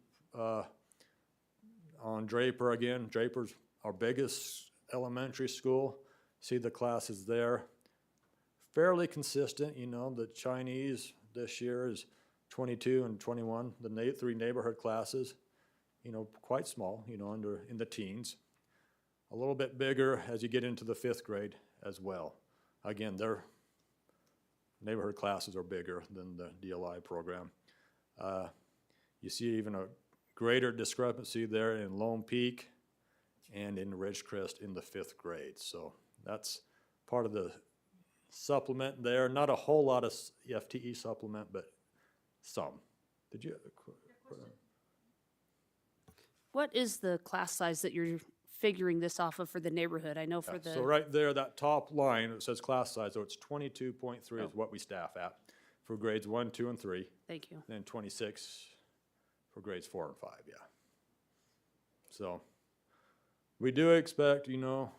on Draper, again, Draper's our biggest elementary school. See the classes there. Fairly consistent, the Chinese this year is 22 and 21. The 3 neighborhood classes, quite small, in the teens. A little bit bigger as you get into the 5th grade as well. Again, their neighborhood classes are bigger than the DLI program. You see even a greater discrepancy there in Lone Peak and in Ridgecrest in the 5th grade. So that's part of the supplement there. Not a whole lot of FTE supplement, but some. Did you have a question?
What is the class size that you're figuring this off of for the neighborhood? I know for the.
So right there, that top line, it says class size, so it's 22.3 is what we staff at for grades 1, 2, and 3.
Thank you.
Then 26 for grades 4 and 5, yeah. So we do expect, well,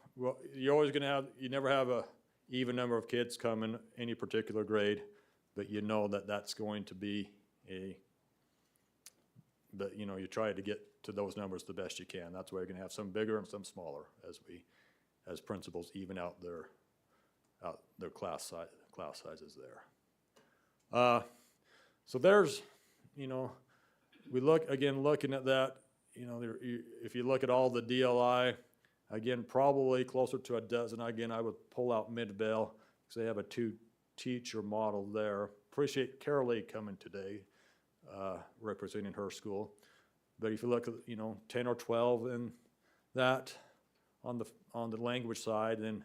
you're always gonna have, you never have a even number of kids come in any particular grade, but that's going to be but you try to get to those numbers the best you can. That's why you're gonna have some bigger and some smaller as principals even out their class sizes there. So there's, looking at that, if you look at all the DLI, again, probably closer to a dozen. Again, I would pull out Midvale because they have a 2-teacher model there. Appreciate Carol Lee coming today, representing her school. But if you look at, 10 or 12 in that on the language side, then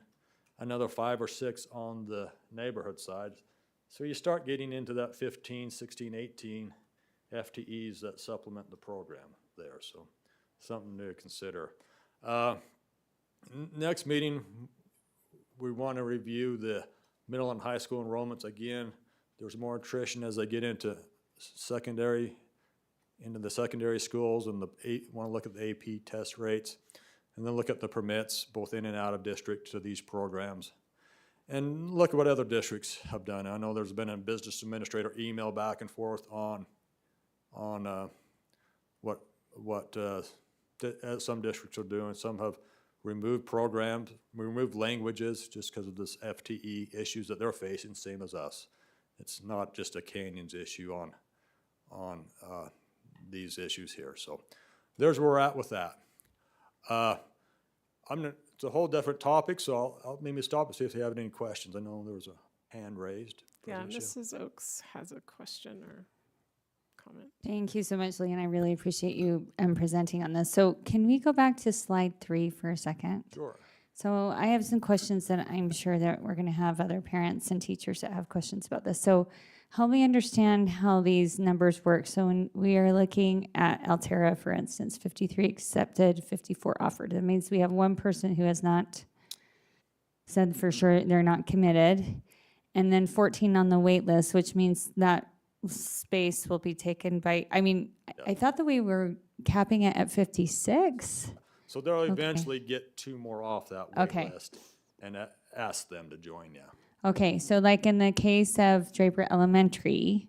another 5 or 6 on the neighborhood side. So you start getting into that 15, 16, 18 FTEs that supplement the program there. So something to consider. Next meeting, we want to review the middle and high school enrollments again. There's more attrition as they get into the secondary schools, and want to look at the AP test rates. And then look at the permits, both in and out of district, to these programs. And look at what other districts have done. I know there's been a business administrator email back and forth on what some districts are doing. Some have removed programs, removed languages just because of this FTE issues that they're facing, same as us. It's not just a Canyons issue on these issues here. So there's where we're at with that. It's a whole different topic, so I'll maybe stop and see if they have any questions. I know there was a hand raised. for
Yeah,
this issue.
Mrs. Oaks has a question or comment.
Thank you so much, Lee, and I really appreciate you presenting on this. So can we go back to slide 3 for a second?
Sure.
So I have some questions that I'm sure that we're going to have other parents and teachers that have questions about this. So help me understand how these numbers work. So when we are looking at Altera, for instance, 53 accepted, 54 offered. That means we have one person who has not said for sure they're not committed. And then 14 on the wait list, which means that space will be taken by, I thought that we were capping it at 56.
So they'll
Okay.
eventually get 2 more off that wait
Okay.
list and ask them to join, yeah.
Okay, so like in the case of Draper Elementary,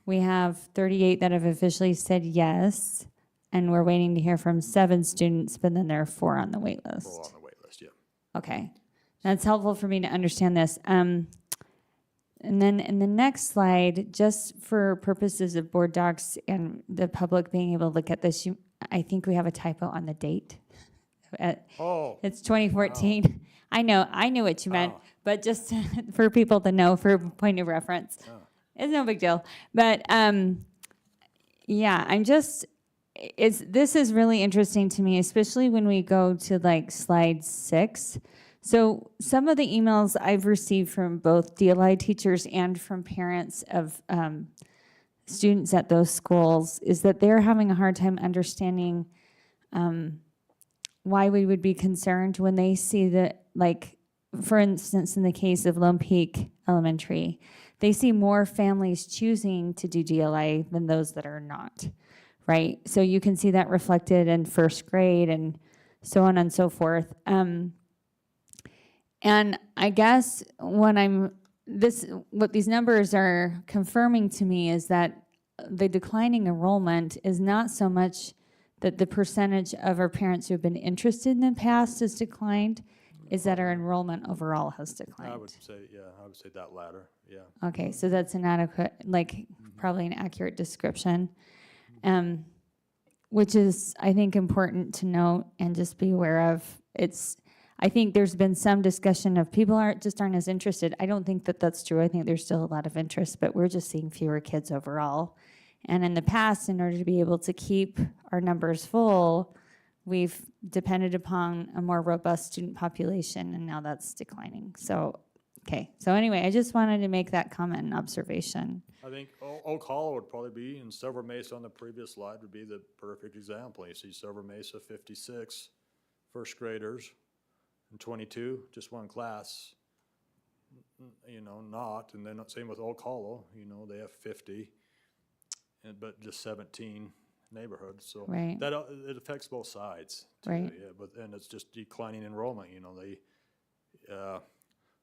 we have 38 that have officially said yes, and we're waiting to hear from 7 students, but then there are 4 on the wait
4
list.
on the wait list, yeah.
Okay, that's helpful for me to understand this. And then in the next slide, just for purposes of board docs and the public being able to look at this, I think we have a typo on the date.
Oh,
It's 2014. I knew what you meant,
Oh.
but just for people to know for point of reference. It's no big deal. But yeah, this is really interesting to me, especially when we go to like slide 6. So some of the emails I've received from both DLI teachers and from parents of students at those schools is that they're having a hard time understanding why we would be concerned when they see that, like, for instance, in the case of Lone Peak Elementary, they see more families choosing to do DLA than those that are not, right? So you can see that reflected in first grade and so on and so forth. And I guess what these numbers are confirming to me is that the declining enrollment is not so much that the percentage of our parents who have been interested in the past has declined, is that our enrollment overall has declined.
I would say that latter, yeah.
Okay, so that's an adequate, probably an accurate description. Which is, I think, important to note and just be aware of. I think there's been some discussion of people aren't as interested. I don't think that that's true. I think there's still a lot of interest, but we're just seeing fewer kids overall. And in the past, in order to be able to keep our numbers full, we've depended upon a more robust student population, and now that's declining. So, okay. So anyway, I just wanted to make that comment and observation.
I think Oak Hollow would probably be, and Silver Mesa on the previous slide would be the perfect example. You see Silver Mesa, 56 first graders, and 22, just one class, not. And then same with Oak Hollow, they have 50, but just 17 neighborhoods. So
Right.
that it affects both sides. Too,
Right.
yeah, but then it's just declining enrollment.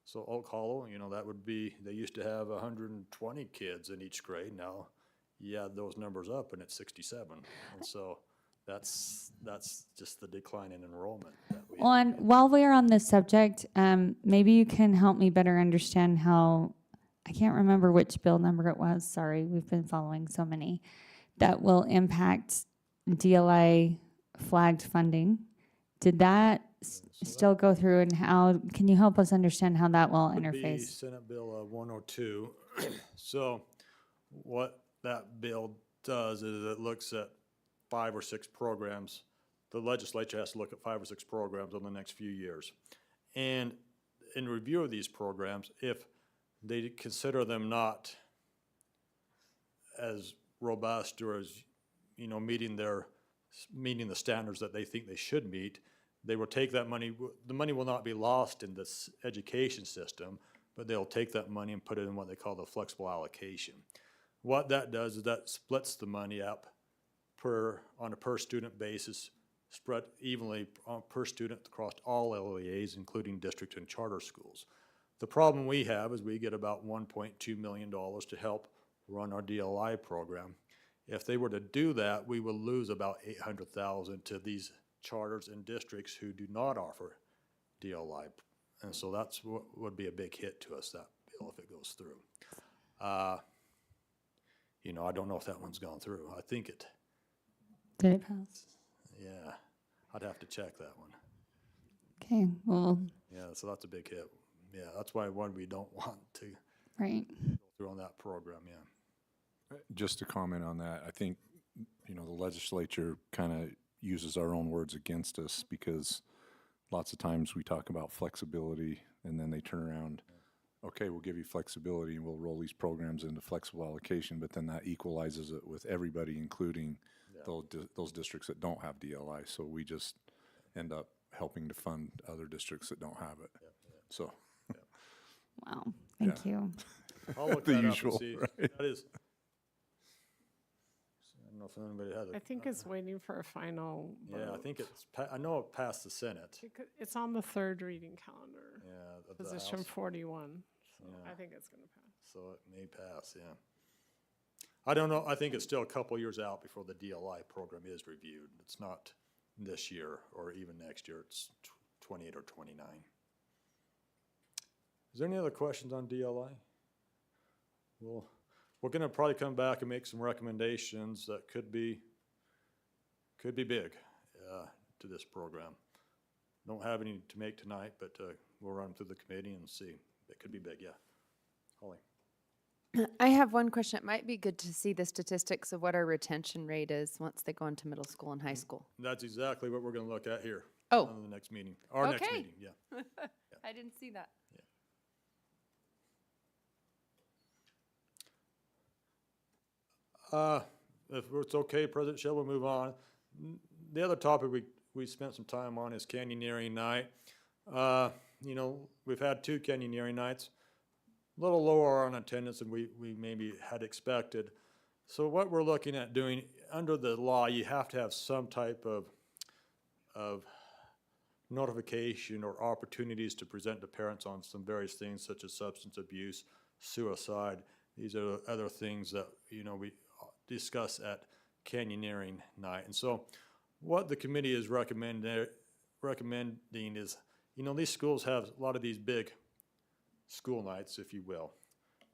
So Oak Hollow, that would be, they used to have 120 kids in each grade. Now, you add those numbers up and it's 67. And so that's just the decline in enrollment that we
Well, and while we're on this subject, maybe you can help me better understand how, I can't remember which bill number it was, sorry, we've been following so many, that will impact DLI flagged funding. Did that still go through, and how, can you help us understand how that will
would be
interface?
Senate Bill 102. So what that bill does is it looks at 5 or 6 programs. The legislature has to look at 5 or 6 programs over the next few years. And in review of these programs, if they consider them not as robust or as, meeting the standards that they think they should meet, they will take that money. The money will not be lost in this education system, but they'll take that money and put it in what they call the flexible allocation. What that does is that splits the money up on a per student basis, spread evenly per student across all LEAs, including district and charter schools. The problem we have is we get about $1.2 million to help run our DLI program. If they were to do that, we will lose about $800,000 to these charters and districts who do not offer DLI. And so that's what would be a big hit to us, that bill, if it goes through. You know, I don't know if that one's gone through. I think it,
Did it pass?
yeah, I'd have to check that one.
Okay, well,
Yeah, so that's a big hit. Yeah, that's why one we don't want to
right.
go through on that program, yeah.
Just to comment on that, I think, you know, the legislature kind of uses our own words against us because lots of times we talk about flexibility and then they turn around, okay, we'll give you flexibility and we'll roll these programs into flexible allocation, but then that equalizes it with everybody, including those districts that don't have DLI. So we just end up helping to fund other districts that don't have it. So.
Wow, thank you.
I'll look
The
that
usual,
up and see.
right?
That is. I don't know if anybody has it.
I think it's waiting for a final vote.
Yeah, I think it's, I know it passed the Senate.
It's on the third reading calendar,
Yeah. of the
position
House.
41, so
Yeah.
I think it's gonna pass.
So it may pass, yeah. I don't know, I think it's still a couple years out before the DLI program is reviewed. It's not this year or even next year, it's 28 or 29. Is there any other questions on DLI? Well, we're gonna probably come back and make some recommendations that could be big to this program. Don't have any to make tonight, but we'll run them through the committee and see. It could be big, yeah. Holly?
I have one question. It might be good to see the statistics of what our retention rate is once they go into middle school and high school.
That's exactly what we're gonna look at here.
Oh.
On the next meeting, our next
Okay.
meeting, yeah.
I didn't see that.
If it's okay, President Shell, we'll move on. The other topic we spent some time on is canyoneering night. You know, we've had 2 canyoneering nights, a little lower on attendance than we maybe had expected. So what we're looking at doing, under the law, you have to have some type of notification or opportunities to present to parents on some various things such as substance abuse, suicide. These are other things that, you know, we discuss at canyoneering night. And so what the committee is recommending is, you know, these schools have a lot of these big school nights, if you will,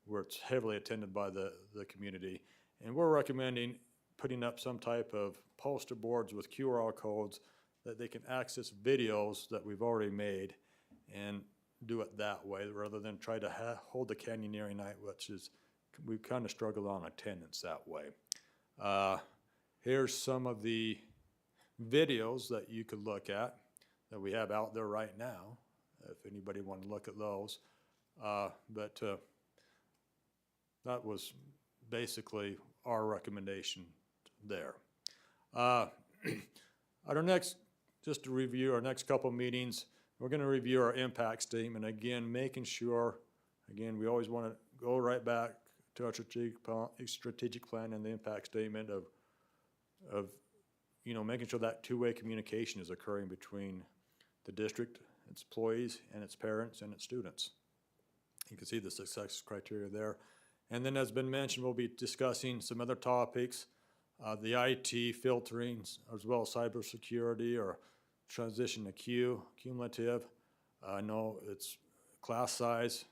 where it's heavily attended by the community. And we're recommending putting up some type of poster boards with QR codes that they can access videos that we've already made and do it that way rather than try to hold the canyoneering night, which is, we kind of struggled on attendance that way. Here's some of the videos that you could look at that we have out there right now, if anybody wanted to look at those. But that was basically our recommendation there. At our next, just to review our next couple meetings, we're going to review our impact statement again, making sure, again, we always want to go right back to our strategic plan and the impact statement of you know, making sure that two-way communication is occurring between the district, its employees, and its parents and its students. You can see the success criteria there. And then, as been mentioned, we'll be discussing some other topics, the IT filtering, as well as cybersecurity or transition to cumulative. I know it's class size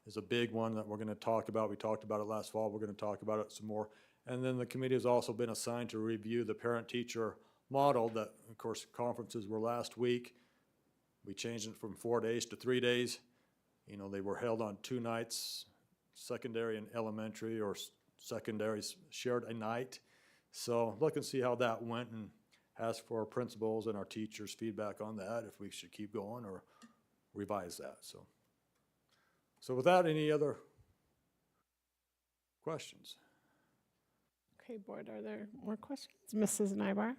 is a big one that we're going to talk about. We talked about it last fall. We're going to talk about it some more. And then the committee has also been assigned to review the parent-teacher model that, of course, conferences were last week. We changed it from 4 days to 3 days. You know, they were held on 2 nights, secondary and elementary, or secondaries shared a night. So look and see how that went and ask for our principals and our teachers' feedback on that, if we should keep going or revise that. So without any other questions?
Okay, board, are there more questions? Mrs. Nybar?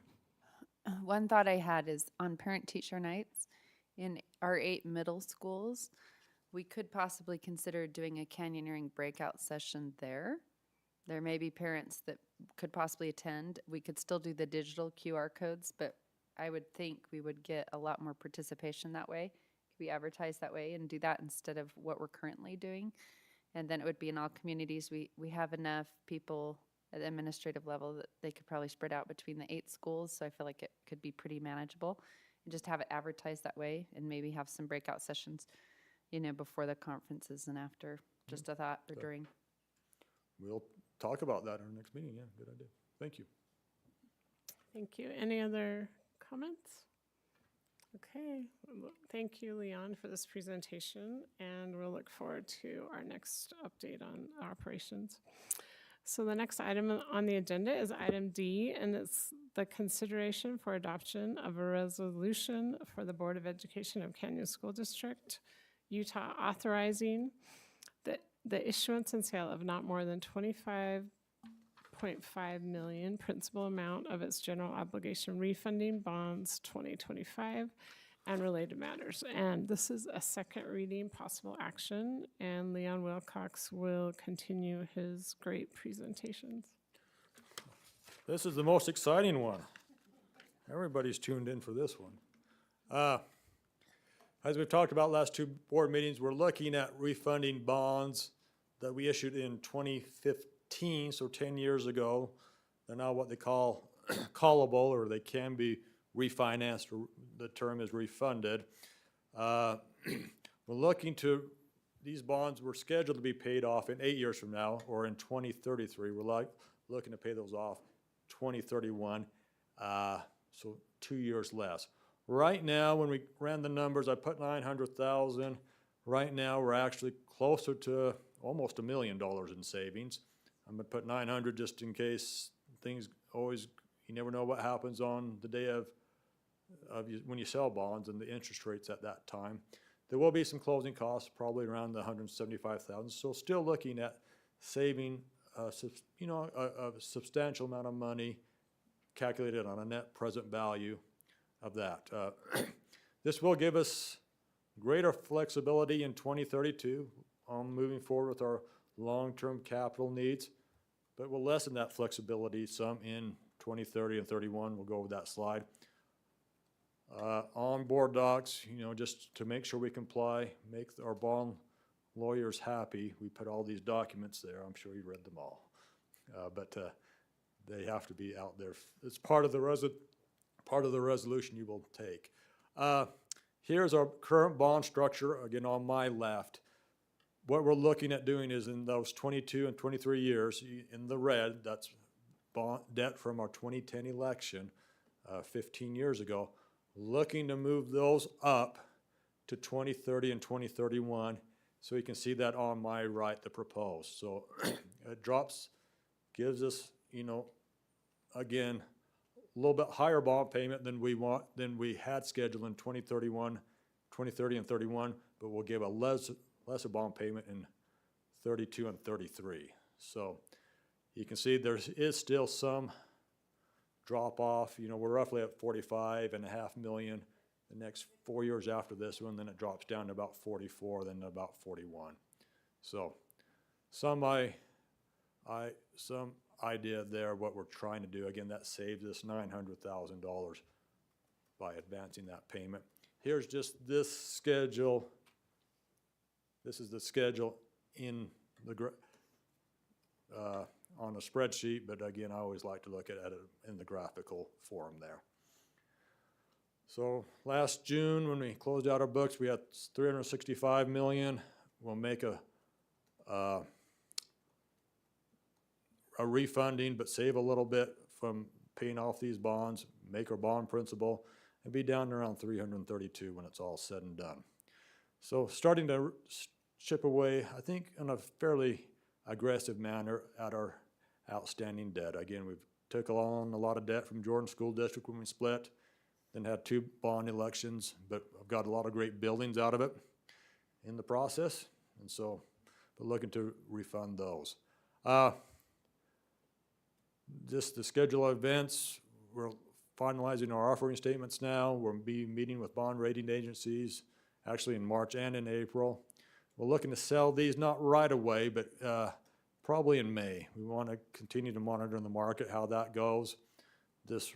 One thought I had is on parent-teacher nights in our 8 middle schools, we could possibly consider doing a canyoneering breakout session there. There may be parents that could possibly attend. We could still do the digital QR codes, but I would think we would get a lot more participation that way. Could we advertise that way and do that instead of what we're currently doing? And then it would be in all communities. We have enough people at the administrative level that they could probably spread out between the 8 schools. So I feel like it could be pretty manageable and just have it advertised that way and maybe have some breakout sessions, before the conferences and after. Just a thought or during.
We'll talk about that in our next meeting. Yeah, good idea. Thank you.
Thank you. Any other comments? Okay, thank you, Leon, for this presentation, and we'll look forward to our next update on operations. So the next item on the agenda is item D, and it's the consideration for adoption of a resolution for the Board of Education of Canyon School District, Utah, authorizing the issuance and sale of not more than 25.5 million principal amount of its general obligation refunding bonds 2025 and related matters. And this is a second reading, possible action, and Leon Wilcox will continue his great presentations.
This is the most exciting one. Everybody's tuned in for this one. As we've talked about last 2 board meetings, we're looking at refunding bonds that we issued in 2015, so 10 years ago. They're now what they call callable, or they can be refinanced, or the term is refunded. We're looking to, these bonds were scheduled to be paid off in 8 years from now, or in 2033. We're looking to pay those off 2031, so 2 years less. Right now, when we ran the numbers, I put 900,000. Right now, we're actually closer to almost $1 million in savings. I'm gonna put 900 just in case things always, you never know what happens on the day of when you sell bonds and the interest rates at that time. There will be some closing costs, probably around the 175,000. So still looking at saving, a substantial amount of money calculated on a net present value of that. This will give us greater flexibility in 2032 on moving forward with our long-term capital needs, but we'll lessen that flexibility some in 2030 and 31. We'll go over that slide. On board docs, just to make sure we comply, make our bond lawyers happy, we put all these documents there. I'm sure you read them all. But they have to be out there. It's part of the resolution you will take. Here's our current bond structure, again, on my left. What we're looking at doing is in those 22 and 23 years, in the red, that's bond debt from our 2010 election, 15 years ago, looking to move those up to 2030 and 2031. So you can see that on my right, the proposed. So it drops, gives us, again, a little bit higher bond payment than we had scheduled in 2030 and 31, but we'll give a lesser bond payment in 32 and 33. So you can see there is still some drop off. We're roughly at 45.5 million the next 4 years after this one, then it drops down to about 44, then about 41. So some idea there what we're trying to do. Again, that saves us $900,000 by advancing that payment. Here's just this schedule. This is the schedule in the on a spreadsheet, but again, I always like to look at it in the graphical form there. So last June, when we closed out our books, we had 365 million. We'll make a refunding, but save a little bit from paying off these bonds, make our bond principal, and be down around 332 when it's all said and done. So starting to chip away, I think, in a fairly aggressive manner at our outstanding debt. Again, we've took on a lot of debt from Jordan School District when we split, then had 2 bond elections, but I've got a lot of great buildings out of it in the process, and so we're looking to refund those. Just the schedule of events, we're finalizing our offering statements now. We'll be meeting with bond rating agencies actually in March and in April. we're looking to sell these not right away, but probably in May. We want to continue to monitor in the market how that goes. This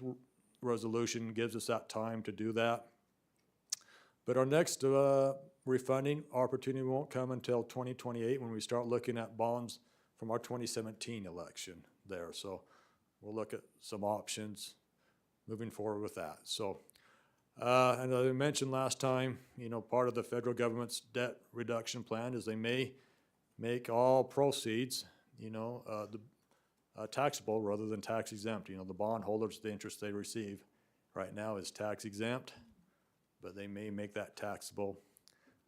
resolution gives us that time to do that. But our next refunding opportunity won't come until 2028 when we start looking at bonds from our 2017 election there. So we'll look at some options moving forward with that. So, and as I mentioned last time, you know, part of the federal government's debt reduction plan is they may make all proceeds, you know, taxable rather than tax exempt. You know, the bondholders, the interest they receive right now is tax exempt, but they may make that taxable.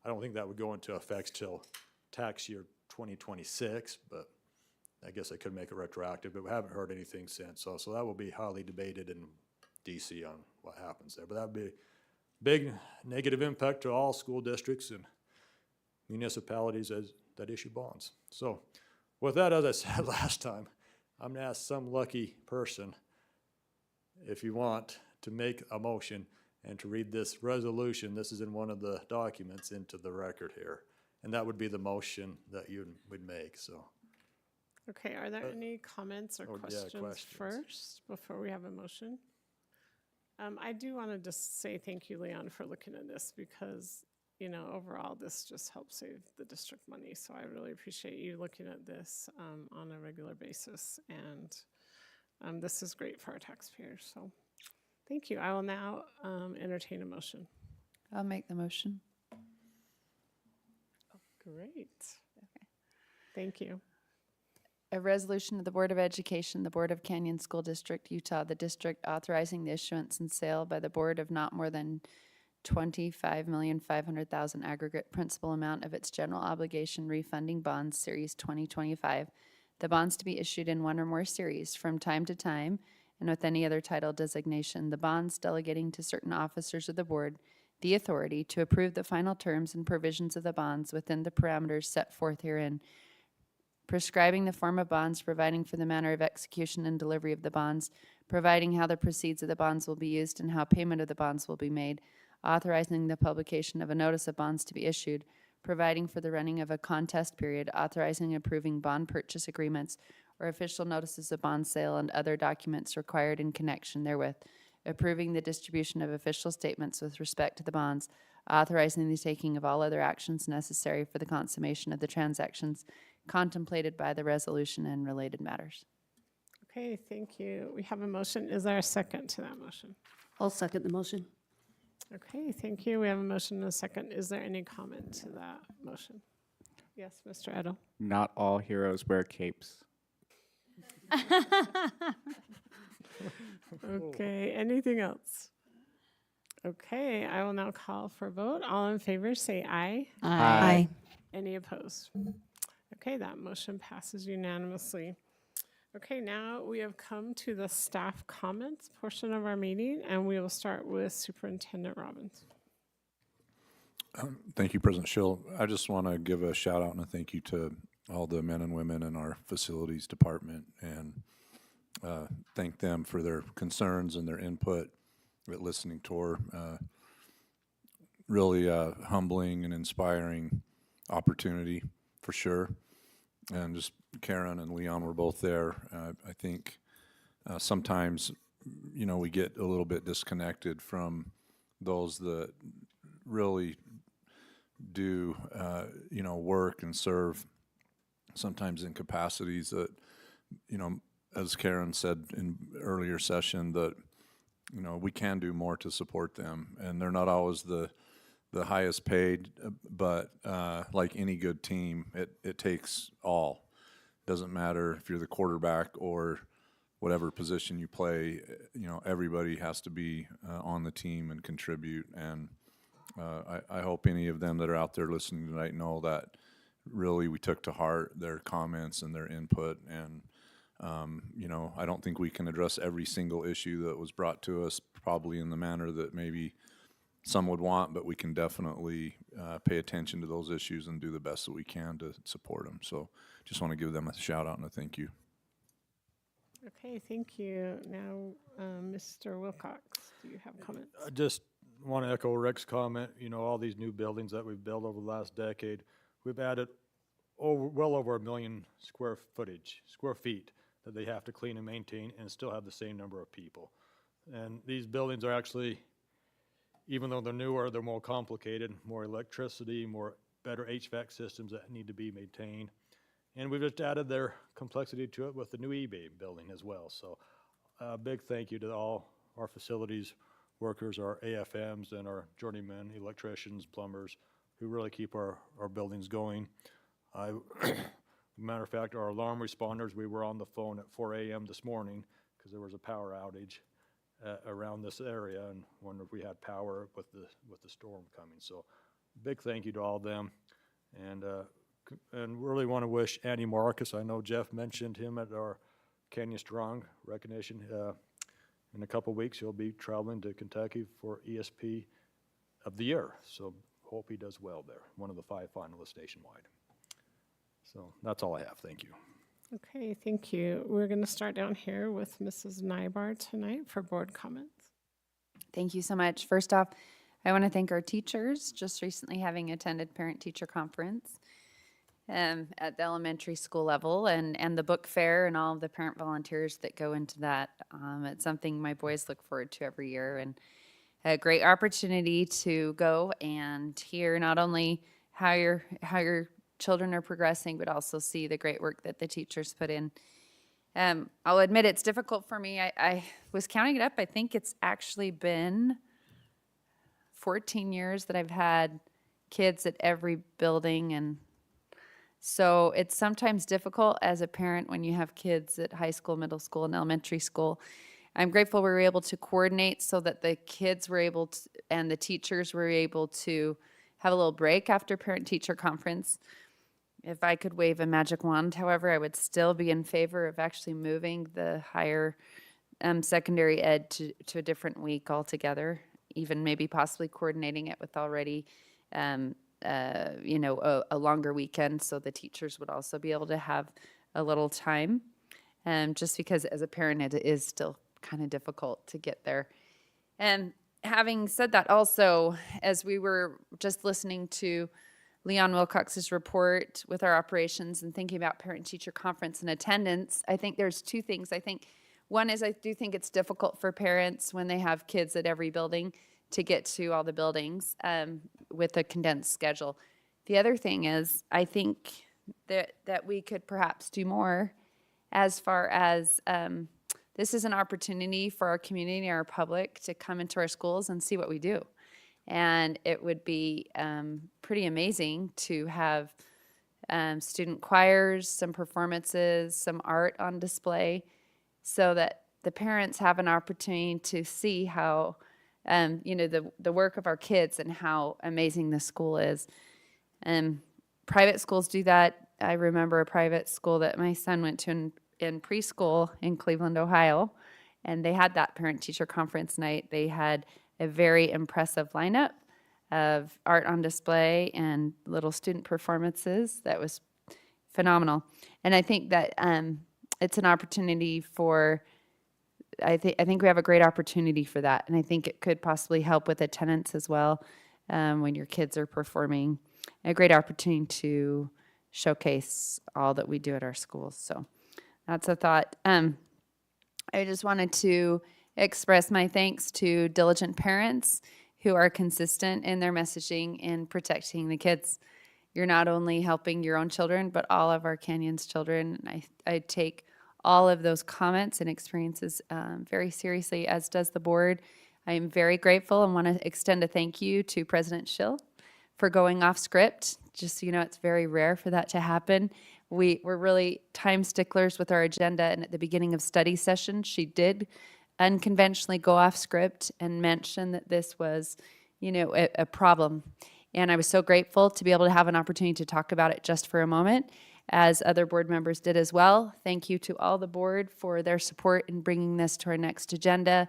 I don't think that would go into effect till tax year 2026, but I guess they could make it retroactive, but we haven't heard anything since. So that will be highly debated in DC on what happens there. But that would be a big negative impact to all school districts and municipalities that issue bonds. So with that, as I said last time, I'm gonna ask some lucky person, if you want, to make a motion and to read this resolution. This is in one of the documents into the record here. And that would be the motion that you would make, so.
Okay, are there any comments or questions first before we have a motion? I do want to just say thank you, Leon, for looking at this because, you know, overall, this just helps save the district money. So I really appreciate you looking at this on a regular basis. And this is great for our taxpayers. So thank you. I will now entertain a motion.
I'll make the motion.
Great. Thank you.
A resolution of the Board of Education, the Board of Canyon School District, Utah, the district authorizing the issuance and sale by the board of not more than $25,500,000 aggregate principal amount of its general obligation refunding bonds, Series 2025. The bonds to be issued in one or more series from time to time and with any other title designation. The bonds delegating to certain officers of the board the authority to approve the final terms and provisions of the bonds within the parameters set forth herein, prescribing the form of bonds, providing for the manner of execution and delivery of the bonds, providing how the proceeds of the bonds will be used and how payment of the bonds will be made, authorizing the publication of a notice of bonds to be issued, providing for the running of a contest period, authorizing and approving bond purchase agreements or official notices of bond sale and other documents required in connection therewith, approving the distribution of official statements with respect to the bonds, authorizing the taking of all other actions necessary for the consummation of the transactions contemplated by the resolution and related matters.
Okay, thank you. We have a motion. Is there a second to that motion?
I'll second the motion.
Okay, thank you. We have a motion and a second. Is there any comment to that motion? Yes, Mr. Edel.
Not all heroes wear capes.
Okay, anything else? Okay, I will now call for a vote. All in favor, say aye.
Aye.
Any opposed? Okay, that motion passes unanimously. Okay, now we have come to the staff comments portion of our meeting, and we will start with Superintendent Robbins.
Thank you, President Schill. I just want to give a shout out and a thank you to all the men and women in our facilities department and thank them for their concerns and their input at listening tour. Really humbling and inspiring opportunity for sure. And just Karen and Leon were both there. I think sometimes, you know, we get a little bit disconnected from those that really do, you know, work and serve sometimes in capacities that, you know, as Karen said in earlier session, that, you know, we can do more to support them. And they're not always the highest paid, but like any good team, it takes all. Doesn't matter if you're the quarterback or whatever position you play, you know, everybody has to be on the team and contribute. And I hope any of them that are out there listening tonight know that really we took to heart their comments and their input. And, you know, I don't think we can address every single issue that was brought to us probably in the manner that maybe some would want, but we can definitely pay attention to those issues and do the best that we can to support them. So just want to give them a shout out and a thank you.
Okay, thank you. Now, Mr. Wilcox, do you have comments?
I just want to echo Rick's comment. You know, all these new buildings that we've built over the last decade, we've added well over 1 million square feet that they have to clean and maintain and still have the same number of people. And these buildings are actually, even though they're newer, they're more complicated, more electricity, better HVAC systems that need to be maintained. And we've just added their complexity to it with the new eBay building as well. So a big thank you to all our facilities workers, our AFMs and our journeymen, electricians, plumbers, who really keep our buildings going. Matter of fact, our alarm responders, we were on the phone at 4 a.m. this morning because there was a power outage around this area and wondered if we had power with the storm coming. So big thank you to all of them. And really want to wish Andy Marcus, I know Jeff mentioned him at our Canyon Strong recognition. In a couple weeks, he'll be traveling to Kentucky for ESP of the year. So hope he does well there, one of the 5 finalists nationwide. So that's all I have. Thank you.
Okay, thank you. We're going to start down here with Mrs. Nybar tonight for board comments.
Thank you so much. First off, I want to thank our teachers, just recently having attended parent-teacher conference at the elementary school level, and the book fair and all of the parent volunteers that go into that. It's something my boys look forward to every year, and a great opportunity to go and hear not only how your children are progressing, but also see the great work that the teachers put in. I'll admit it's difficult for me. I was counting it up. I think it's actually been 14 years that I've had kids at every building, and so it's sometimes difficult as a parent when you have kids at high school, middle school, and elementary school. I'm grateful we were able to coordinate so that the kids were able to, and the teachers were able to have a little break after parent-teacher conference. If I could wave a magic wand, however, I would still be in favor of actually moving the higher secondary ed to a different week altogether, even maybe possibly coordinating it with already a longer weekend so the teachers would also be able to have a little time. Just because as a parent, it is still kind of difficult to get there. And having said that, also, as we were just listening to Leon Wilcox's report with our operations and thinking about parent-teacher conference and attendance, I think there's 2 things. I think one is I do think it's difficult for parents when they have kids at every building to get to all the buildings with a condensed schedule. The other thing is I think that we could perhaps do more as far as this is an opportunity for our community, our public, to come into our schools and see what we do. And it would be pretty amazing to have student choirs, some performances, some art on display, so that the parents have an opportunity to see how, the work of our kids and how amazing the school is. Private schools do that. I remember a private school that my son went to in preschool in Cleveland, Ohio, and they had that parent-teacher conference night. They had a very impressive lineup of art on display and little student performances. That was phenomenal. And I think that it's an opportunity for, I think we have a great opportunity for that. And I think it could possibly help with attendance as well when your kids are performing. A great opportunity to showcase all that we do at our schools. So that's a thought. I just wanted to express my thanks to diligent parents who are consistent in their messaging in protecting the kids. You're not only helping your own children, but all of our Canyon's children. I take all of those comments and experiences very seriously, as does the board. I am very grateful and want to extend a thank you to President Schill for going off script. Just so you know, it's very rare for that to happen. We're really time sticklers with our agenda, and at the beginning of study session, she did unconventionally go off script and mention that this was, a problem. And I was so grateful to be able to have an opportunity to talk about it just for a moment, as other board members did as well. Thank you to all the board for their support in bringing this to our next agenda.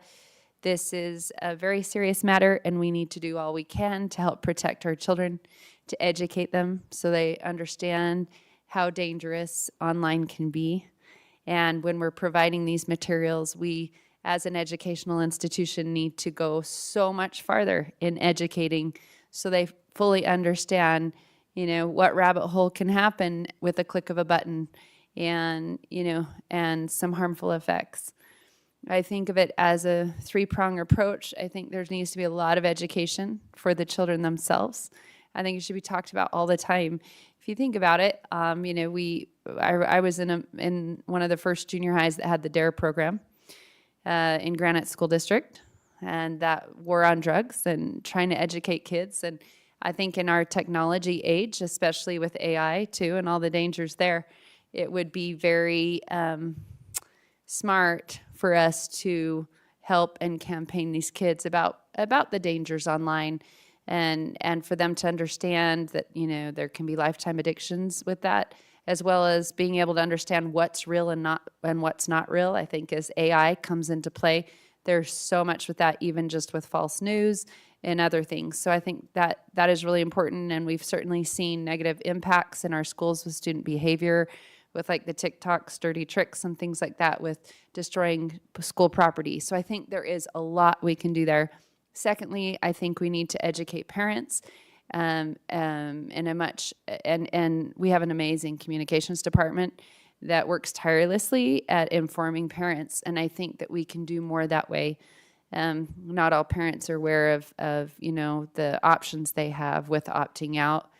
This is a very serious matter, and we need to do all we can to help protect our children, to educate them so they understand how dangerous online can be. And when we're providing these materials, we, as an educational institution, need to go so much farther in educating so they fully understand, what rabbit hole can happen with a click of a button and, and some harmful effects. I think of it as a three-prong approach. I think there needs to be a lot of education for the children themselves. I think it should be talked about all the time. If you think about it, I was in one of the first junior highs that had the DARE program in Granite School District, and that war on drugs and trying to educate kids. And I think in our technology age, especially with AI too, and all the dangers there, it would be very smart for us to help and campaign these kids about the dangers online, and for them to understand that, there can be lifetime addictions with that, as well as being able to understand what's real and what's not real. I think as AI comes into play, there's so much with that, even just with false news and other things. So I think that is really important, and we've certainly seen negative impacts in our schools with student behavior, with like the TikTok dirty tricks and things like that, with destroying school property. So I think there is a lot we can do there. Secondly, I think we need to educate parents and we have an amazing communications department that works tirelessly at informing parents. And I think that we can do more that way. Not all parents are aware of the options they have with opting out.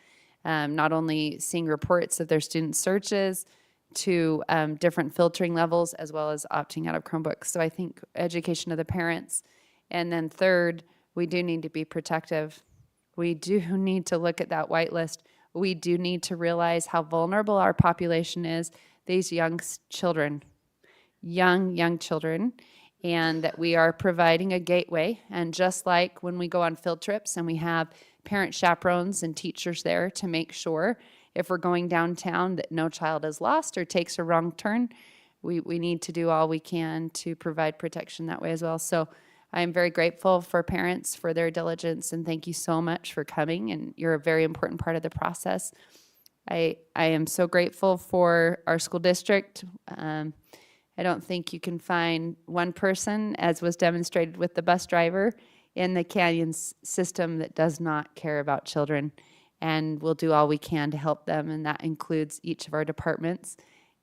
Not only seeing reports of their student searches to different filtering levels, as well as opting out of Chromebooks. So I think education of the parents. And then third, we do need to be protective. We do need to look at that whitelist. We do need to realize how vulnerable our population is, these young children, young children, and that we are providing a gateway. And just like when we go on field trips and we have parent chaperones and teachers there to make sure if we're going downtown that no child is lost or takes a wrong turn, we need to do all we can to provide protection that way as well. So I'm very grateful for parents for their diligence, and thank you so much for coming, and you're a very important part of the process. I am so grateful for our school district. I don't think you can find one person, as was demonstrated with the bus driver, in the Canyon system that does not care about children, and we'll do all we can to help them, and that includes each of our departments,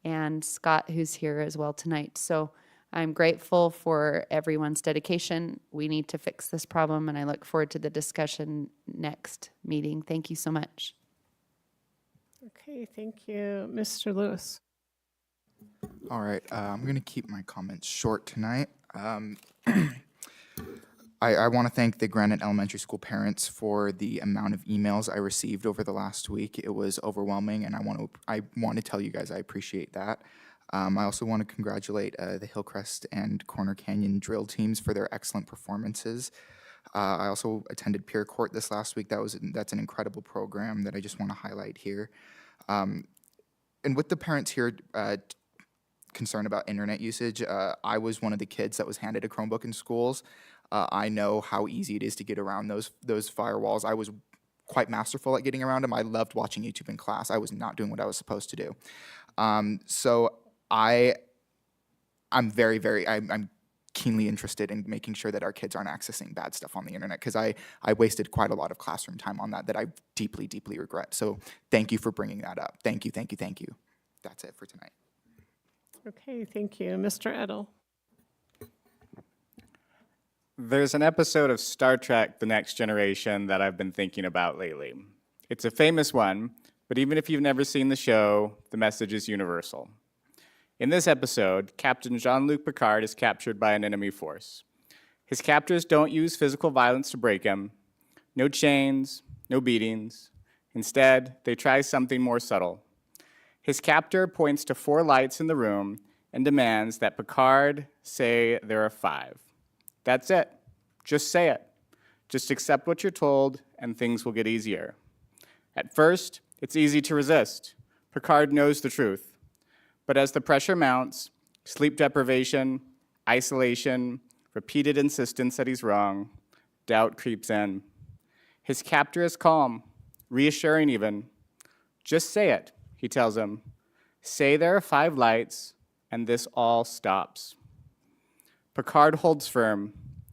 and Scott, who's here as well tonight. So I'm grateful for everyone's dedication. We need to fix this problem, and I look forward to the discussion next meeting. Thank you so much.
Okay, thank you. Mr. Lewis.
All right, I'm going to keep my comments short tonight. I want to thank the Granite Elementary School parents for the amount of emails I received over the last week. It was overwhelming, and I want to tell you guys I appreciate that. I also want to congratulate the Hillcrest and Corner Canyon drill teams for their excellent performances. I also attended Peer Court this last week. That's an incredible program that I just want to highlight here. And with the parents here concerned about internet usage, I was one of the kids that was handed a Chromebook in schools. I know how easy it is to get around those firewalls. I was quite masterful at getting around them. I loved watching YouTube in class. I was not doing what I was supposed to do. So I'm keenly interested in making sure that our kids aren't accessing bad stuff on the internet, because I wasted quite a lot of classroom time on that I deeply, deeply regret. So thank you for bringing that up. Thank you. That's it for tonight.
Okay, thank you. Mr. Edel.
There's an episode of Star Trek: The Next Generation that I've been thinking about lately. It's a famous one, but even if you've never seen the show, the message is universal. In this episode, Captain Jean-Luc Picard is captured by an enemy force. His captors don't use physical violence to break him. No chains, no beatings. Instead, they try something more subtle. His captor points to 4 lights in the room and demands that Picard say there are 5. That's it. Just say it. Just accept what you're told, and things will get easier. At first, it's easy to resist. Picard knows the truth. But as the pressure mounts, sleep deprivation, isolation, repeated insistence that he's wrong, doubt creeps in. His captor is calm, reassuring even. Just say it, he tells him. Say there are 5 lights, and this all stops. Picard holds firm.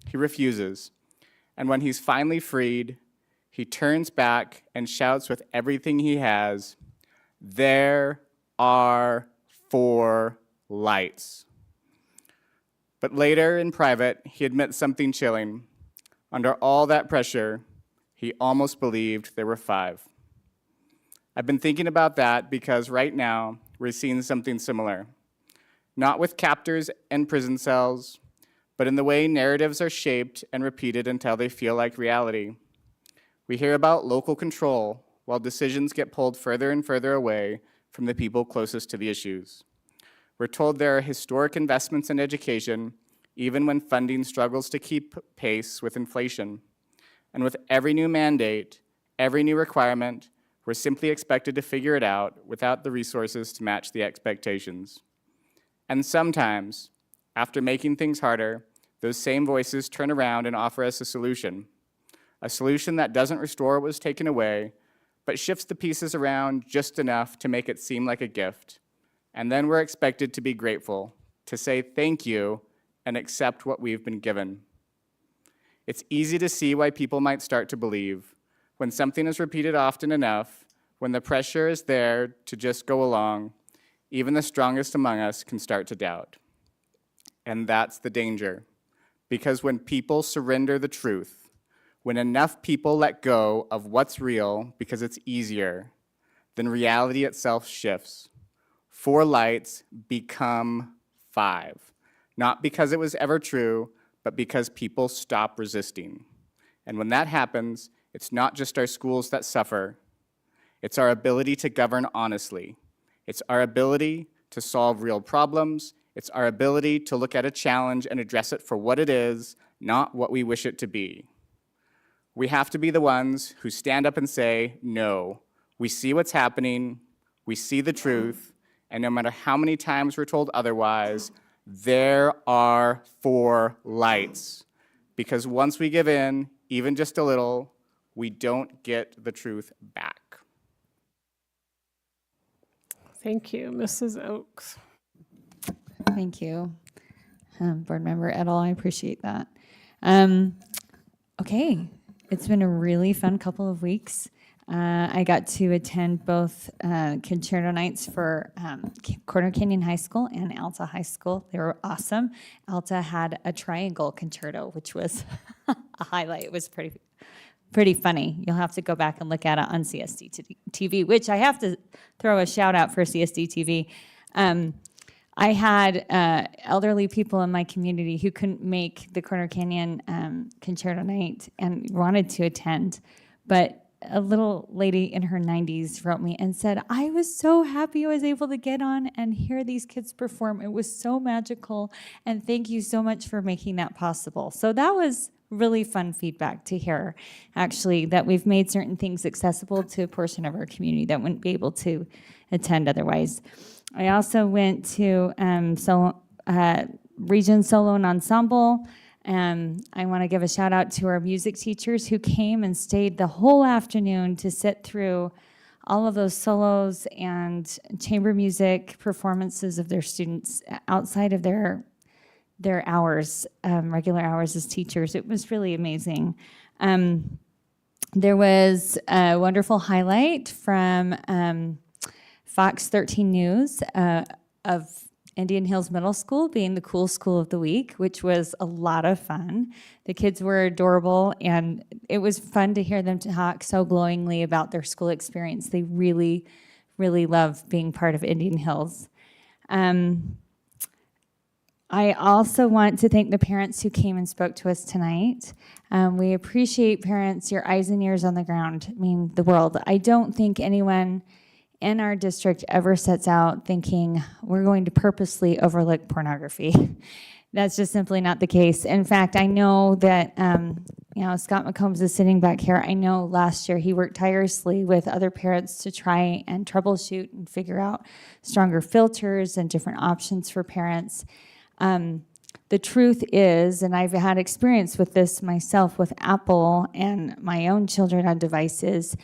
He refuses. And when he's finally freed, he turns back and shouts with everything he has, "There are 4 lights." But later in private, he admits something chilling. Under all that pressure, he almost believed there were 5. I've been thinking about that because right now we're seeing something similar. Not with captors and prison cells, but in the way narratives are shaped and repeated until they feel like reality. We hear about local control while decisions get pulled further and further away from the people closest to the issues. We're told there are historic investments in education, even when funding struggles to keep pace with inflation. And with every new mandate, every new requirement, we're simply expected to figure it out without the resources to match the expectations. And sometimes, after making things harder, those same voices turn around and offer us a solution that doesn't restore what was taken away, but shifts the pieces around just enough to make it seem like a gift. And then we're expected to be grateful, to say thank you, and accept what we've been given. It's easy to see why people might start to believe. When something is repeated often enough, when the pressure is there to just go along, even the strongest among us can start to doubt. And that's the danger. Because when people surrender the truth, when enough people let go of what's real because it's easier, then reality itself shifts. 4 lights become 5. Not because it was ever true, but because people stop resisting. And when that happens, it's not just our schools that suffer. It's our ability to govern honestly. It's our ability to solve real problems. It's our ability to look at a challenge and address it for what it is, not what we wish it to be. We have to be the ones who stand up and say, no, we see what's happening, we see the truth, and no matter how many times we're told otherwise, there are 4 lights. Because once we give in, even just a little, we don't get the truth back.
Thank you, Mrs. Oakes.
Thank you, Board Member Edel. I appreciate that. Okay, it's been a really fun couple of weeks. I got to attend both concerto nights for Corner Canyon High School and Alta High School. They were awesome. Alta had a triangle concerto, which was a highlight. It was pretty funny. You'll have to go back and look at it on CSD TV, which I have to throw a shout out for CSD TV. I had elderly people in my community who couldn't make the Corner Canyon concerto night and wanted to attend, but a little lady in her 90s wrote me and said, I was so happy I was able to get on and hear these kids perform. It was so magical, and thank you so much for making that possible. So that was really fun feedback to hear, actually, that we've made certain things accessible to a portion of our community that wouldn't be able to attend otherwise. I also went to Region Solo and Ensemble. I want to give a shout out to our music teachers who came and stayed the whole afternoon to sit through all of those solos and chamber music performances of their students outside of their hours, regular hours as teachers. It was really amazing. There was a wonderful highlight from Fox 13 News of Indian Hills Middle School being the cool school of the week, which was a lot of fun. The kids were adorable, and it was fun to hear them talk so glowingly about their school experience. They really, really love being part of Indian Hills. I also want to thank the parents who came and spoke to us tonight. We appreciate parents, your eyes and ears on the ground mean the world. I don't think anyone in our district ever sets out thinking we're going to purposely overlook pornography. That's just simply not the case. In fact, I know that, Scott McCombs is sitting back here. I know last year he worked tirelessly with other parents to try and troubleshoot and figure out stronger filters and different options for parents. The truth is, and I've had experience with this myself with Apple and my own children on devices,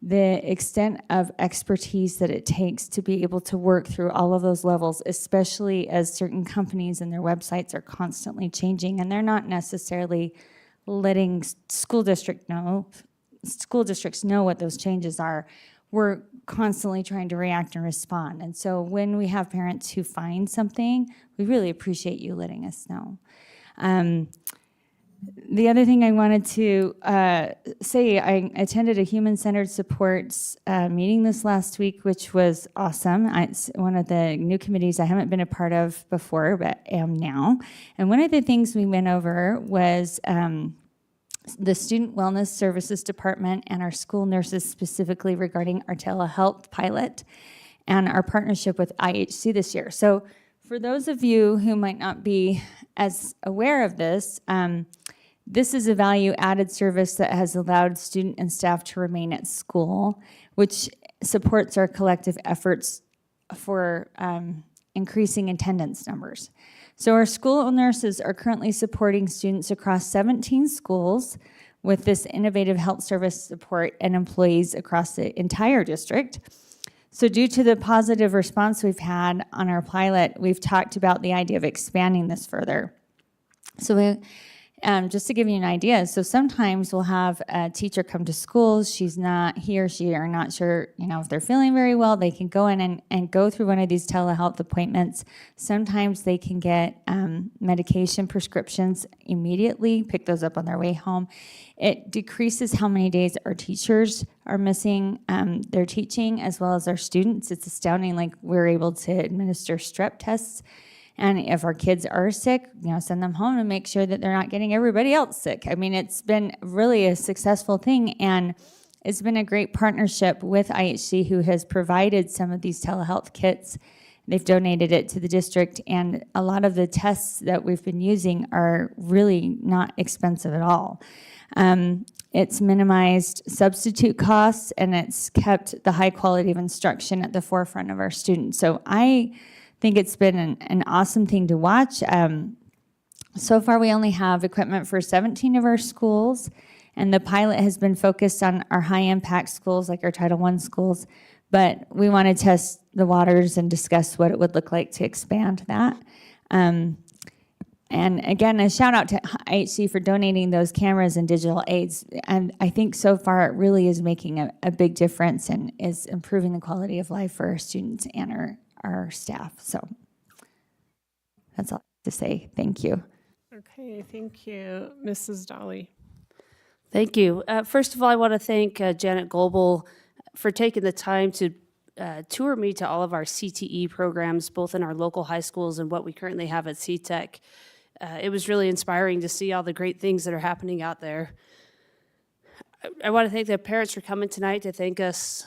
the extent of expertise that it takes to be able to work through all of those levels, especially as certain companies and their websites are constantly changing and they're not necessarily letting school districts school districts know what those changes are, we're constantly trying to react and respond. And so when we have parents who find something, we really appreciate you letting us know. The other thing I wanted to say, I attended a human-centered supports meeting this last week, which was awesome. It's one of the new committees I haven't been a part of before, but am now. And one of the things we went over was the Student Wellness Services Department and our school nurses, specifically regarding our telehealth pilot and our partnership with IHC this year. So for those of you who might not be as aware of this, this is a value-added service that has allowed student and staff to remain at school, which supports our collective efforts for increasing attendance numbers. So our school nurses are currently supporting students across 17 schools with this innovative health service support and employees across the entire district. So due to the positive response we've had on our pilot, we've talked about the idea of expanding this further. So just to give you an idea, so sometimes we'll have a teacher come to school, he or she are not sure, if they're feeling very well, they can go in and go through one of these telehealth appointments. Sometimes they can get medication prescriptions immediately, pick those up on their way home. It decreases how many days our teachers are missing their teaching, as well as our students. It's astounding, like we're able to administer strep tests. And if our kids are sick, send them home and make sure that they're not getting everybody else sick. I mean, it's been really a successful thing, and it's been a great partnership with IHC, who has provided some of these telehealth kits. They've donated it to the district, and a lot of the tests that we've been using are really not expensive at all. It's minimized substitute costs, and it's kept the high quality of instruction at the forefront of our students. So I think it's been an awesome thing to watch. So far, we only have equipment for 17 of our schools, and the pilot has been focused on our high-impact schools, like our Title I schools, but we want to test the waters and discuss what it would look like to expand that. And again, a shout out to IHC for donating those cameras and digital aids. And I think so far it really is making a big difference and is improving the quality of life for our students and our staff. So that's all I have to say. Thank you.
Okay, thank you. Mrs. Dolly.
Thank you. First of all, I want to thank Janet Goebel for taking the time to tour me to all of our CTE programs, both in our local high schools and what we currently have at CTEC. It was really inspiring to see all the great things that are happening out there. I want to thank the parents for coming tonight to thank us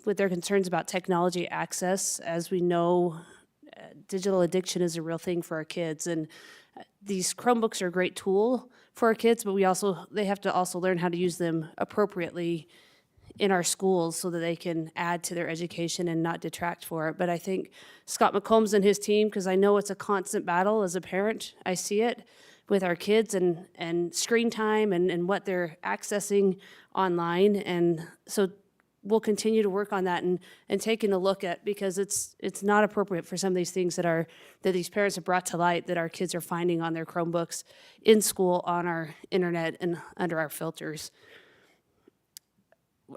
with their concerns about technology access. As we know, digital addiction is a real thing for our kids, and these Chromebooks are a great tool for our kids, but they have to also learn how to use them appropriately in our schools so that they can add to their education and not detract for it. But I think Scott McCombs and his team, because I know it's a constant battle as a parent, I see it with our kids and screen time and what they're accessing online. And so we'll continue to work on that and taking a look at, because it's not appropriate for some of these things that these parents have brought to light that our kids are finding on their Chromebooks in school, on our internet, and under our filters.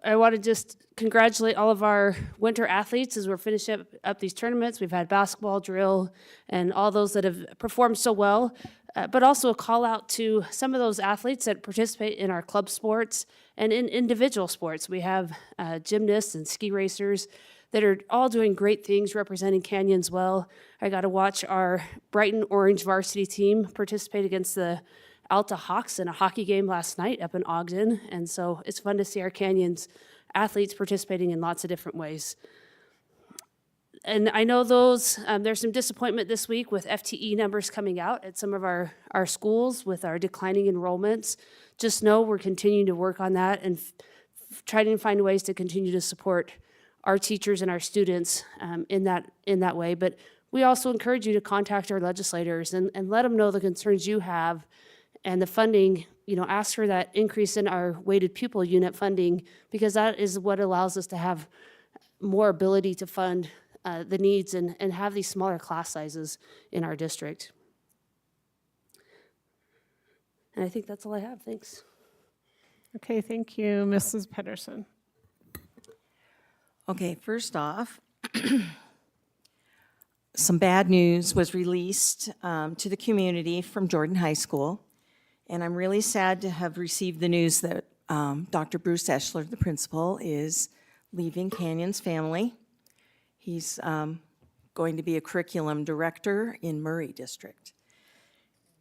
I want to just congratulate all of our winter athletes as we're finishing up these tournaments. We've had basketball, drill, and all those that have performed so well, but also a call out to some of those athletes that participate in our club sports and in individual sports. We have gymnasts and ski racers that are all doing great things representing Canyons well. I got to watch our Brighton Orange varsity team participate against the Alta Hawks in a hockey game last night up in Ogden. And so it's fun to see our Canyons athletes participating in lots of different ways. And I know there's some disappointment this week with FTE numbers coming out at some of our schools with our declining enrollments. Just know we're continuing to work on that and trying to find ways to continue to support our teachers and our students in that way. But we also encourage you to contact our legislators and let them know the concerns you have. And the funding, ask for that increase in our weighted pupil unit funding, because that is what allows us to have more ability to fund the needs and have these smaller class sizes in our district. And I think that's all I have. Thanks.
Okay, thank you, Mrs. Pedersen.
Okay, first off, some bad news was released to the community from Jordan High School. And I'm really sad to have received the news that Dr. Bruce Eschler, the principal, is leaving Canyon's family. He's going to be a curriculum director in Murray District.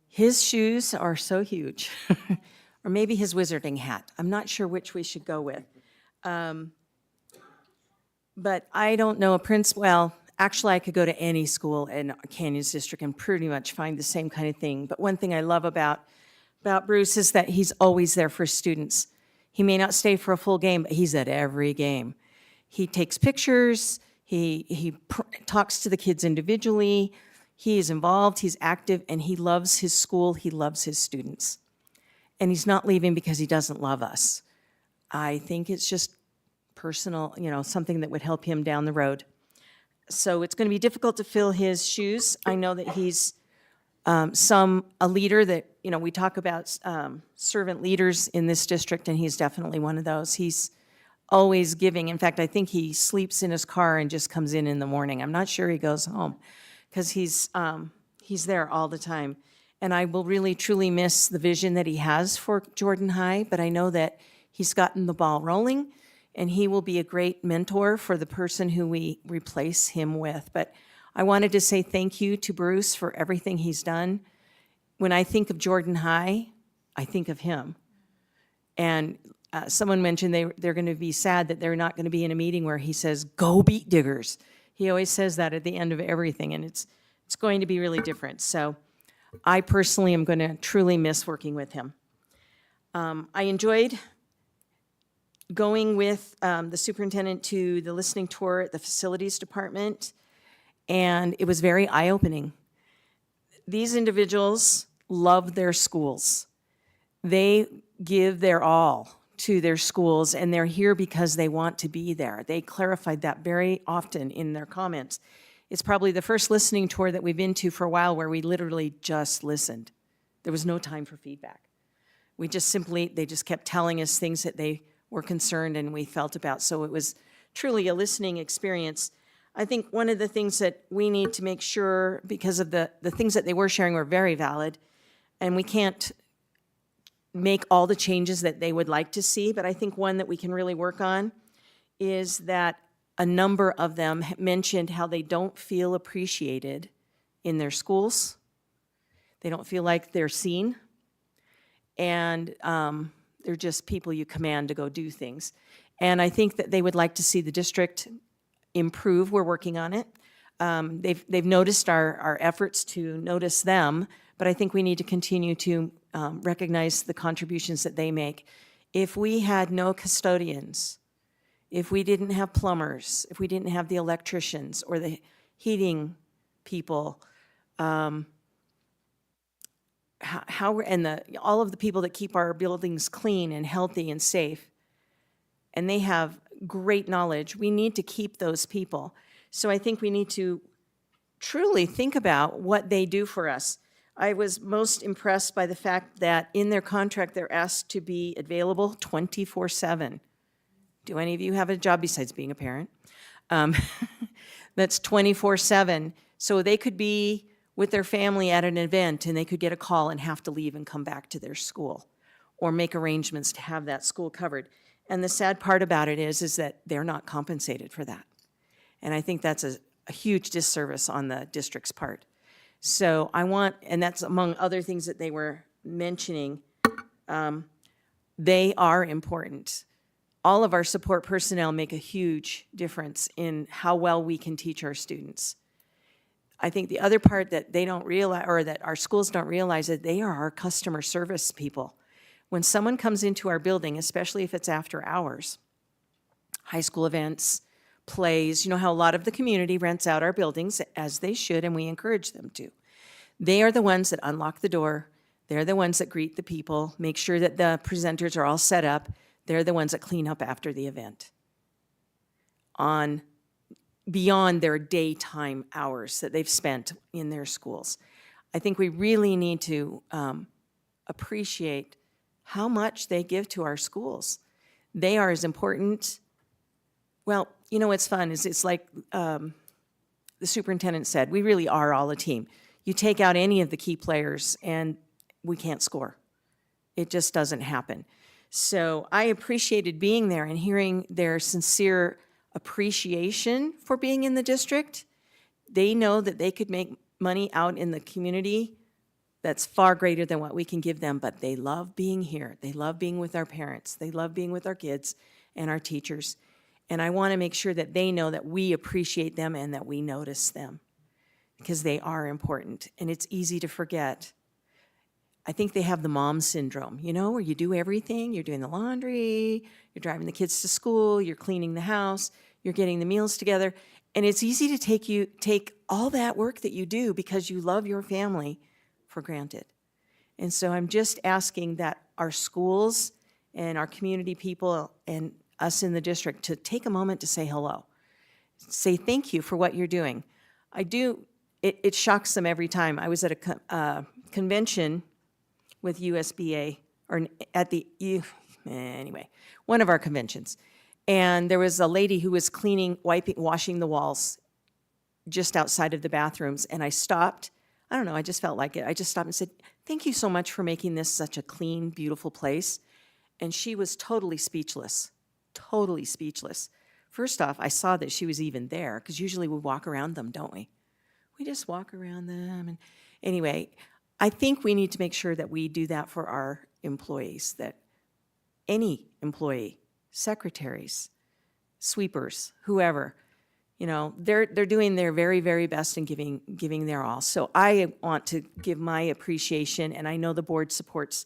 His shoes are so huge, or maybe his wizarding hat. I'm not sure which we should go with. But I don't know a principal, well, actually I could go to any school in Canyons District and pretty much find the same kind of thing. But one thing I love about Bruce is that he's always there for students. He may not stay for a full game, but he's at every game. He takes pictures, he talks to the kids individually, he is involved, he's active, and he loves his school, he loves his students. And he's not leaving because he doesn't love us. I think it's just personal, something that would help him down the road. So it's going to be difficult to fill his shoes. I know that he's a leader that, we talk about servant leaders in this district, and he's definitely one of those. He's always giving. In fact, I think he sleeps in his car and just comes in the morning. I'm not sure he goes home because he's there all the time. And I will really, truly miss the vision that he has for Jordan High, but I know that he's gotten the ball rolling, and he will be a great mentor for the person who we replace him with. But I wanted to say thank you to Bruce for everything he's done. When I think of Jordan High, I think of him. And someone mentioned they're going to be sad that they're not going to be in a meeting where he says, "Go beat Diggers." He always says that at the end of everything, and it's going to be really different. So I personally am going to truly miss working with him. I enjoyed going with the superintendent to the listening tour at the facilities department, and it was very eye-opening. These individuals love their schools. They give their all to their schools, and they're here because they want to be there. They clarified that very often in their comments. It's probably the first listening tour that we've been to for a while where we literally just listened. There was no time for feedback. They just kept telling us things that they were concerned and we felt about. So it was truly a listening experience. I think one of the things that we need to make sure, because of the things that they were sharing were very valid, and we can't make all the changes that they would like to see, but I think one that we can really work on is that a number of them mentioned how they don't feel appreciated in their schools. They don't feel like they're seen. And they're just people you command to go do things. And I think that they would like to see the district improve. We're working on it. They've noticed our efforts to notice them, but I think we need to continue to recognize the contributions that they make. If we had no custodians, if we didn't have plumbers, if we didn't have the electricians or the heating people, all of the people that keep our buildings clean and healthy and safe, and they have great knowledge, we need to keep those people. So I think we need to truly think about what they do for us. I was most impressed by the fact that in their contract, they're asked to be available 24/7. Do any of you have a job besides being a parent? That's 24/7. So they could be with their family at an event and they could get a call and have to leave and come back to their school or make arrangements to have that school covered. And the sad part about it is that they're not compensated for that. And I think that's a huge disservice on the district's part. So and that's among other things that they were mentioning, they are important. All of our support personnel make a huge difference in how well we can teach our students. I think the other part that they don't realize, or that our schools don't realize, that they are our customer service people. When someone comes into our building, especially if it's after hours, high school events, plays, you know how a lot of the community rents out our buildings, as they should, and we encourage them to. They are the ones that unlock the door. They're the ones that greet the people, make sure that the presenters are all set up. They're the ones that clean up after the event beyond their daytime hours that they've spent in their schools. I think we really need to appreciate how much they give to our schools. They are as important. Well, you know what's fun is it's like the superintendent said, we really are all a team. You take out any of the key players and we can't score. It just doesn't happen. So I appreciated being there and hearing their sincere appreciation for being in the district. They know that they could make money out in the community that's far greater than what we can give them, but they love being here. They love being with our parents. They love being with our kids and our teachers. And I want to make sure that they know that we appreciate them and that we notice them because they are important. And it's easy to forget. I think they have the mom syndrome, you know, where you do everything. You're doing the laundry, you're driving the kids to school, you're cleaning the house, you're getting the meals together. And it's easy to take all that work that you do because you love your family for granted. And so I'm just asking that our schools and our community people and us in the district to take a moment to say hello. Say thank you for what you're doing. It shocks them every time. I was at a convention with USBA, or at the, anyway, one of our conventions. And there was a lady who was washing the walls just outside of the bathrooms. And I stopped. I don't know, I just felt like it. I just stopped and said, thank you so much for making this such a clean, beautiful place. And she was totally speechless, totally speechless. First off, I saw that she was even there, because usually we walk around them, don't we? We just walk around them. And anyway, I think we need to make sure that we do that for our employees, that any employee, secretaries, sweepers, whoever, you know, they're doing their very, very best and giving their all. So I want to give my appreciation, and I know the board supports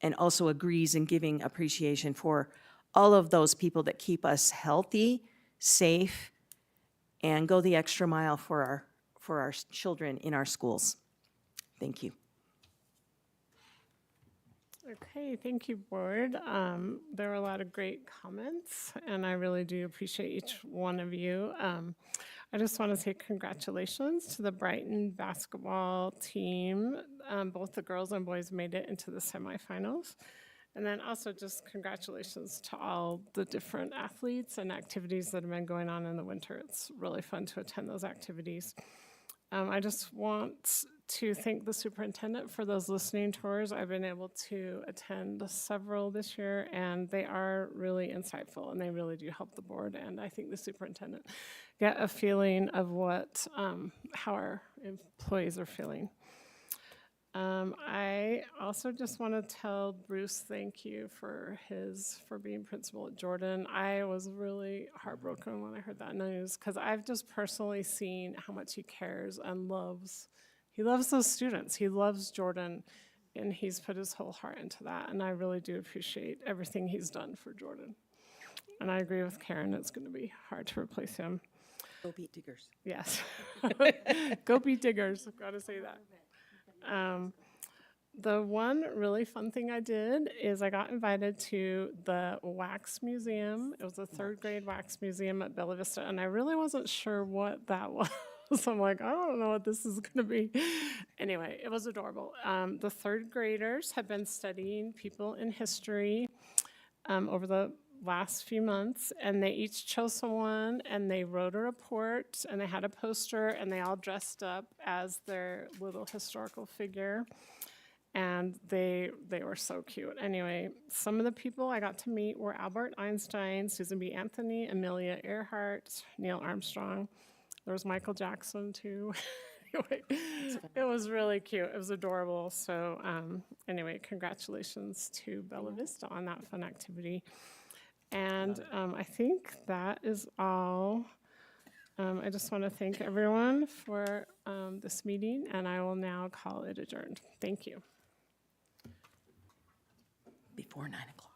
and also agrees in giving appreciation for all of those people that keep us healthy, safe, and go the extra mile for our children in our schools. Thank you.
Okay, thank you, board. There were a lot of great comments, and I really do appreciate each one of you. I just want to say congratulations to the Brighton basketball team. Both the girls and boys made it into the semifinals. And then also just congratulations to all the different athletes and activities that have been going on in the winter. It's really fun to attend those activities. I just want to thank the superintendent for those listening tours. I've been able to attend several this year, and they are really insightful, and they really do help the board. And I think the superintendent get a feeling of how our employees are feeling. I also just want to tell Bruce thank you for being principal at Jordan. I was really heartbroken when I heard that news, because I've just personally seen how much he cares and loves. He loves those students. He loves Jordan, and he's put his whole heart into that. And I really do appreciate everything he's done for Jordan. And I agree with Karen, it's going to be hard to replace him.
Go beat Diggers.
Yes. Go beat Diggers. I've got to say that. The one really fun thing I did is I got invited to the wax museum. It was a third grade wax museum at Bella Vista, and I really wasn't sure what that was. So I'm like, I don't know what this is going to be. Anyway, it was adorable. The third graders have been studying people in history over the last few months, and they each chose someone, and they wrote a report, and they had a poster, and they all dressed up as their little historical figure, and they were so cute. Anyway, some of the people I got to meet were Albert Einstein, Susan B. Anthony, Amelia Earhart, Neil Armstrong. There was Michael Jackson too. Anyway, it was really cute. It was adorable. So anyway, congratulations to Bella Vista on that fun activity. And I think that is all. I just want to thank everyone for this meeting, and I will now call it adjourned. Thank you.
Before 9 o'clock.